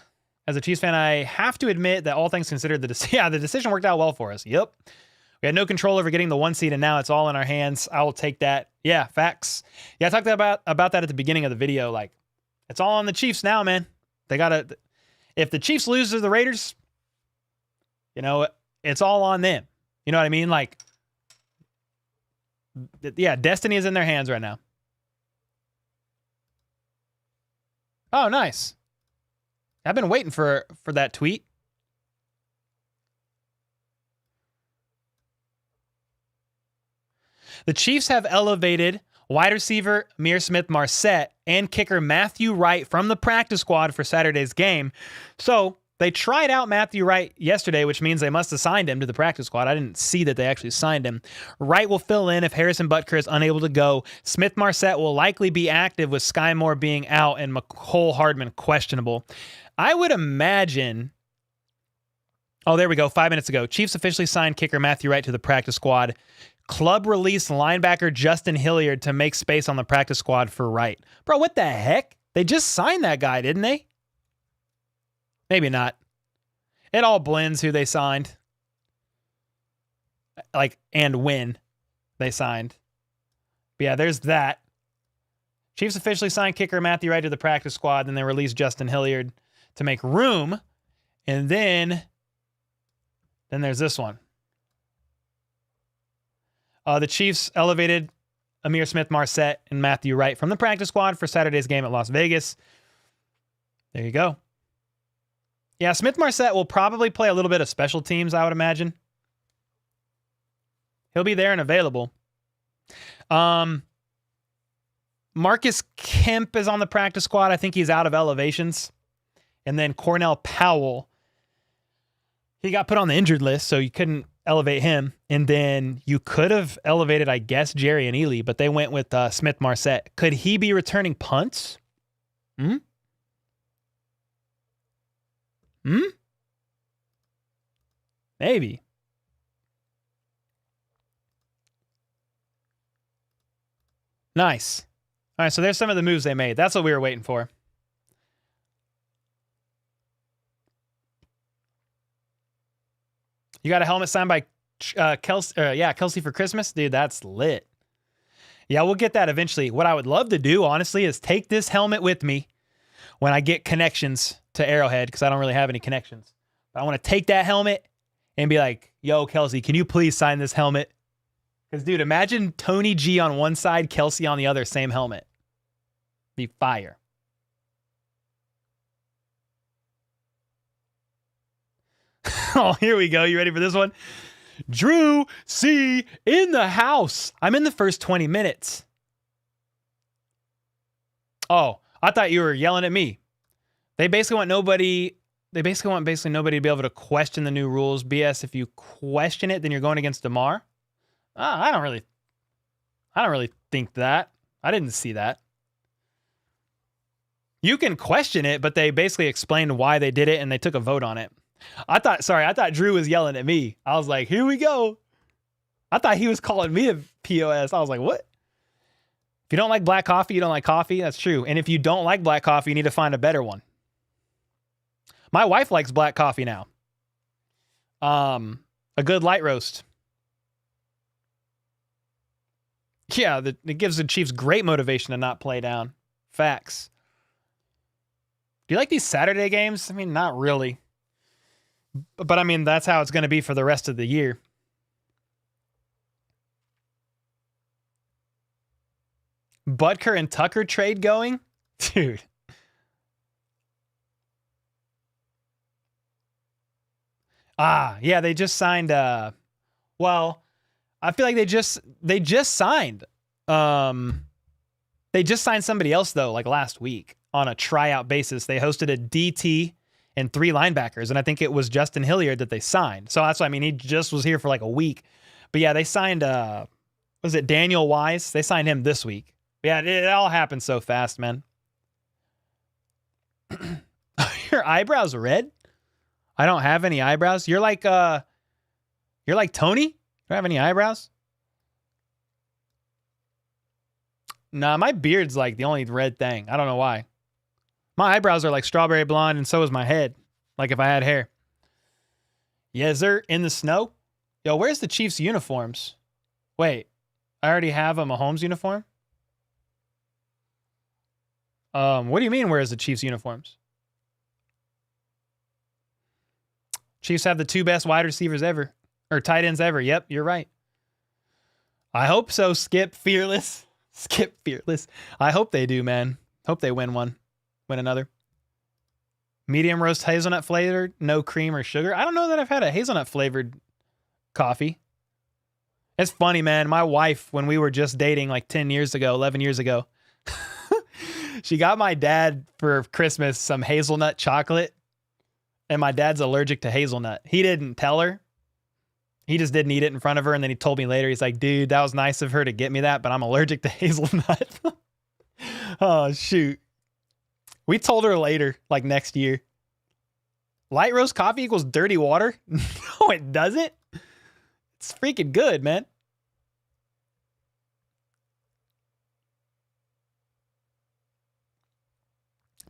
S1: As a Chiefs fan, I have to admit that all things considered, the decision worked out well for us. Yep. We had no control over getting the 1 seed, and now it's all in our hands. I will take that. Yeah, facts. Yeah, I talked about that at the beginning of the video. Like, it's all on the Chiefs now, man. They gotta. If the Chiefs lose to the Raiders, it's all on them. You know what I mean? Like, yeah, destiny is in their hands right now. Oh, nice. I've been waiting for that tweet. The Chiefs have elevated wide receiver Ihmir Smith-Marsette and kicker Matthew Wright from the practice squad for Saturday's game. So they tried out Matthew Wright yesterday, which means they must have signed him to the practice squad. I didn't see that they actually signed him. Wright will fill in if Harrison Butker is unable to go. Smith-Marsette will likely be active with Sky Moore being out and McCole Hardman questionable. I would imagine... Oh, there we go. 5 minutes ago. Chiefs officially signed kicker Matthew Wright to the practice squad. Club released linebacker Justin Hilliard to make space on the practice squad for Wright. Bro, what the heck? They just signed that guy, didn't they? Maybe not. It all blends who they signed. And when they signed. But yeah, there's that. Chiefs officially signed kicker Matthew Wright to the practice squad. Then they released Justin Hilliard to make room. And then there's this one. The Chiefs elevated Ihmir Smith-Marsette and Matthew Wright from the practice squad for Saturday's game at Las Vegas. There you go. Yeah, Smith-Marsette will probably play a little bit of special teams, I would imagine. He'll be there and available. Marcus Kemp is on the practice squad. I think he's out of elevations. And then Cornell Powell, he got put on the injured list, so you couldn't elevate him. And then you could have elevated, I guess, Jerry and Ely, but they went with Smith-Marsette. Could he be returning punts? Maybe. Nice. All right, so there's some of the moves they made. That's what we were waiting for. You got a helmet signed by Kelsey for Christmas? Dude, that's lit. Yeah, we'll get that eventually. What I would love to do, honestly, is take this helmet with me when I get connections to Arrowhead, because I don't really have any connections. But I want to take that helmet and be like, yo, Kelsey, can you please sign this helmet? Because, dude, imagine Tony G on one side, Kelsey on the other, same helmet. Be fire. Oh, here we go. You ready for this one? Drew C in the house. I'm in the first 20 minutes. Oh, I thought you were yelling at me. They basically want nobody to be able to question the new rules. BS, if you question it, then you're going against Damar. I don't really think that. I didn't see that. You can question it, but they basically explained why they did it and they took a vote on it. I thought Drew was yelling at me. I was like, here we go. I thought he was calling me a POS. I was like, what? If you don't like black coffee, you don't like coffee. That's true. And if you don't like black coffee, you need to find a better one. My wife likes black coffee now. A good light roast. Yeah, it gives the Chiefs great motivation to not play down. Facts. Do you like these Saturday games? I mean, not really. But I mean, that's how it's going to be for the rest of the year. Butker and Tucker trade going? Dude. Yeah, they just signed well, I feel like they just signed they just signed somebody else though, like last week on a tryout basis. They hosted a DT and 3 linebackers, and I think it was Justin Hilliard that they signed. So that's what I mean. He just was here for like a week. But yeah, they signed was it Daniel Wise? They signed him this week. Yeah, it all happened so fast, man. Your eyebrows red? I don't have any eyebrows. You're like Tony? You don't have any eyebrows? Nah, my beard's like the only red thing. I don't know why. My eyebrows are like strawberry blonde, and so is my head. Like if I had hair. Yes, they're in the snow. Yo, where's the Chiefs uniforms? Wait, I already have a Mahomes uniform? What do you mean, where's the Chiefs uniforms? Chiefs have the 2 best wide receivers ever. Or tight ends ever. Yep, you're right. I hope so, Skip Fearless. Skip Fearless. I hope they do, man. Hope they win another. Medium roast hazelnut flavored, no cream or sugar. I don't know that I've had a hazelnut flavored coffee. It's funny, man. My wife, when we were just dating like 11 years ago, she got my dad for Christmas some hazelnut chocolate. And my dad's allergic to hazelnut. He didn't tell her. He just didn't eat it in front of her. And then he told me later, he's like, dude, that was nice of her to get me that, but I'm allergic to hazelnut. Oh, shoot. We told her later, like next year. Light roast coffee equals dirty water? No, it doesn't. It's freaking good, man.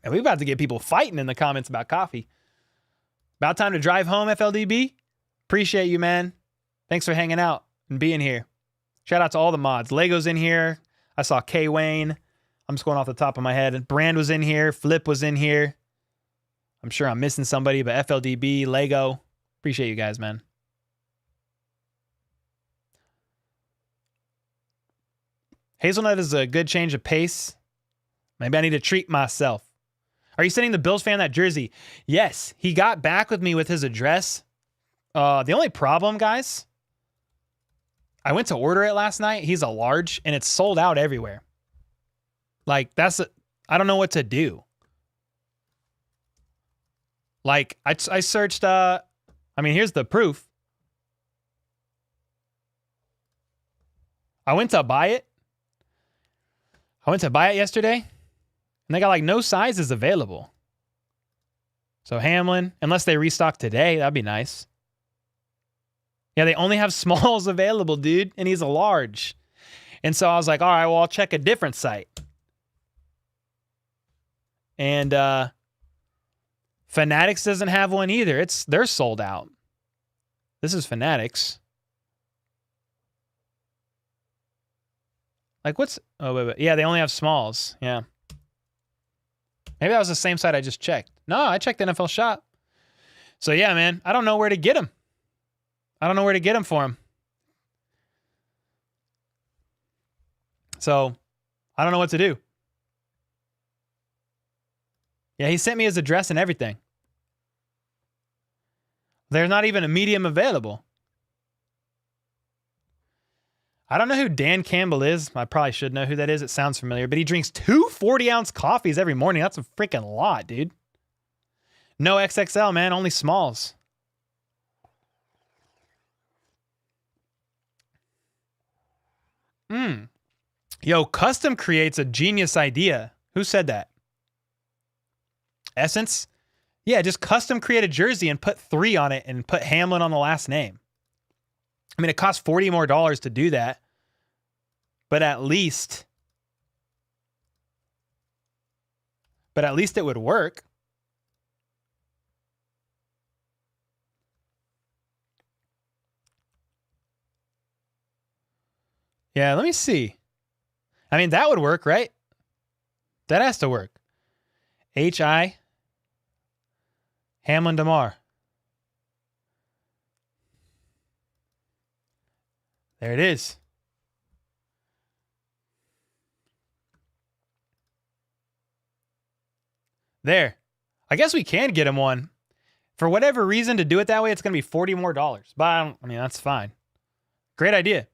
S1: And we're about to get people fighting in the comments about coffee. About time to drive home, FLDB. Appreciate you, man. Thanks for hanging out and being here. Shout out to all the mods. Lego's in here. I saw K Wayne. I'm just going off the top of my head. Brand was in here. Flip was in here. I'm sure I'm missing somebody, but FLDB, Lego. Appreciate you guys, man. Hazelnut is a good change of pace. Maybe I need to treat myself. Are you sending the Bills fan that jersey? Yes, he got back with me with his address. The only problem, guys, I went to order it last night. He's a large, and it's sold out everywhere. Like, I don't know what to do. Like, I searched, here's the proof. I went to buy it yesterday. And they got like no sizes available. So Hamlin, unless they restock today, that'd be nice. Yeah, they only have smalls available, dude. And he's a large. And so I was like, all right, well, I'll check a different site. And Fanatics doesn't have one either. They're sold out. This is Fanatics. Like what's, oh, wait. Yeah, they only have smalls. Yeah. Maybe that was the same site I just checked. No, I checked NFL Shop. So yeah, man, I don't know where to get them. I don't know where to get them for him. So I don't know what to do. Yeah, he sent me his address and everything. There's not even a medium available. I don't know who Dan Campbell is. I probably should know who that is. It sounds familiar, but he drinks 2 40-ounce coffees every morning. That's a freaking lot, dude. No XXL, man. Only smalls. Yo, Custom creates a genius idea. Who said that? Essence? Yeah, just custom create a jersey and put 3 on it and put Hamlin on the last name. I mean, it costs $40 more to do that. But at least it would work. Yeah, let me see. I mean, that would work, right? That has to work. H.I. Hamlin Damar. There it is. There. I guess we can get him one. For whatever reason, to do it that way, it's going to be $40 more. But I mean, that's fine. Great idea.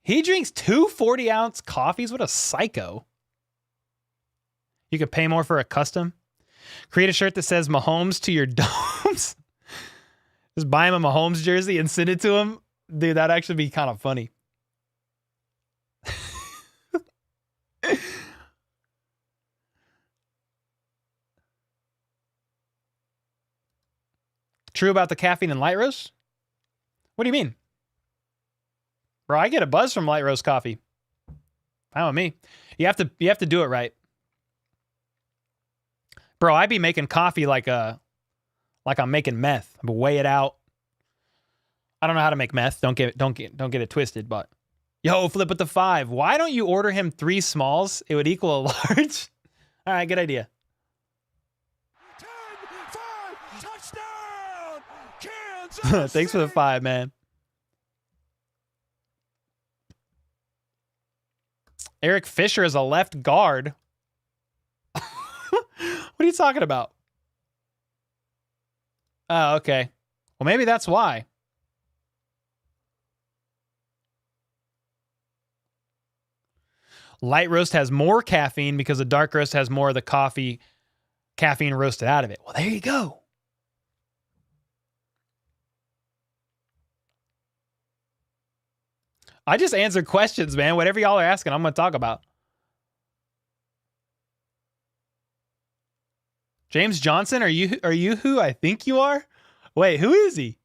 S1: He drinks 2 40-ounce coffees? What a psycho. You could pay more for a custom. Create a shirt that says Mahomes to your domes. Just buy him a Mahomes jersey and send it to him. Dude, that'd actually be kind of funny. True about the caffeine in light roast? What do you mean? Bro, I get a buzz from light roast coffee. Fine with me. You have to do it right. Bro, I be making coffee like I'm making meth. I weigh it out. I don't know how to make meth. Don't get it twisted, but yo, flip with the 5. Why don't you order him 3 smalls? It would equal a large. All right, good idea.
S5: 10-5 touchdown, Kansas
S1: Thanks for the 5, man. Eric Fisher is a left guard. What are you talking about? Oh, okay. Well, maybe that's why. Light roast has more caffeine because the dark roast has more of the caffeine roasted out of it. Well, there you go. I just answered questions, man. Whatever y'all are asking, I'm going to talk about. James Johnson, are you who I think you are? Wait, who is he?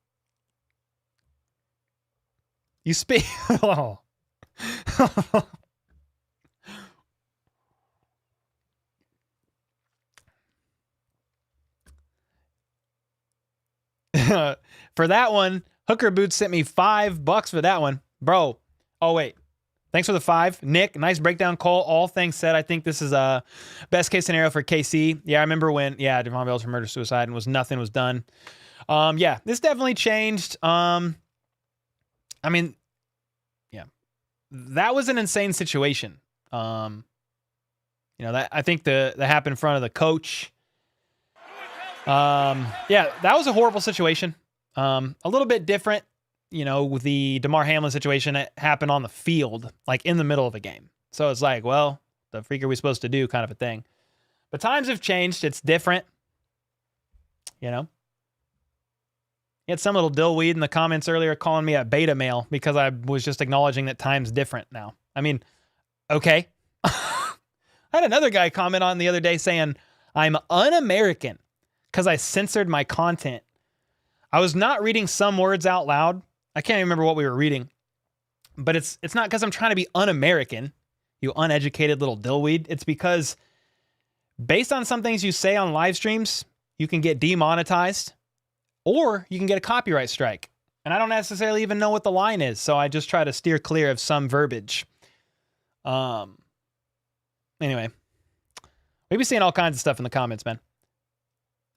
S1: You speak. Oh. For that one, Hooker Boots sent me $5 for that one. Bro. Oh, wait. Thanks for the 5. Nick, nice breakdown, Cole. All things said, I think this is a best case scenario for KC. Yeah, I remember when, Devon Bell's for murder-suicide and nothing was done. Yeah, this definitely changed. I mean, yeah, that was an insane situation. That I think that happened in front of the coach. Yeah, that was a horrible situation. A little bit different. With the Damar Hamlin situation, it happened on the field, like in the middle of a game. So it's like, well, the freak are we supposed to do kind of a thing. But times have changed. It's different. You had some little dillweed in the comments earlier calling me a beta male because I was just acknowledging that time's different now. I mean, okay. I had another guy comment on the other day saying, I'm un-American because I censored my content. I was not reading some words out loud. I can't even remember what we were reading, but it's not because I'm trying to be un-American, you uneducated little dillweed. It's because based on some things you say on live streams, you can get demonetized or you can get a copyright strike. And I don't necessarily even know what the line is, so I just try to steer clear of some verbiage. Anyway, we be seeing all kinds of stuff in the comments, man.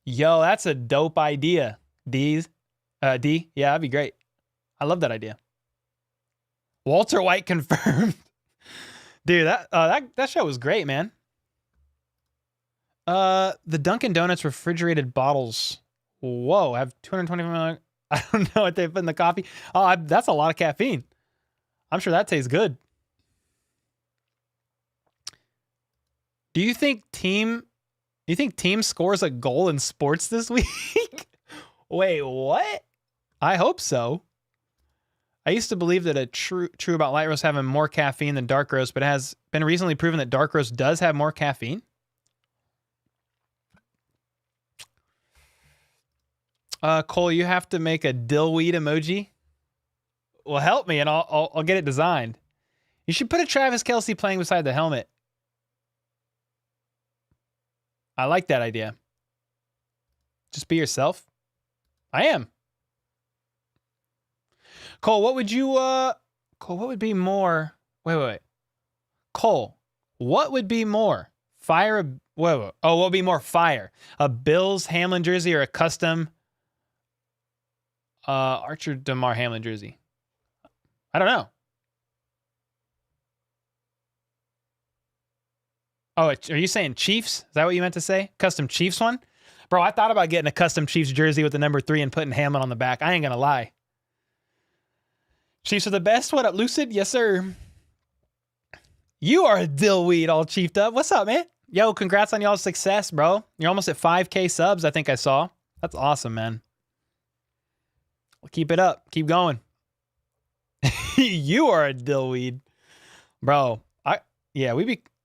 S1: Yo, that's a dope idea. D, yeah, that'd be great. I love that idea. Walter White confirmed. Dude, that show was great, man. The Dunkin' Donuts refrigerated bottles. Whoa, I have 225 ml. I don't know what they put in the coffee. Oh, that's a lot of caffeine. I'm sure that tastes good. Do you think team scores a goal in sports this week? Wait, what? I hope so. I used to believe that true about light roast having more caffeine than dark roast, but it has been recently proven that dark roast does have more caffeine. Cole, you have to make a dillweed emoji. Well, help me and I'll get it designed. You should put a Travis Kelsey playing beside the helmet. I like that idea. Just be yourself. I am. Cole, what would you, Cole, what would be more, wait. Cole, what would be more? Fire, wait. Oh, what would be more fire? A Bills Hamlin jersey or a custom Archer Damar Hamlin jersey? I don't know. Oh, are you saying Chiefs? Is that what you meant to say? Custom Chiefs one? Bro, I thought about getting a custom Chiefs jersey with the number 3 and putting Hamlin on the back. I ain't gonna lie. Chiefs are the best. What up, Lucid? Yes, sir. You are a dillweed all chiefed up. What's up, man? Yo, congrats on y'all's success, bro. You're almost at 5K subs, I think I saw. That's awesome, man. Well, keep it up. Keep going. You are a dillweed. Bro,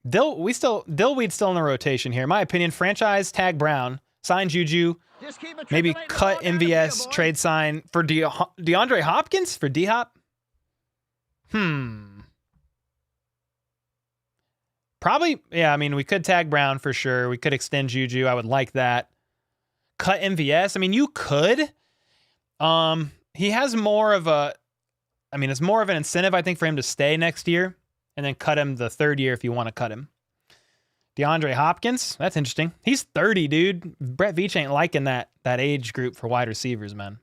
S1: Dillweed's still in the rotation here. In my opinion, franchise tag Brown, sign Juju, maybe cut MVS, trade sign for DeAndre Hopkins for D-Hop. Probably, yeah, I mean, we could tag Brown for sure. We could extend Juju. I would like that. Cut MVS. I mean, you could. He has more of a, I mean, it's more of an incentive, I think, for him to stay next year and then cut him the third year if you want to cut him. DeAndre Hopkins, that's interesting. He's 30, dude. Brett Veach ain't liking that age group for wide receivers, man.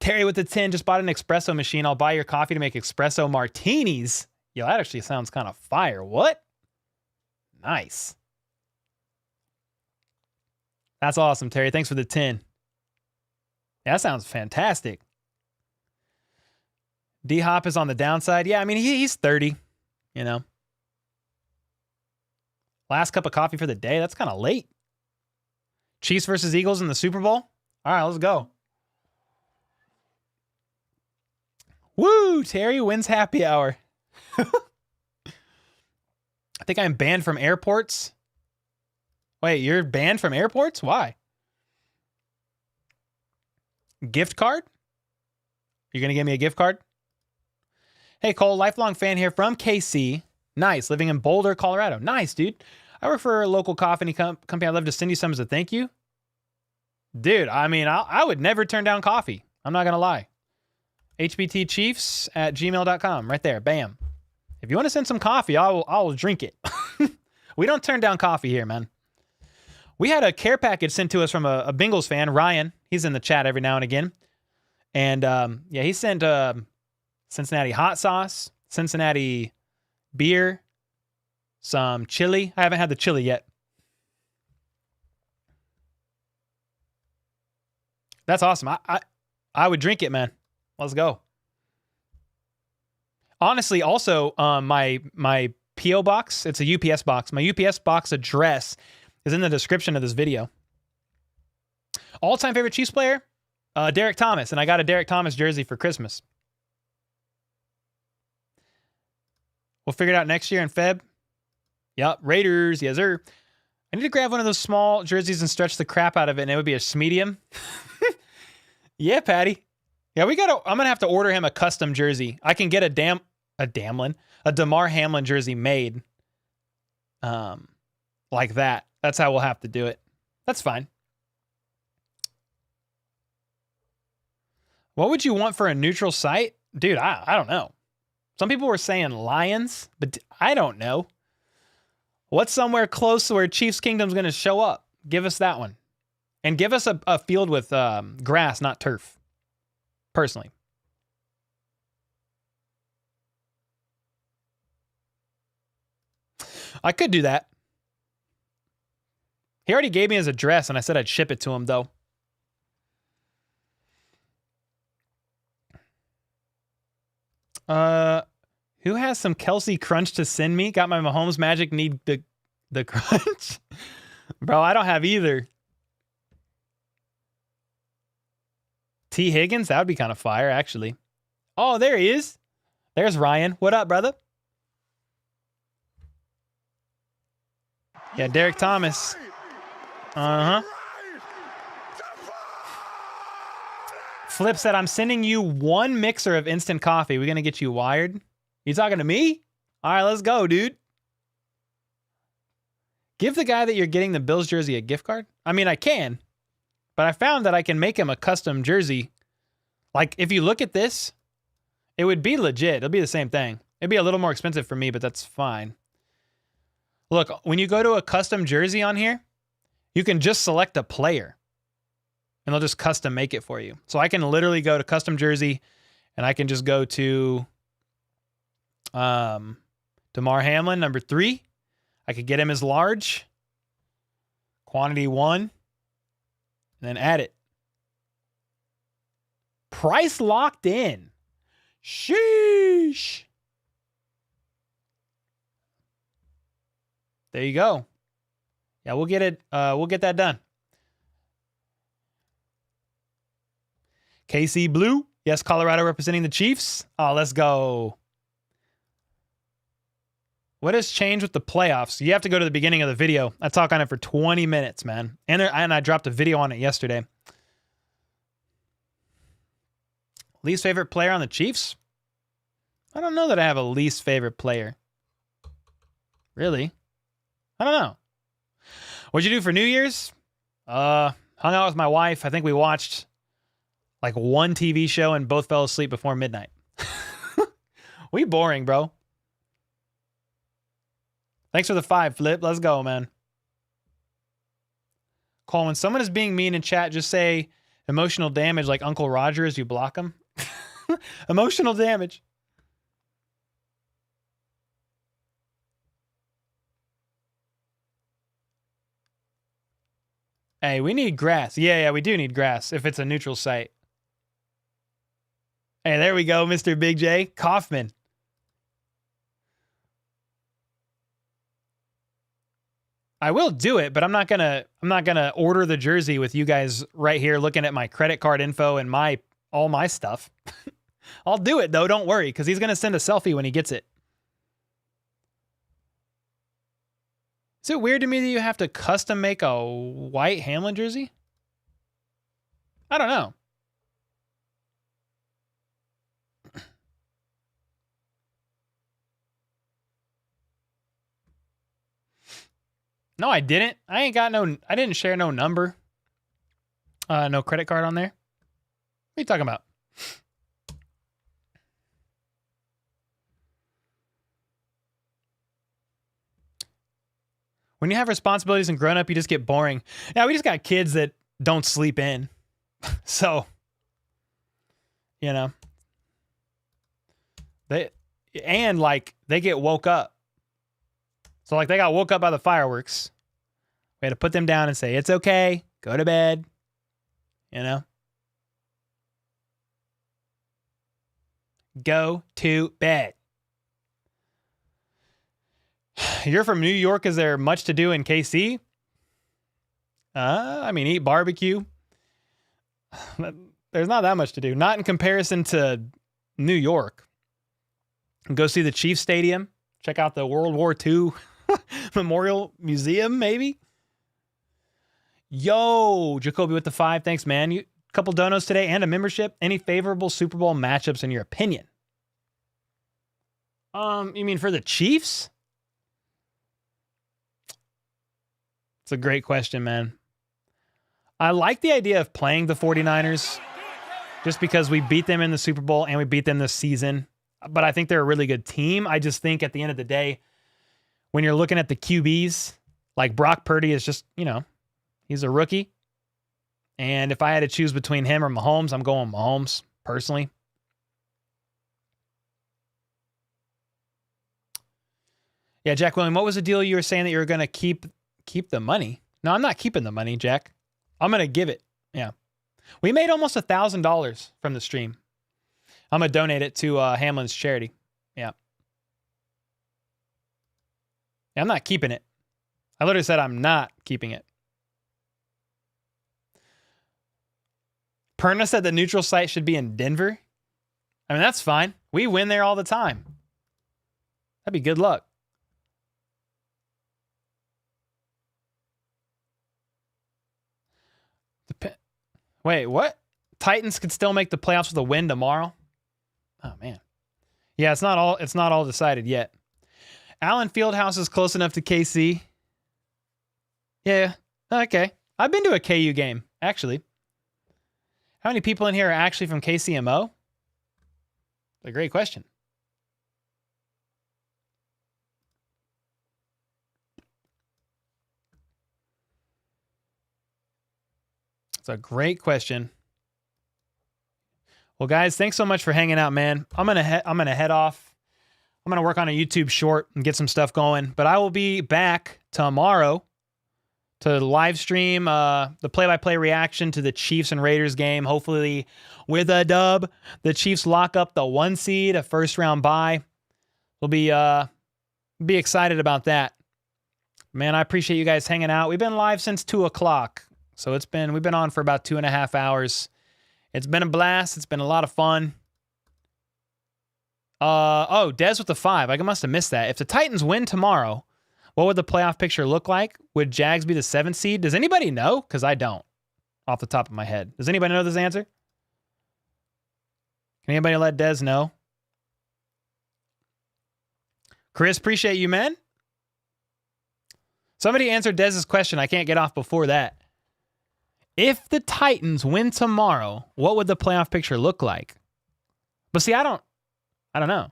S1: Terry with the 10 just bought an espresso machine. I'll buy your coffee to make espresso martinis. Yo, that actually sounds kind of fire. What? Nice. That's awesome, Terry. Thanks for the 10. Yeah, that sounds fantastic. D-Hop is on the downside. Yeah, I mean, he's 30, you know. Last cup of coffee for the day. That's kind of late. Chiefs versus Eagles in the Super Bowl. All right, let's go. Woo, Terry wins happy hour. I think I'm banned from airports. Wait, you're banned from airports? Why? Gift card? You're going to give me a gift card? Hey, Cole, lifelong fan here from KC. Nice, living in Boulder, Colorado. Nice, dude. I work for a local coffee company. I'd love to send you some as a thank you. Dude, I mean, I would never turn down coffee. I'm not going to lie. hbtchiefs@gmail.com. Right there. Bam. If you want to send some coffee, I'll drink it. We don't turn down coffee here, man. We had a care package sent to us from a Bengals fan, Ryan. He's in the chat every now and again. And yeah, he sent Cincinnati hot sauce, Cincinnati beer, some chili. I haven't had the chili yet. That's awesome. I would drink it, man. Let's go. Honestly, also, my P.O. box, it's a UPS box. My UPS box address is in the description of this video. All-time favorite Chiefs player? Derek Thomas. And I got a Derek Thomas jersey for Christmas. We'll figure it out next year in Feb. Yep, Raiders, yes sir. I need to grab one of those small jerseys and stretch the crap out of it, and it would be a medium. Yeah, Patty. Yeah, I'm gonna have to order him a custom jersey. I can get a Damar Hamlin jersey made. Like that. That's how we'll have to do it. That's fine. What would you want for a neutral site? Dude, I don't know. Some people were saying Lions, but I don't know. What's somewhere close to where Chiefs Kingdom's going to show up? Give us that one. And give us a field with grass, not turf. Personally. I could do that. He already gave me his address, and I said I'd ship it to him, though. Who has some Kelsey crunch to send me? Got my Mahomes magic, need the crunch? Bro, I don't have either. T. Higgins? That would be kind of fire, actually. Oh, there he is. There's Ryan. What up, brother? Yeah, Derek Thomas. Uh-huh. Flip said, I'm sending you one mixer of instant coffee. We're going to get you wired. You talking to me? All right, let's go, dude. Give the guy that you're getting the Bills jersey a gift card. I mean, I can, but I found that I can make him a custom jersey. Like, if you look at this, it would be legit. It'll be the same thing. It'd be a little more expensive for me, but that's fine. Look, when you go to a custom jersey on here, you can just select a player and they'll just custom make it for you. So I can literally go to custom jersey and I can just go to Damar Hamlin, number 3. I could get him as large, quantity 1, and then add it. Price locked in. Sheesh. There you go. Yeah, we'll get it. We'll get that done. KC Blue. Yes, Colorado representing the Chiefs. Oh, let's go. What has changed with the playoffs? You have to go to the beginning of the video. I talk on it for 20 minutes, man. And I dropped a video on it yesterday. Least favorite player on the Chiefs? I don't know that I have a least favorite player. Really? I don't know. What'd you do for New Year's? Hung out with my wife. I think we watched like one TV show and both fell asleep before midnight. We boring, bro. Thanks for the 5, Flip. Let's go, man. Cole, when someone is being mean in chat, just say emotional damage like Uncle Roger as you block them. Emotional damage. Hey, we need grass. Yeah, we do need grass if it's a neutral site. Hey, there we go, Mr. Big J. Kaufman. I will do it, but I'm not gonna order the jersey with you guys right here looking at my credit card info and all my stuff. I'll do it though, don't worry, because he's gonna send a selfie when he gets it. Is it weird to me that you have to custom make a white Hamlin jersey? I don't know. No, I didn't. I didn't share no number. No credit card on there. What are you talking about? When you have responsibilities and grown up, you just get boring. Yeah, we just got kids that don't sleep in. So, you know. They get woke up. So like they got woke up by the fireworks. We had to put them down and say, it's okay. Go to bed. You know? Go to bed. You're from New York. Is there much to do in KC? I mean, eat barbecue. There's not that much to do. Not in comparison to New York. Go see the Chiefs Stadium. Check out the World War II Memorial Museum, maybe. Yo, Jacoby with the 5. Thanks, man. You couple donos today and a membership. Any favorable Super Bowl matchups in your opinion? You mean for the Chiefs? It's a great question, man. I like the idea of playing the 49ers just because we beat them in the Super Bowl and we beat them this season. But I think they're a really good team. I just think at the end of the day, when you're looking at the QBs, like Brock Purdy is just, he's a rookie. And if I had to choose between him or Mahomes, I'm going Mahomes, personally. Yeah, Jack William, what was the deal you were saying that you were going to keep the money? No, I'm not keeping the money, Jack. I'm going to give it. Yeah. We made almost $1,000 from the stream. I'm going to donate it to Hamlin's charity. Yeah. Yeah, I'm not keeping it. I literally said I'm not keeping it. Perna said the neutral site should be in Denver. I mean, that's fine. We win there all the time. That'd be good luck. Wait, what? Titans could still make the playoffs with a win tomorrow? Oh, man. Yeah, it's not all decided yet. Allen Fieldhouse is close enough to KC. Yeah, okay. I've been to a KU game, actually. How many people in here are actually from KCMO? A great question. It's a great question. Well, guys, thanks so much for hanging out, man. I'm gonna head off. I'm gonna work on a YouTube short and get some stuff going. But I will be back tomorrow to live stream the play-by-play reaction to the Chiefs and Raiders game. Hopefully, with a dub, the Chiefs lock up the 1 seed, a first-round bye. We'll be excited about that. Man, I appreciate you guys hanging out. We've been live since 2:00. So we've been on for about 2.5 hours. It's been a blast. It's been a lot of fun. Dez with the 5. I must have missed that. If the Titans win tomorrow, what would the playoff picture look like? Would Jags be the 7th seed? Does anybody know? Because I don't, off the top of my head. Does anybody know this answer? Can anybody let Dez know? Chris, appreciate you, man. Somebody answered Dez's question. I can't get off before that. If the Titans win tomorrow, what would the playoff picture look like? But see, I don't know.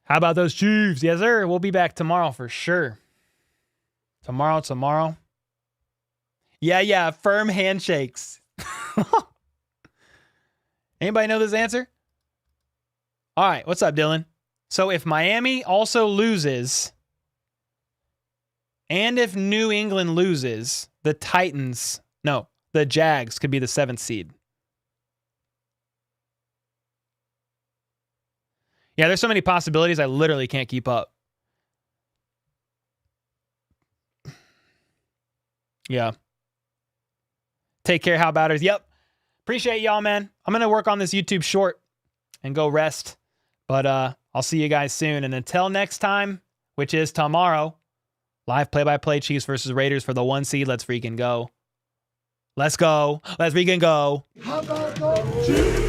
S1: How about those Chiefs? Yes, sir. We'll be back tomorrow for sure. Tomorrow. Yeah. Firm handshakes. Anybody know this answer? All right. What's up, Dylan? So if Miami also loses, and if New England loses, the Jags could be the 7th seed. Yeah, there's so many possibilities, I literally can't keep up. Yeah. Take care, how about it? Yep. Appreciate y'all, man. I'm going to work on this YouTube short and go rest. But I'll see you guys soon. And until next time, which is tomorrow, live play-by-play Chiefs versus Raiders for the 1 seed. Let's freaking go. Let's go. Let's freaking go.
S5: How about those Chiefs?